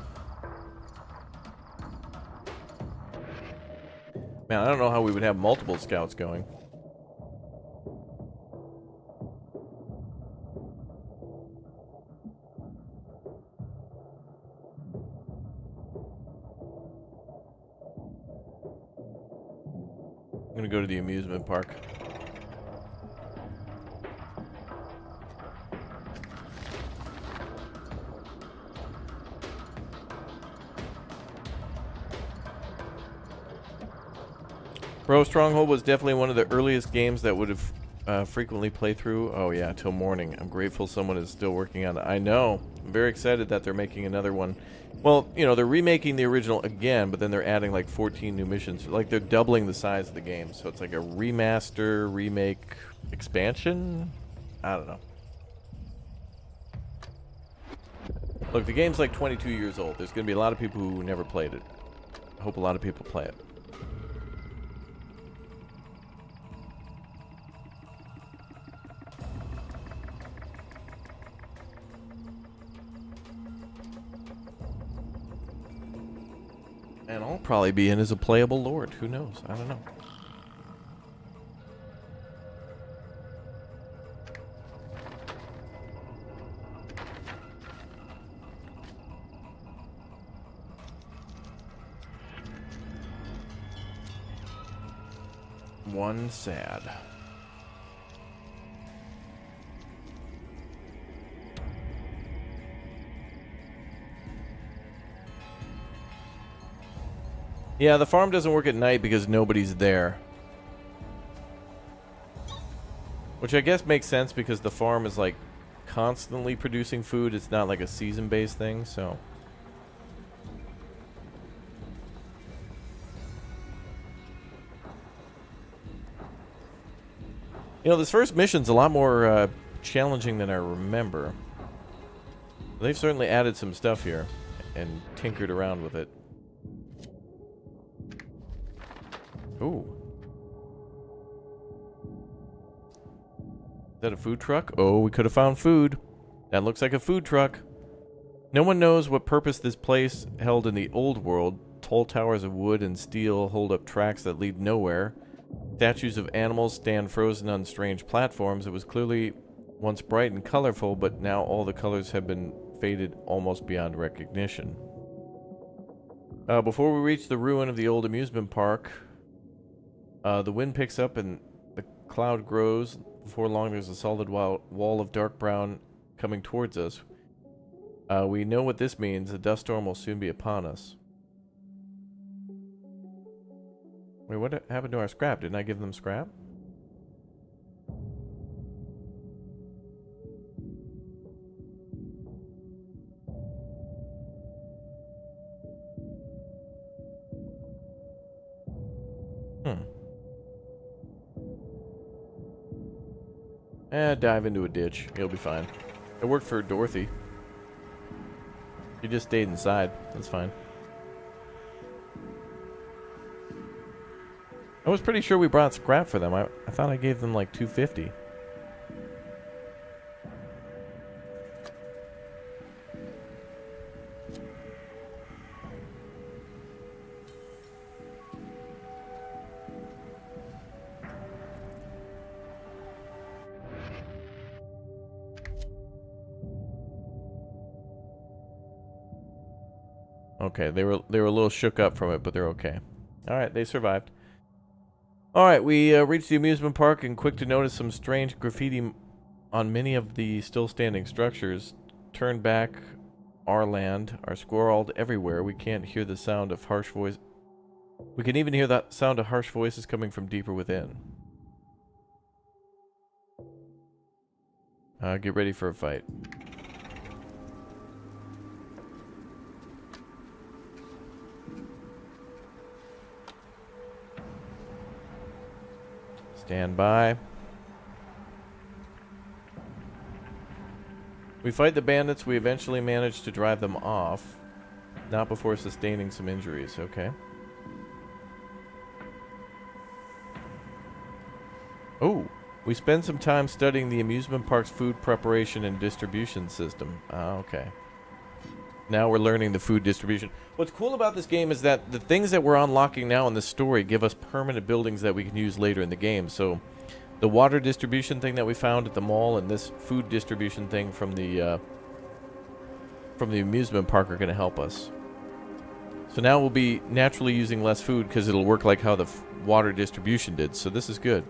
Man, I don't know how we would have multiple scouts going. I'm gonna go to the amusement park. Bro, Stronghold was definitely one of the earliest games that would have frequently play through. Oh yeah, till morning. I'm grateful someone is still working on it. I know. I'm very excited that they're making another one. Well, you know, they're remaking the original again, but then they're adding like 14 new missions. Like they're doubling the size of the game. So it's like a remaster, remake, expansion? I don't know. Look, the game's like 22 years old. There's going to be a lot of people who never played it. I hope a lot of people play it. And I'll probably be in as a playable lord. Who knows? I don't know. One sad. Yeah, the farm doesn't work at night because nobody's there. Which I guess makes sense because the farm is like constantly producing food. It's not like a season-based thing, so. You know, this first mission's a lot more challenging than I remember. They've certainly added some stuff here and tinkered around with it. Ooh. Is that a food truck? Oh, we could have found food. That looks like a food truck. No one knows what purpose this place held in the old world. Tall towers of wood and steel hold up tracks that lead nowhere. Statues of animals stand frozen on strange platforms. It was clearly once bright and colorful, but now all the colors have been faded almost beyond recognition. Before we reach the ruin of the old amusement park, the wind picks up and the cloud grows. Before long, there's a solid wall of dark brown coming towards us. We know what this means. The dust storm will soon be upon us. Wait, what happened to our scrap? Didn't I give them scrap? Dive into a ditch. It'll be fine. It worked for Dorothy. She just stayed inside. That's fine. I was pretty sure we brought scrap for them. I thought I gave them like $250. Okay, they were a little shook up from it, but they're okay. All right, they survived. All right, we reached the amusement park and quick to notice some strange graffiti on many of the still standing structures. Turned back our land are squirreled everywhere. We can't hear the sound of harsh voice. We can even hear that sound of harsh voices coming from deeper within. Get ready for a fight. Stand by. We fight the bandits. We eventually manage to drive them off. Not before sustaining some injuries, okay? Oh, we spend some time studying the amusement park's food preparation and distribution system. Okay. Now we're learning the food distribution. What's cool about this game is that the things that we're unlocking now in the story give us permanent buildings that we can use later in the game. So the water distribution thing that we found at the mall and this food distribution thing from the amusement park are going to help us. So now we'll be naturally using less food because it'll work like how the water distribution did. So this is good.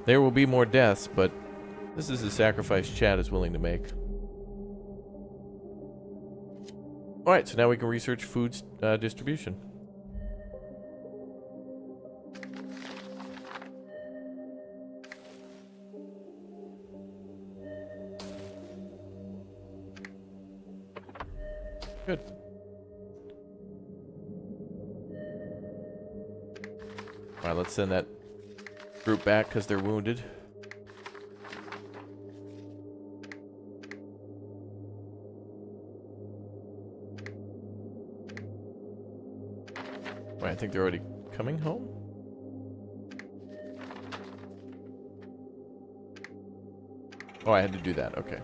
There will be more deaths, but this is a sacrifice Chad is willing to make. Alright, so now we can research food distribution. Good. Alright, let's send that group back because they're wounded. Wait, I think they're already coming home? Oh, I had to do that. Okay.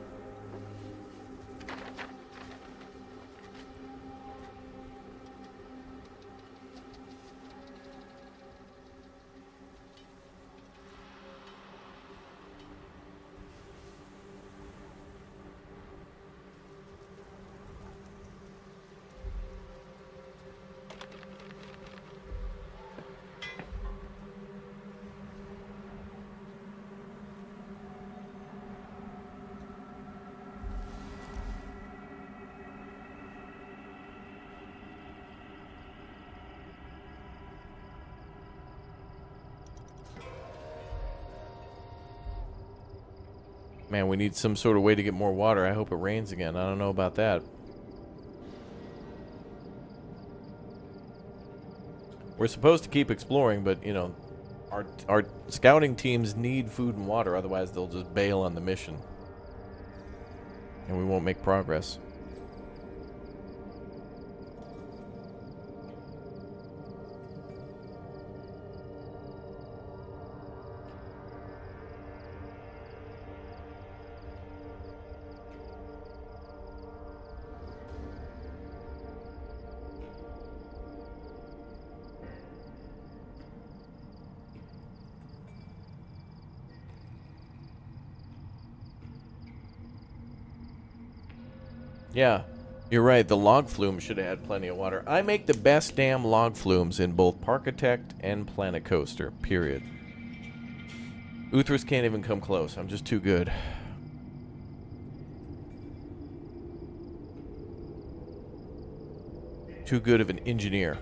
Man, we need some sort of way to get more water. I hope it rains again. I don't know about that. We're supposed to keep exploring, but, you know, our scouting teams need food and water. Otherwise, they'll just bail on the mission. And we won't make progress. Yeah, you're right. The log flume should have had plenty of water. I make the best damn log flumes in both Parkitect and Planet Coaster, period. Uthris can't even come close. I'm just too good. Too good of an engineer.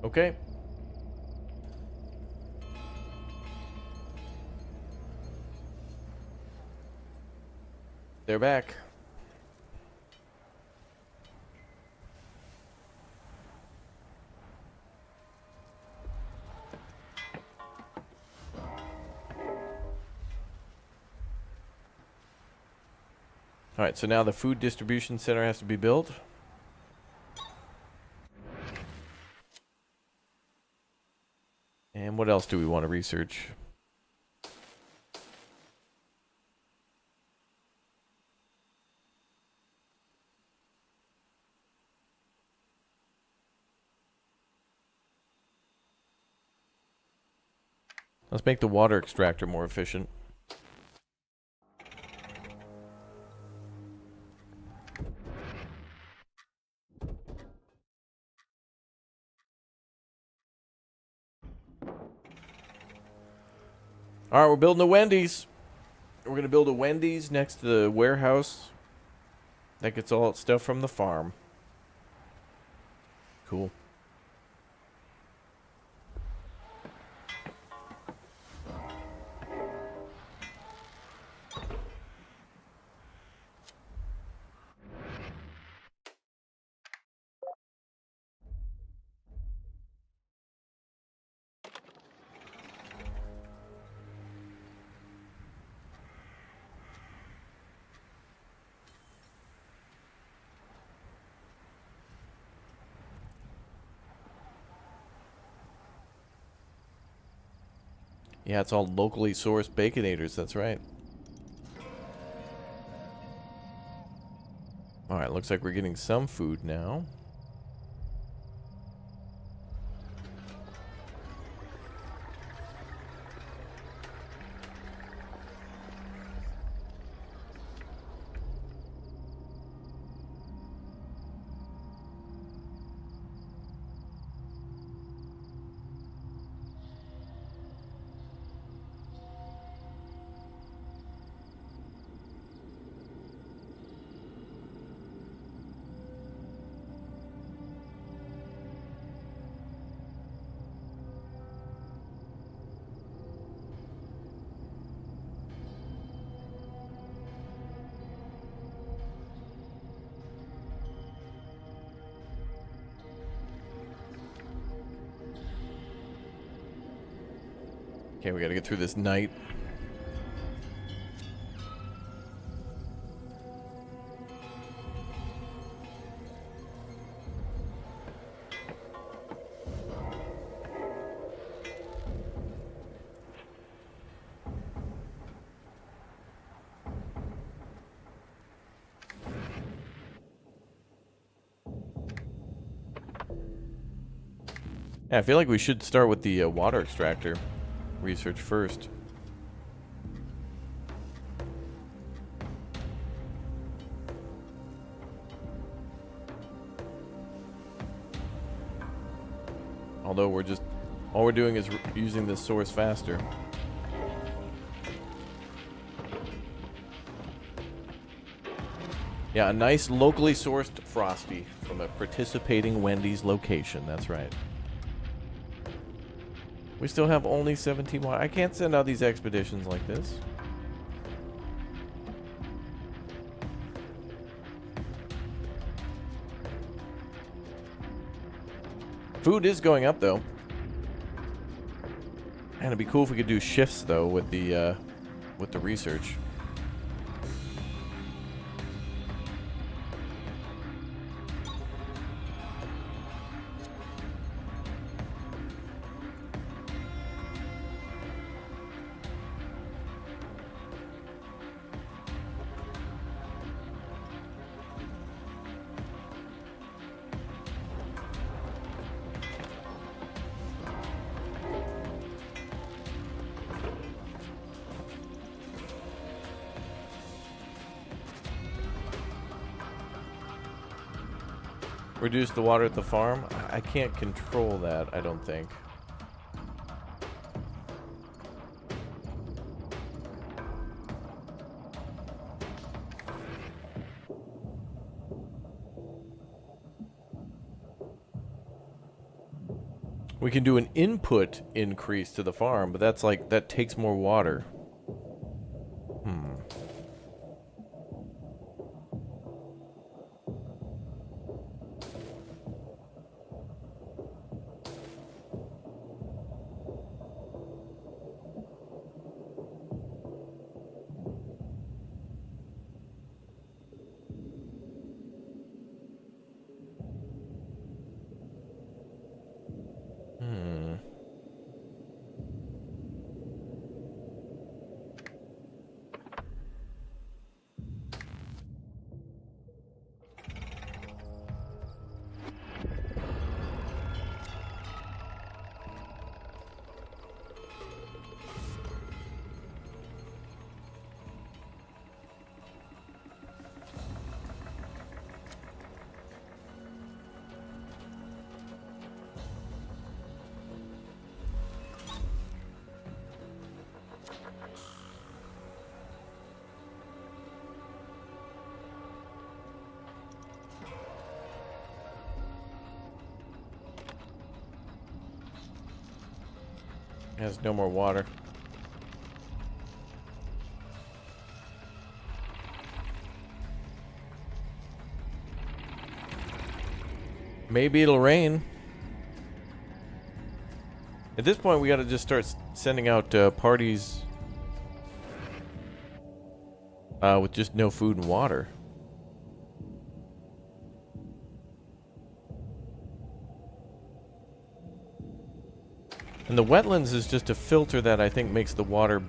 Okay. They're back. All right, so now the food distribution center has to be built. And what else do we want to research? Let's make the water extractor more efficient. Alright, we're building a Wendy's. We're going to build a Wendy's next to the warehouse that gets all its stuff from the farm. Cool. Yeah, it's all locally sourced baconators, that's right. Alright, looks like we're getting some food now. Okay, we gotta get through this night. Yeah, I feel like we should start with the water extractor research first. Although all we're doing is using this source faster. Yeah, a nice locally sourced Frosty from a participating Wendy's location. That's right. We still have only 17 water. I can't send out these expeditions like this. Food is going up though. And it'd be cool if we could do shifts though with the research. Reduce the water at the farm? I can't control that, I don't think. We can do an input increase to the farm, but that's like, that takes more water. There's no more water. Maybe it'll rain. At this point, we gotta just start sending out parties with just no food and water. And the wetlands is just a filter that I think makes the water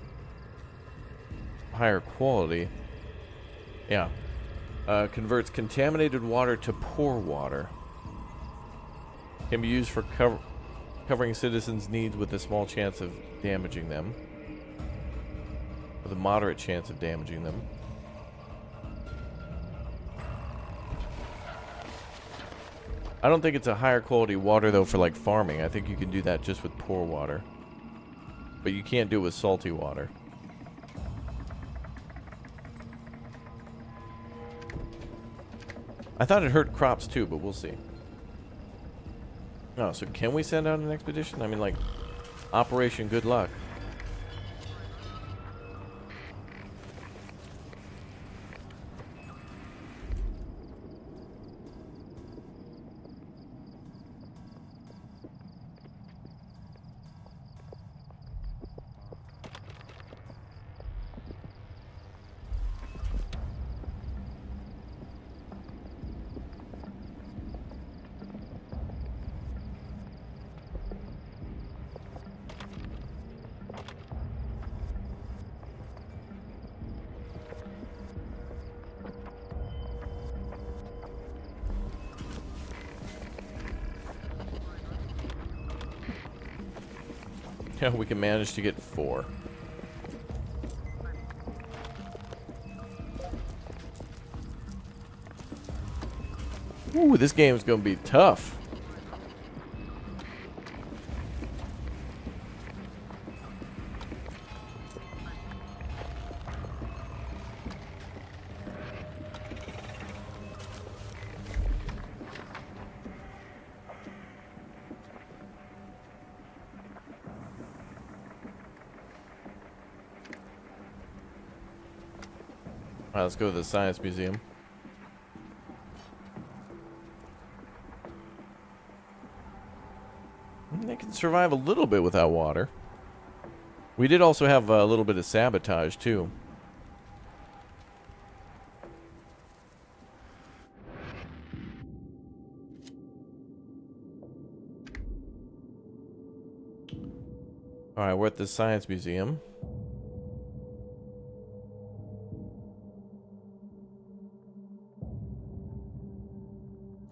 higher quality. Yeah. Converts contaminated water to poor water. Can be used for covering citizens' needs with a small chance of damaging them. With a moderate chance of damaging them. I don't think it's a higher quality water though for like farming. I think you can do that just with poor water. But you can't do it with salty water. I thought it hurt crops too, but we'll see. Oh, so can we send out an expedition? I mean, like, Operation Good Luck. Yeah, we can manage to get 4. Ooh, this game's gonna be tough. All right, let's go to the Science Museum. They can survive a little bit without water. We did also have a little bit of sabotage, too. Alright, we're at the Science Museum.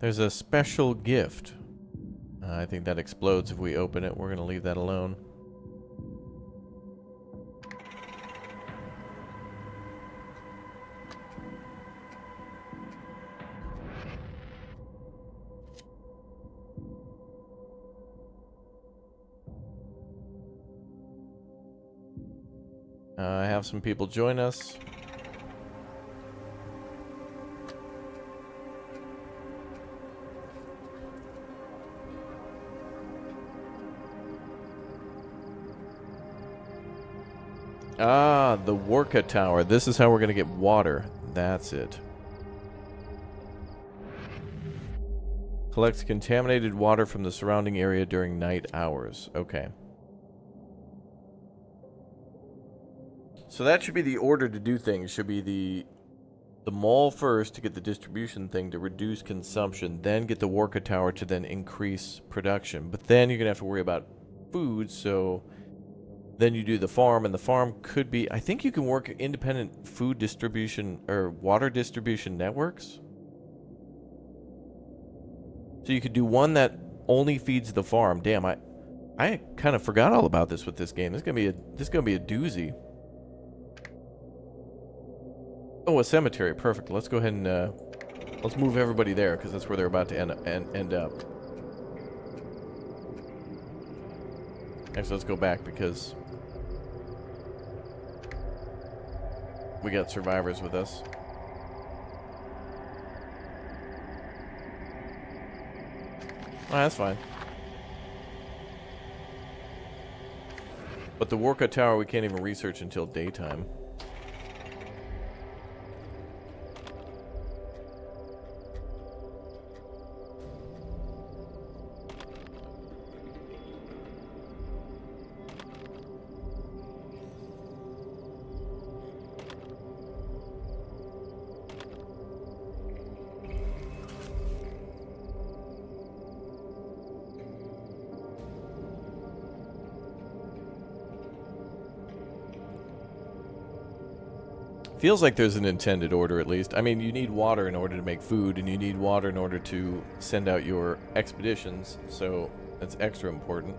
There's a special gift. I think that explodes if we open it. We're going to leave that alone. I have some people join us. Ah, the Worka Tower. This is how we're going to get water. That's it. Collects contaminated water from the surrounding area during night hours. Okay. So that should be the order to do things. Should be the mall first to get the distribution thing to reduce consumption, then get the Worka Tower to then increase production. But then you're going to have to worry about food, so then you do the farm, and the farm could be... I think you can work independent food distribution or water distribution networks. So you could do one that only feeds the farm. Damn, I kind of forgot all about this with this game. This is gonna be a doozy. Oh, a cemetery. Perfect. Let's go ahead and let's move everybody there because that's where they're about to end up. Actually, let's go back because we got survivors with us. Oh, that's fine. But the Worka Tower we can't even research until daytime. Feels like there's an intended order, at least. I mean, you need water in order to make food, and you need water in order to send out your expeditions, so that's extra important.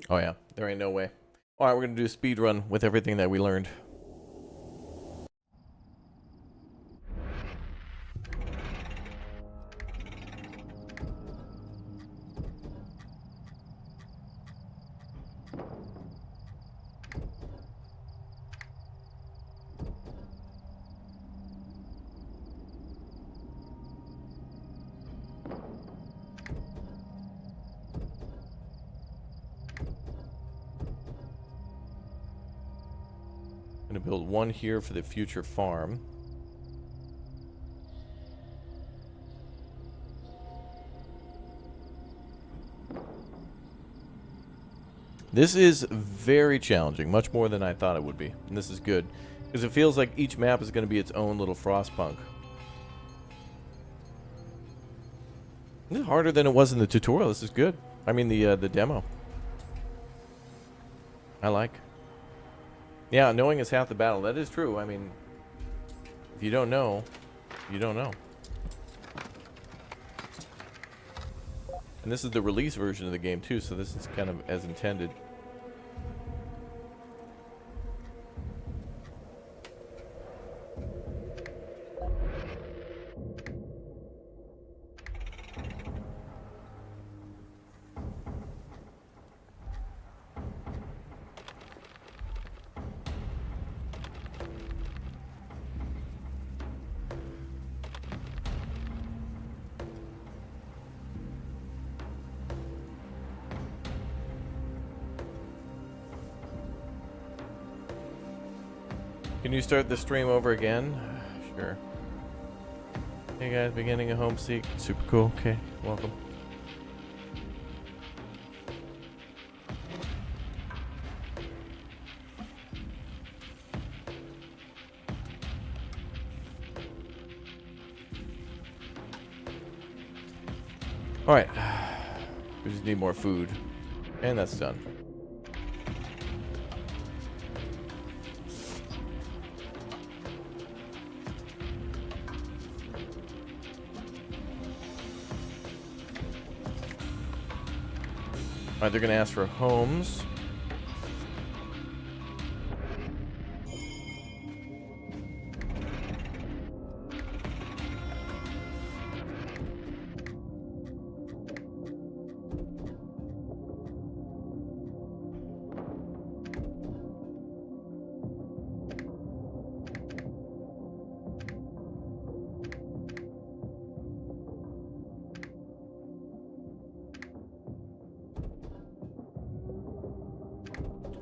Oh yeah, there ain't no way. Alright, we're gonna do a speed run with everything that we learned. Gonna build one here for the future farm. This is very challenging, much more than I thought it would be. And this is good, because it feels like each map is going to be its own little Frostpunk. This is harder than it was in the tutorial. This is good. I mean, the demo. I like. Yeah, knowing is half the battle. That is true. I mean, if you don't know, you don't know. And this is the release version of the game too, so this is kind of as intended. Can you start the stream over again? Sure. Hey guys, beginning of Homeseek. Super cool. Okay, welcome. Alright. We just need more food. And that's done. Alright, they're going to ask for homes.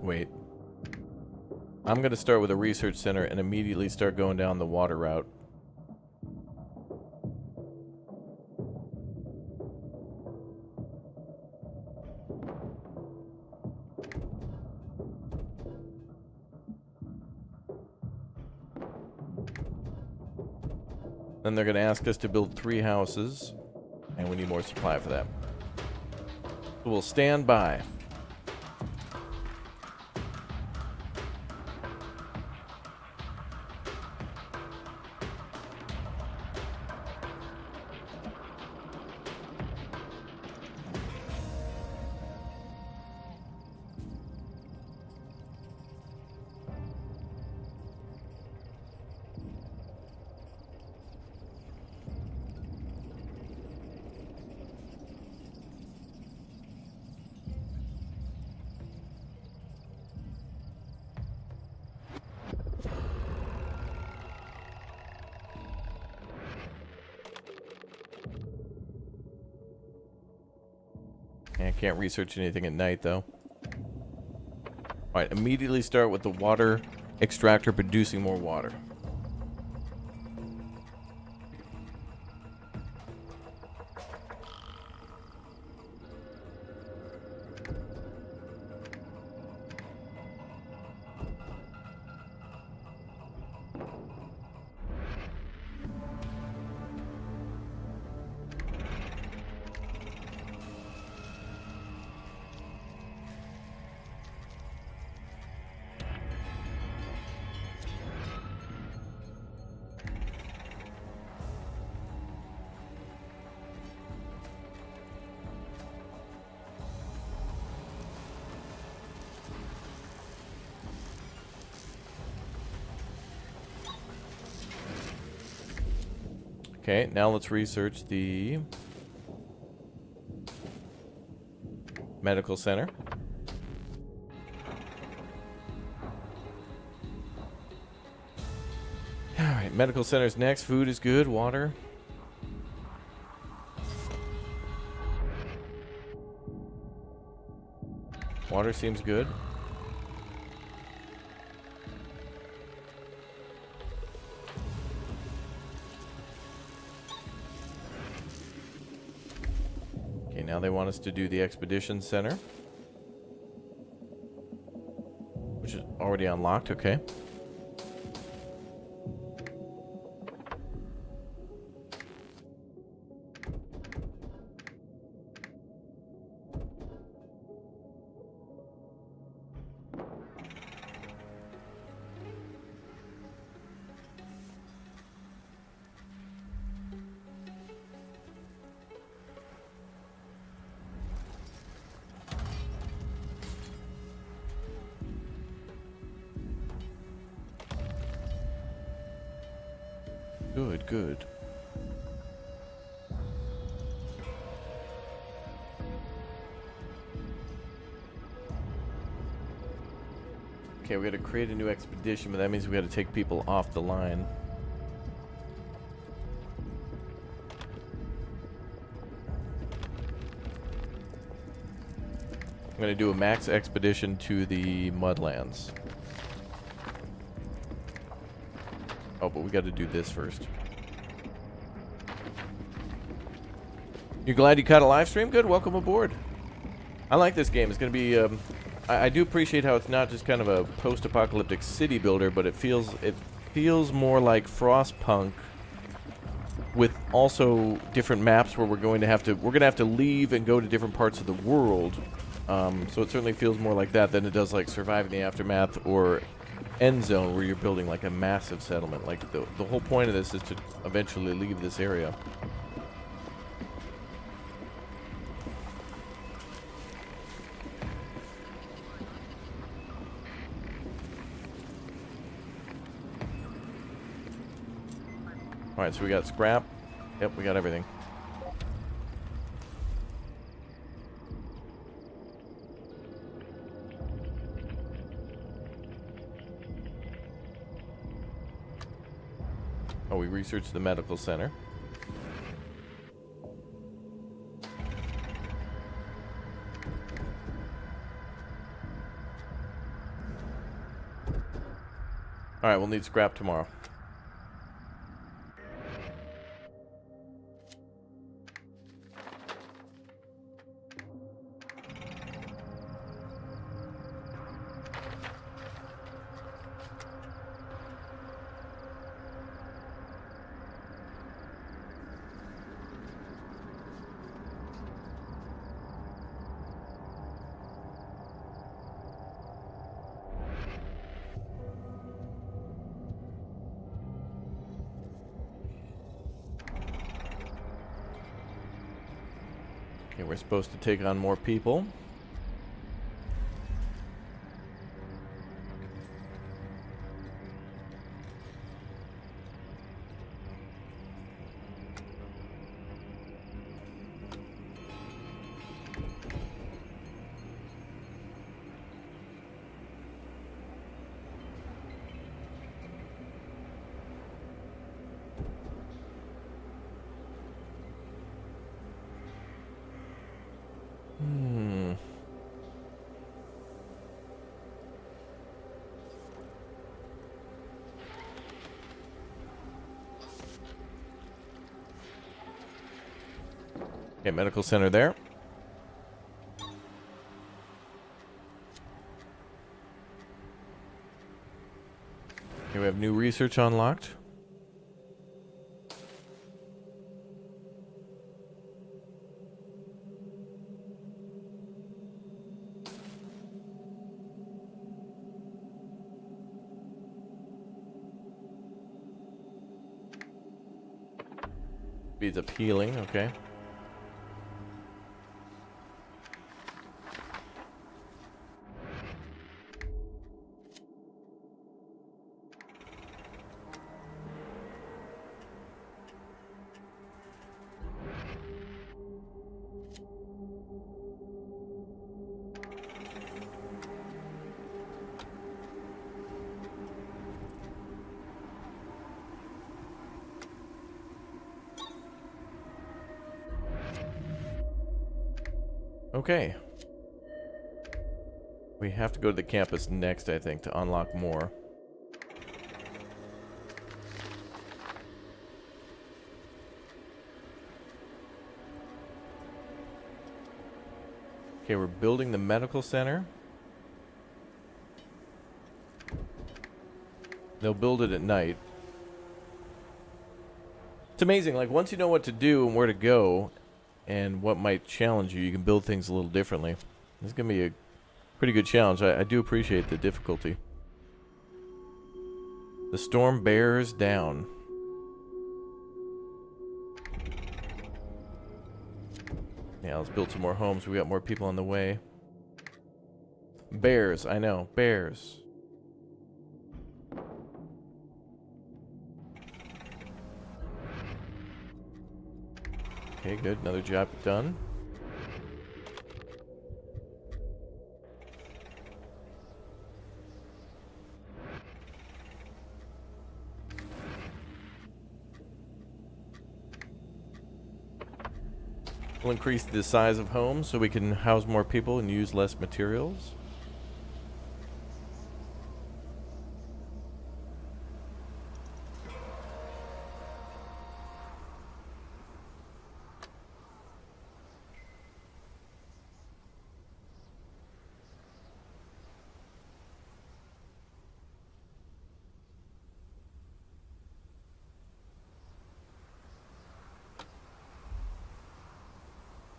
Wait. I'm going to start with a research center and immediately start going down the water route. Then they're going to ask us to build 3 houses, and we need more supply for that. So we'll stand by. I can't research anything at night, though. Alright, immediately start with the water extractor producing more water. Okay, now let's research the medical center. Alright, medical center's next. Food is good. Water. Water seems good. Now they want us to do the expedition center, which is already unlocked. Okay. Good, good. Okay, we gotta create a new expedition, but that means we gotta take people off the line. I'm gonna do a max expedition to the Mudlands. Oh, but we got to do this first. You glad you caught a live stream? Good, welcome aboard. I like this game. It's going to be... I do appreciate how it's not just kind of a post-apocalyptic city builder, but it feels more like Frostpunk with also different maps where we're going to have to leave and go to different parts of the world. So it certainly feels more like that than it does like Surviving the Aftermath or End Zone, where you're building like a massive settlement. Like the whole point of this is to eventually leave this area. Alright, so we got scrap. Yep, we got everything. Oh, we researched the medical center. Alright, we'll need scrap tomorrow. Okay, we're supposed to take on more people. Okay, medical center there. Here we have new research unlocked. Speeds up healing, okay. Okay. We have to go to the campus next, I think, to unlock more. Okay, we're building the medical center. They'll build it at night. It's amazing, like, once you know what to do and where to go and what might challenge you, you can build things a little differently. This is going to be a pretty good challenge. I do appreciate the difficulty. The storm bears down. Yeah, let's build some more homes. We got more people on the way. Bears, I know. Bears. Okay, good. Another job done. We'll increase the size of homes so we can house more people and use less materials.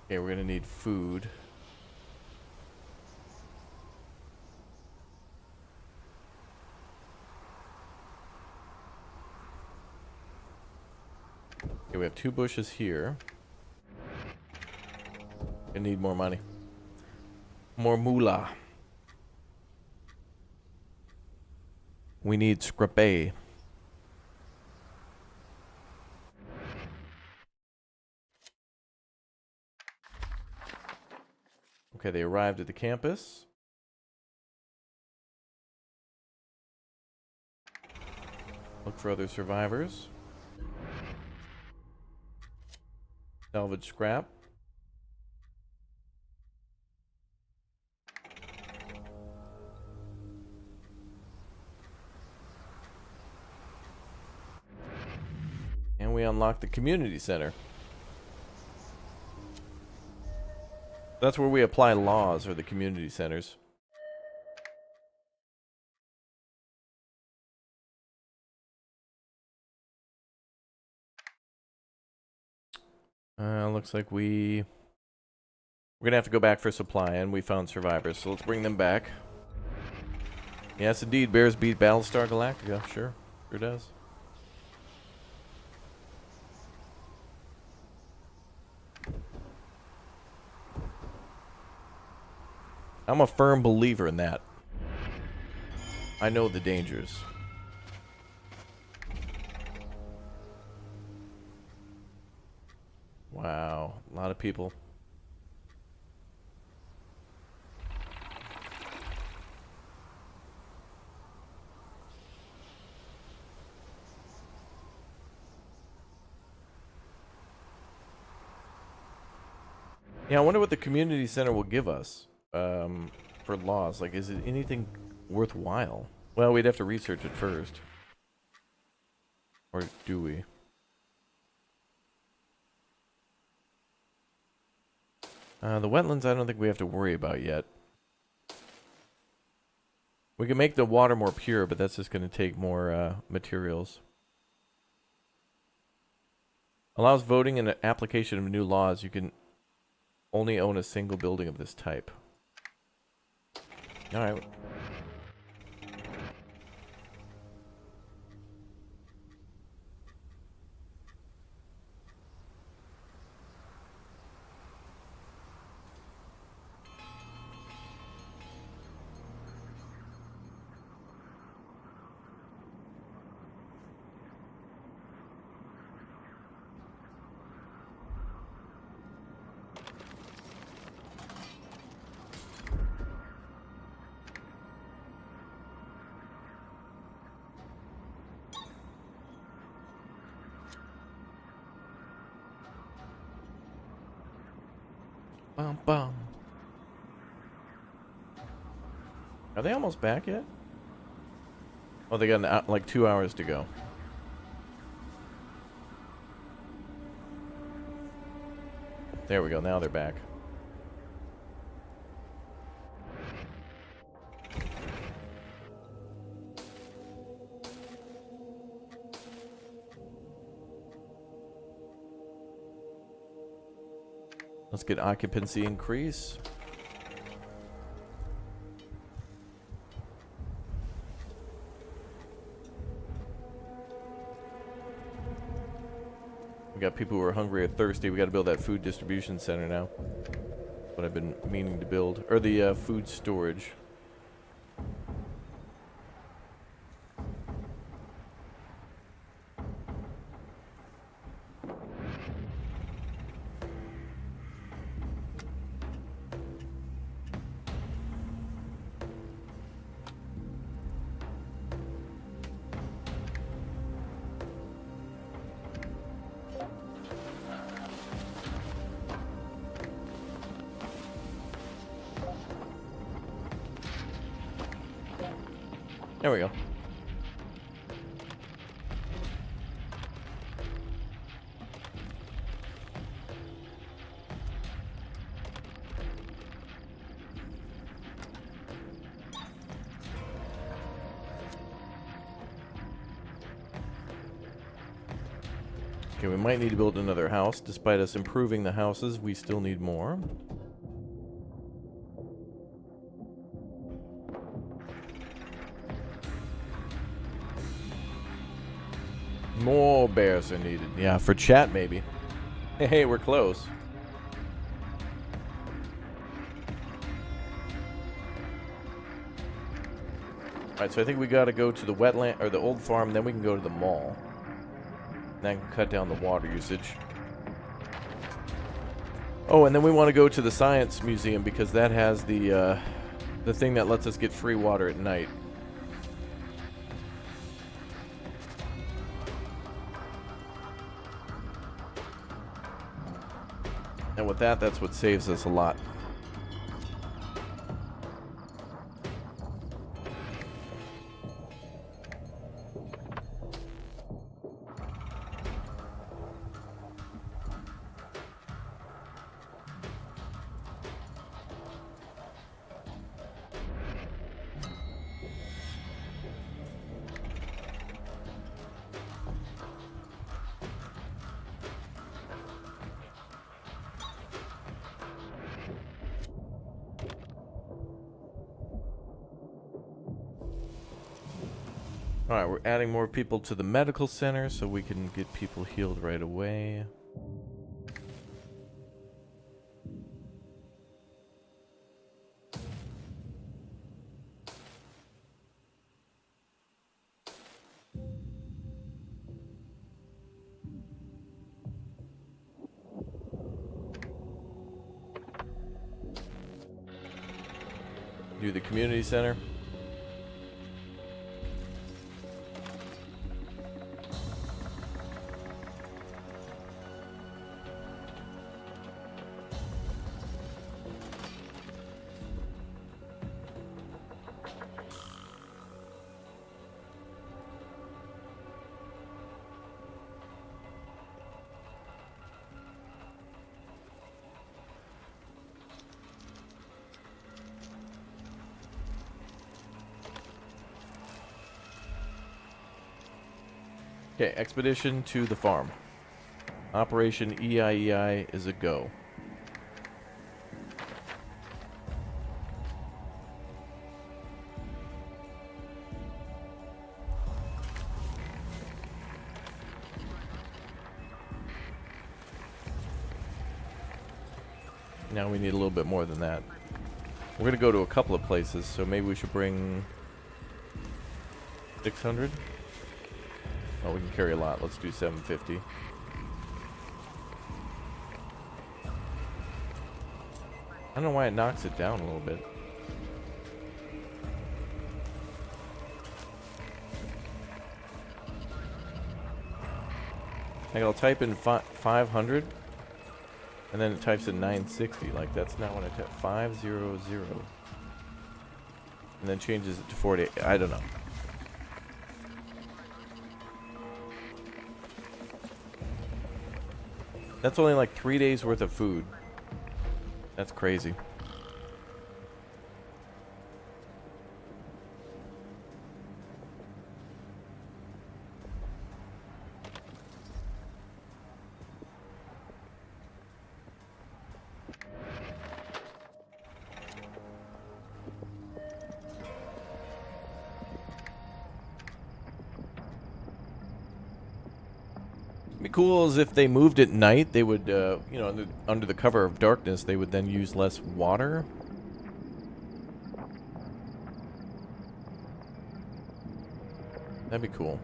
Okay, we're gonna need food. Okay, we have 2 bushes here. I need more money. More moolah. We need scrape. Okay, they arrived at the campus. Look for other survivors. Salvage scrap. And we unlock the community center. That's where we apply laws, or the community centers. Looks like we're gonna have to go back for supply, and we found survivors, so let's bring them back. Yes, indeed, bears beat Battlestar Galactica. Sure does. I'm a firm believer in that. I know the dangers. Wow, a lot of people. Yeah, I wonder what the community center will give us for laws. Like, is it anything worthwhile? Well, we'd have to research it first. Or do we? The wetlands I don't think we have to worry about yet. We can make the water more pure, but that's just going to take more materials. Allows voting in an application of new laws. You can only own a single building of this type. Alright. Bum, bum. Are they almost back yet? Oh, they got like 2 hours to go. There we go. Now they're back. Let's get occupancy increase. We got people who are hungry or thirsty. We got to build that food distribution center now. What I've been meaning to build. Or the food storage. There we go. Okay, we might need to build another house. Despite us improving the houses, we still need more. More bears are needed. Yeah, for chat maybe. Hey, we're close. Alright, so I think we gotta go to the wetland, or the old farm, then we can go to the mall. That can cut down the water usage. Oh, and then we want to go to the science museum because that has the thing that lets us get free water at night. And with that, that's what saves us a lot. Alright, we're adding more people to the medical center so we can get people healed right away. Do the community center. Okay, expedition to the farm. Operation EIEI is a go. Now we need a little bit more than that. We're gonna go to a couple of places, so maybe we should bring 600. Oh, we can carry a lot. Let's do 750. I don't know why it knocks it down a little bit. Like I'll type in 500, and then it types in 960. Like that's not what I type. 500, and then changes it to 40. I don't know. That's only like 3 days worth of food. That's crazy. Be cool as if they moved at night, they would, you know, under the cover of darkness, they would then use less water. That'd be cool.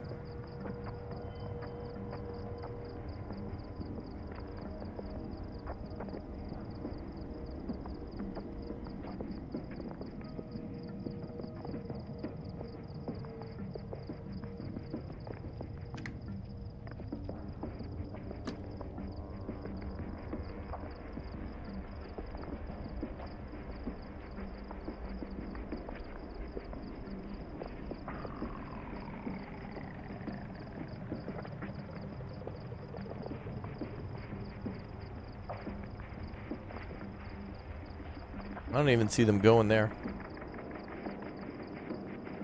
I don't even see them going there.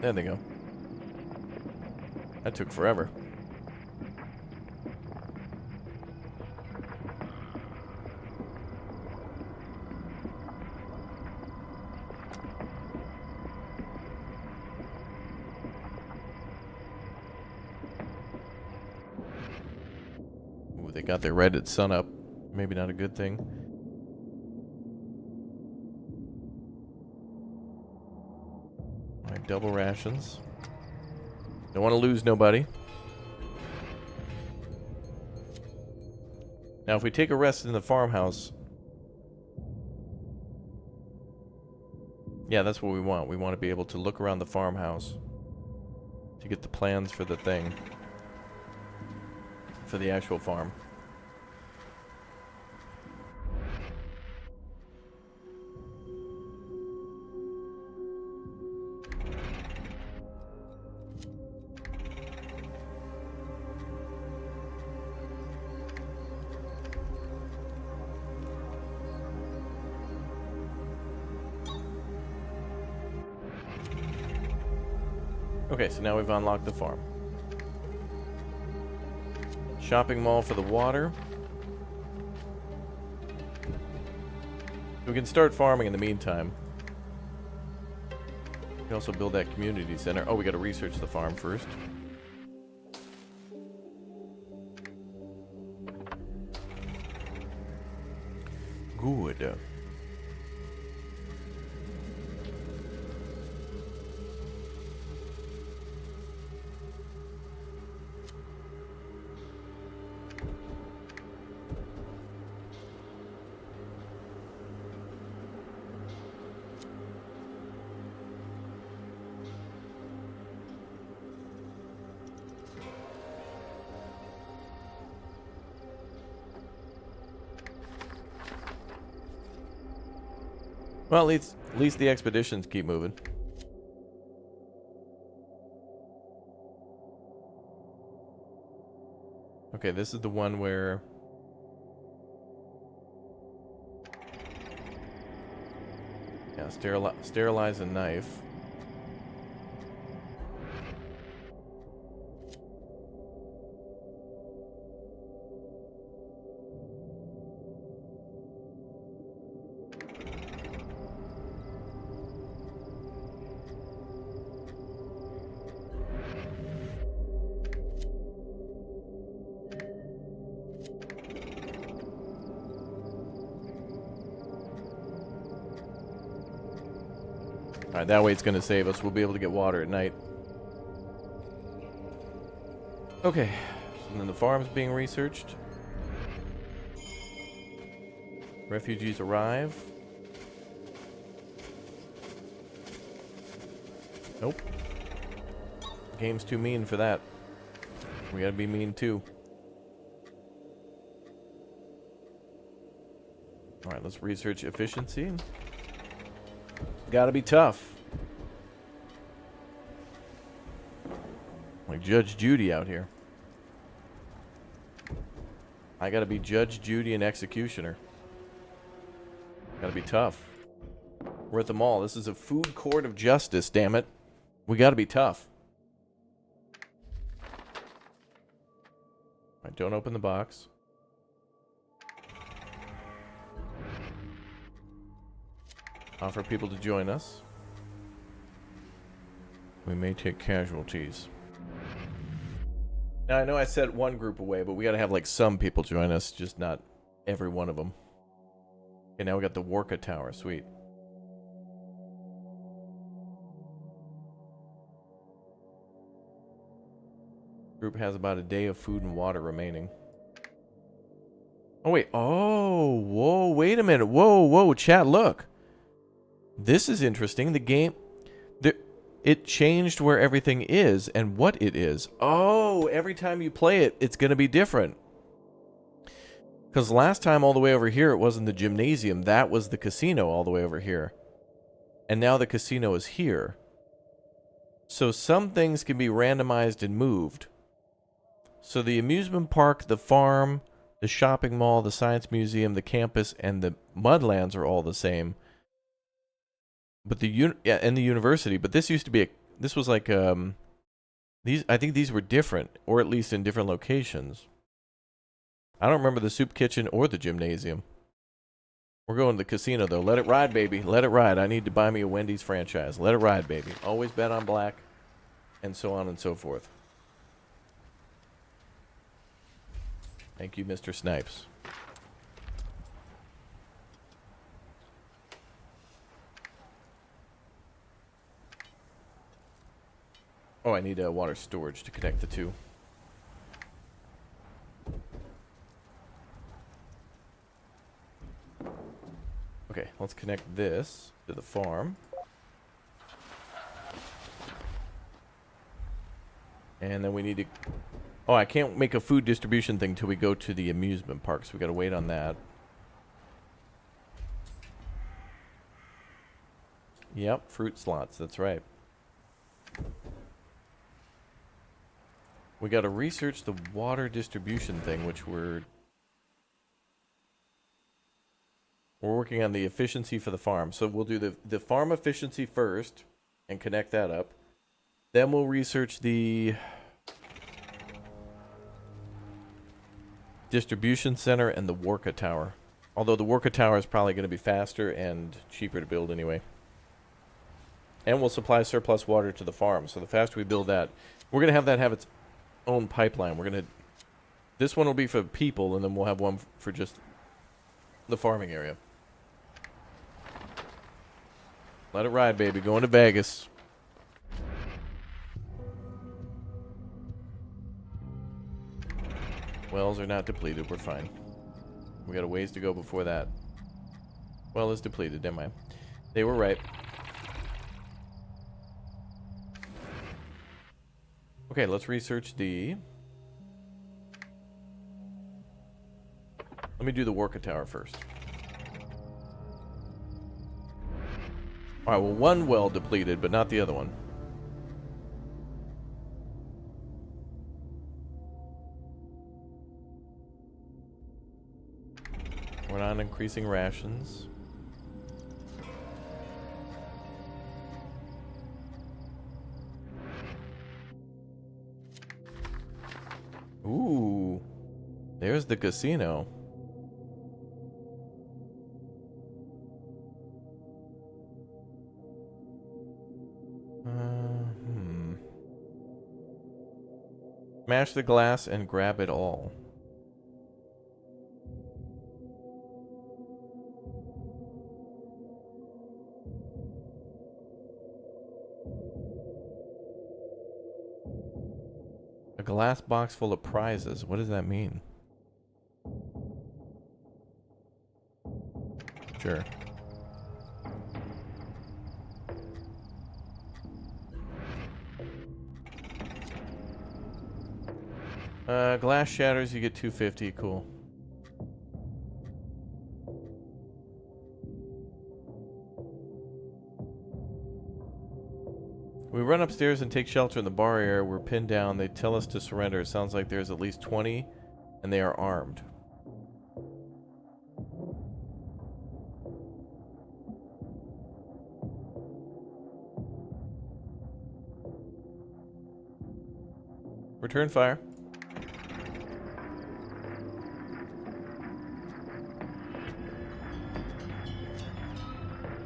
There they go. That took forever. Ooh, they got their red at sunup. Maybe not a good thing. Double rations. Don't want to lose nobody. Now, if we take a rest in the farmhouse... Yeah, that's what we want. We want to be able to look around the farmhouse to get the plans for the thing. For the actual farm. Okay, so now we've unlocked the farm. Shopping mall for the water. We can start farming in the meantime. We can also build that community center. Oh, we gotta research the farm first. Good. Well, at least the expeditions keep moving. Okay, this is the one where... Yeah, sterilize a knife. Alright, that way it's going to save us. We'll be able to get water at night. Okay. And then the farm's being researched. Refugees arrive. Nope. Game's too mean for that. We gotta be mean too. Alright, let's research efficiency. Gotta be tough. Like Judge Judy out here. I gotta be Judge Judy and executioner. Gotta be tough. We're at the mall. This is a food court of justice, damn it. We gotta be tough. Alright, don't open the box. Offer people to join us. We may take casualties. Now, I know I set one group away, but we gotta have, like, some people join us, just not every one of them. Okay, now we got the Worka Tower. Sweet. Group has about a day of food and water remaining. Oh, wait. Oh, whoa, wait a minute. Whoa, chat, look. This is interesting. The game... It changed where everything is and what it is. Oh, every time you play it, it's going to be different. Because last time all the way over here, it wasn't the gymnasium. That was the casino all the way over here. And now the casino is here. So some things can be randomized and moved. So the amusement park, the farm, the shopping mall, the science museum, the campus, and the Mudlands are all the same. But the and the university. But this used to be this was like these. I think these were different, or at least in different locations. I don't remember the soup kitchen or the gymnasium. We're going to the casino though. Let it ride, baby. Let it ride. I need to buy me a Wendy's franchise. Let it ride, baby. Always bet on black, and so on and so forth. Thank you, Mr. Snipes. Oh, I need water storage to connect the two. Okay, let's connect this to the farm. And then we need to... Oh, I can't make a food distribution thing till we go to the amusement park, so we gotta wait on that. Yep, fruit slots, that's right. We gotta research the water distribution thing, which we're working on the efficiency for the farm. So we'll do the farm efficiency first and connect that up. Then we'll research the distribution center and the Worka Tower. Although the Worka Tower is probably going to be faster and cheaper to build anyway. And we'll supply surplus water to the farm. So the faster we build that, we're going to have that have its own pipeline. We're going to... This one will be for people, and then we'll have one for just the farming area. Let it ride, baby. Going to Vegas. Wells are not depleted. We're fine. We got a ways to go before that. Well is depleted. Never mind. They were right. Okay, let's research the... Let me do the Worka Tower first. Alright, well, one well depleted, but not the other one. We're not increasing rations. Ooh, there's the casino. Smash the glass and grab it all. glass box full of prizes. What does that mean? Sure. Glass shatters, you get 250. Cool. We run upstairs and take shelter in the bar area. We're pinned down. They tell us to surrender. It sounds like there's at least 20, and they are armed. Return fire.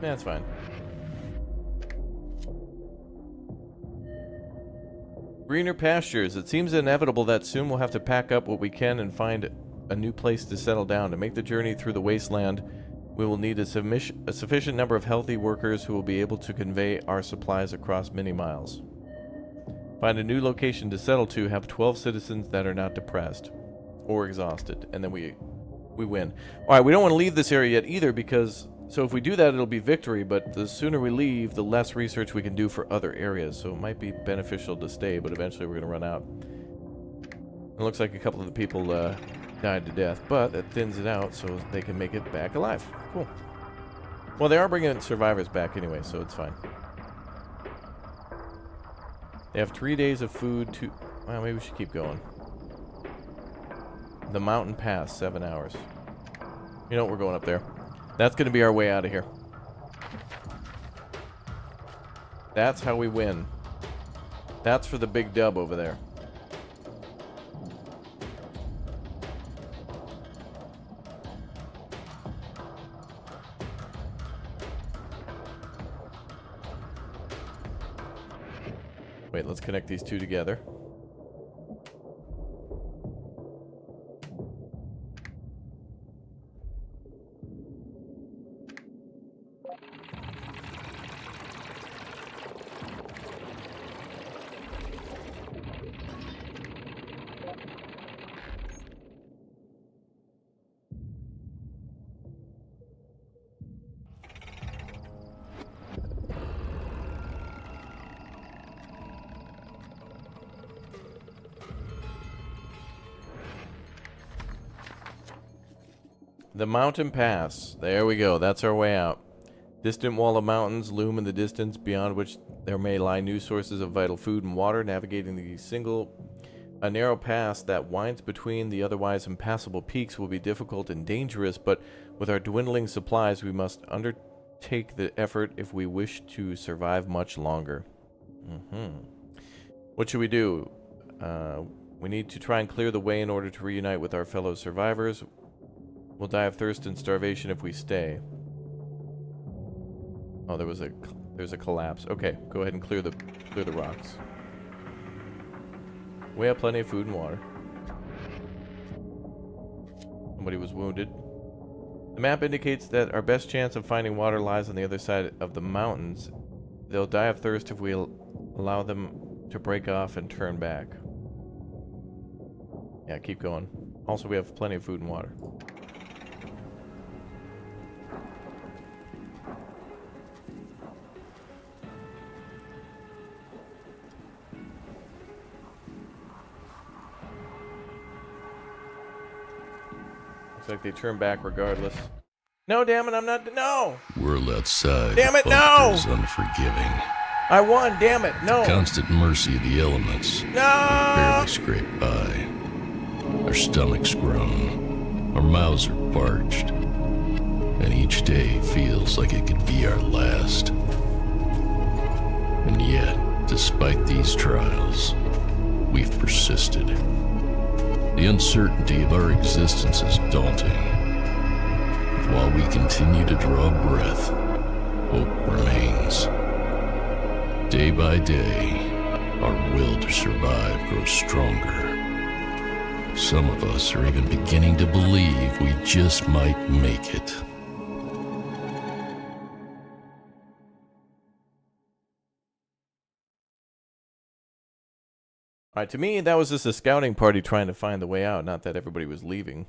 That's fine. Greener pastures. It seems inevitable that soon we'll have to pack up what we can and find a new place to settle down. To make the journey through the wasteland, we will need a sufficient number of healthy workers who will be able to convey our supplies across many miles. Find a new location to settle to, have 12 citizens that are not depressed or exhausted, and then we win. Alright, we don't want to leave this area yet either, because so if we do that it'll be victory, but the sooner we leave, the less research we can do for other areas, so it might be beneficial to stay, but eventually we're going to run out. It looks like a couple of the people died to death, but that thins it out so they can make it back alive. Cool. Well, they are bringing survivors back anyway, so it's fine. They have 3 days of food to... Well, maybe we should keep going. The mountain pass, 7 hours. You know what? We're going up there. That's going to be our way out of here. That's how we win. That's for the big dub over there. Wait, let's connect these two together. The mountain pass. There we go. That's our way out. Distant wall of mountains loom in the distance, beyond which there may lie new sources of vital food and water. Navigating a narrow pass that winds between the otherwise impassable peaks will be difficult and dangerous, but with our dwindling supplies, we must undertake the effort if we wish to survive much longer. What should we do? We need to try and clear the way in order to reunite with our fellow survivors. We'll die of thirst and starvation if we stay. Oh, there's a collapse. Okay, go ahead and clear the rocks. We have plenty of food and water. Somebody was wounded. The map indicates that our best chance of finding water lies on the other side of the mountains. They'll die of thirst if we allow them to break off and turn back. Yeah, keep going. Also, we have plenty of food and water. Like they turn back regardless. No, damn it, I'm not. No! World outside. Damn it, no! Is unforgiving. I won, damn it, no! The constant mercy of the elements. No! We barely scrape by. Our stomachs groan. Our mouths are parched. And each day feels like it could be our last. And yet, despite these trials, we've persisted. The uncertainty of our existence is daunting. While we continue to draw breath, hope remains. Day by day, our will to survive grows stronger. Some of us are even beginning to believe we just might make it. All right, to me, that was just a scouting party trying to find the way out, not that everybody was leaving.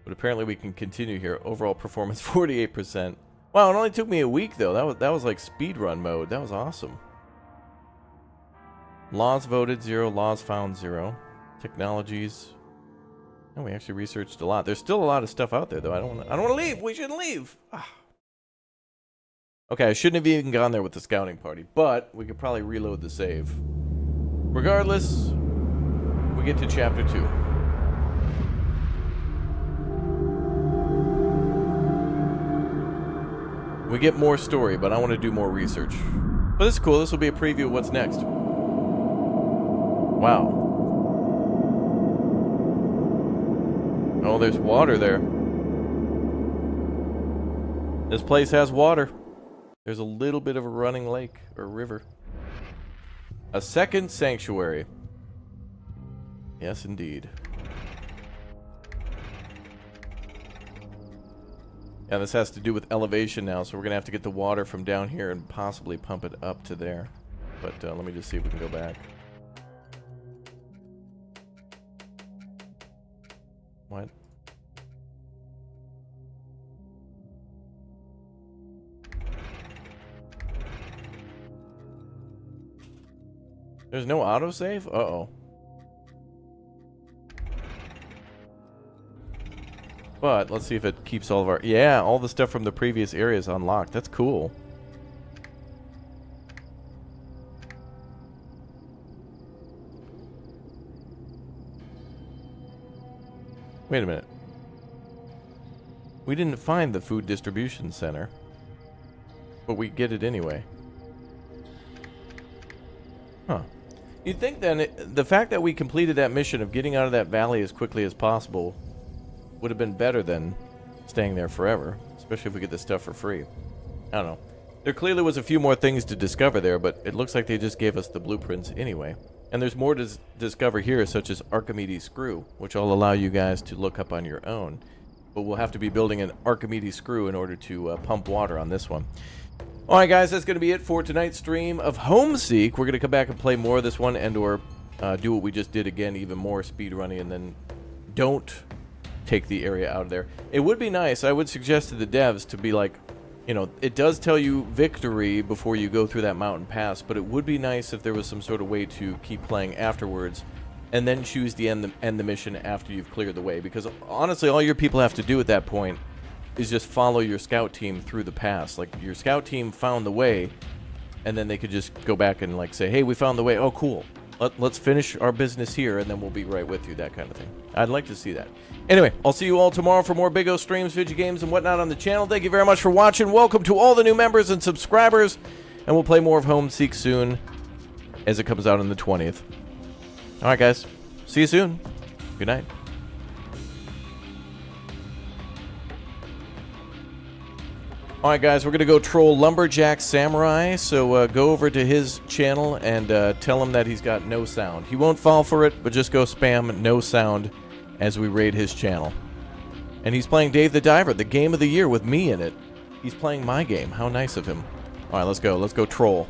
But apparently we can continue here. Overall performance, 48%. Wow, it only took me a week, though. That was like speedrun mode. That was awesome. Laws voted, 0. Laws found, 0. Technologies. Oh, we actually researched a lot. There's still a lot of stuff out there, though. I don't want to leave. We shouldn't leave. Ah. Okay, I shouldn't have even gone there with the scouting party, but we could probably reload the save. Regardless, we get to chapter 2. We get more story, but I want to do more research. But this is cool. This will be a preview of what's next. Wow. Oh, there's water there. This place has water. There's a little bit of a running lake or river. A second sanctuary. Yes, indeed. Yeah, this has to do with elevation now, so we're going to have to get the water from down here and possibly pump it up to there. But let me just see if we can go back. What? There's no autosave? Uh-oh. But let's see if it keeps all of our... Yeah, all the stuff from the previous area is unlocked. That's cool. Wait a minute. We didn't find the food distribution center, but we get it anyway. Huh. You'd think then the fact that we completed that mission of getting out of that valley as quickly as possible would have been better than staying there forever, especially if we get this stuff for free. I don't know. There clearly was a few more things to discover there, but it looks like they just gave us the blueprints anyway. And there's more to discover here, such as Archimedes screw, which I'll allow you guys to look up on your own. But we'll have to be building an Archimedes screw in order to pump water on this one. Alright guys, that's going to be it for tonight's stream of Homeseek. We're going to come back and play more of this one and or do what we just did again, even more speedrunning, and then don't take the area out of there. It would be nice, I would suggest to the devs to be like, you know, it does tell you victory before you go through that mountain pass, but it would be nice if there was some sort of way to keep playing afterwards and then choose the end the mission after you've cleared the way, because honestly all your people have to do at that point is just follow your scout team through the pass. Like, your scout team found the way, and then they could just go back and like say, hey, we found the way. Oh, cool. Let's finish our business here, and then we'll be right with you, that kind of thing. I'd like to see that. Anyway, I'll see you all tomorrow for more Big O streams, video games, and whatnot on the channel. Thank you very much for watching. Welcome to all the new members and subscribers, and we'll play more of Homeseek soon as it comes out on the 20th. All right, guys. See you soon. Good night. Alright guys, we're going to go troll Lumberjack Samurai, so go over to his channel and tell him that he's got no sound. He won't fall for it, but just go spam no sound as we raid his channel. And he's playing Dave the Diver, the game of the year with me in it. He's playing my game. How nice of him. Alright, let's go. Let's go troll.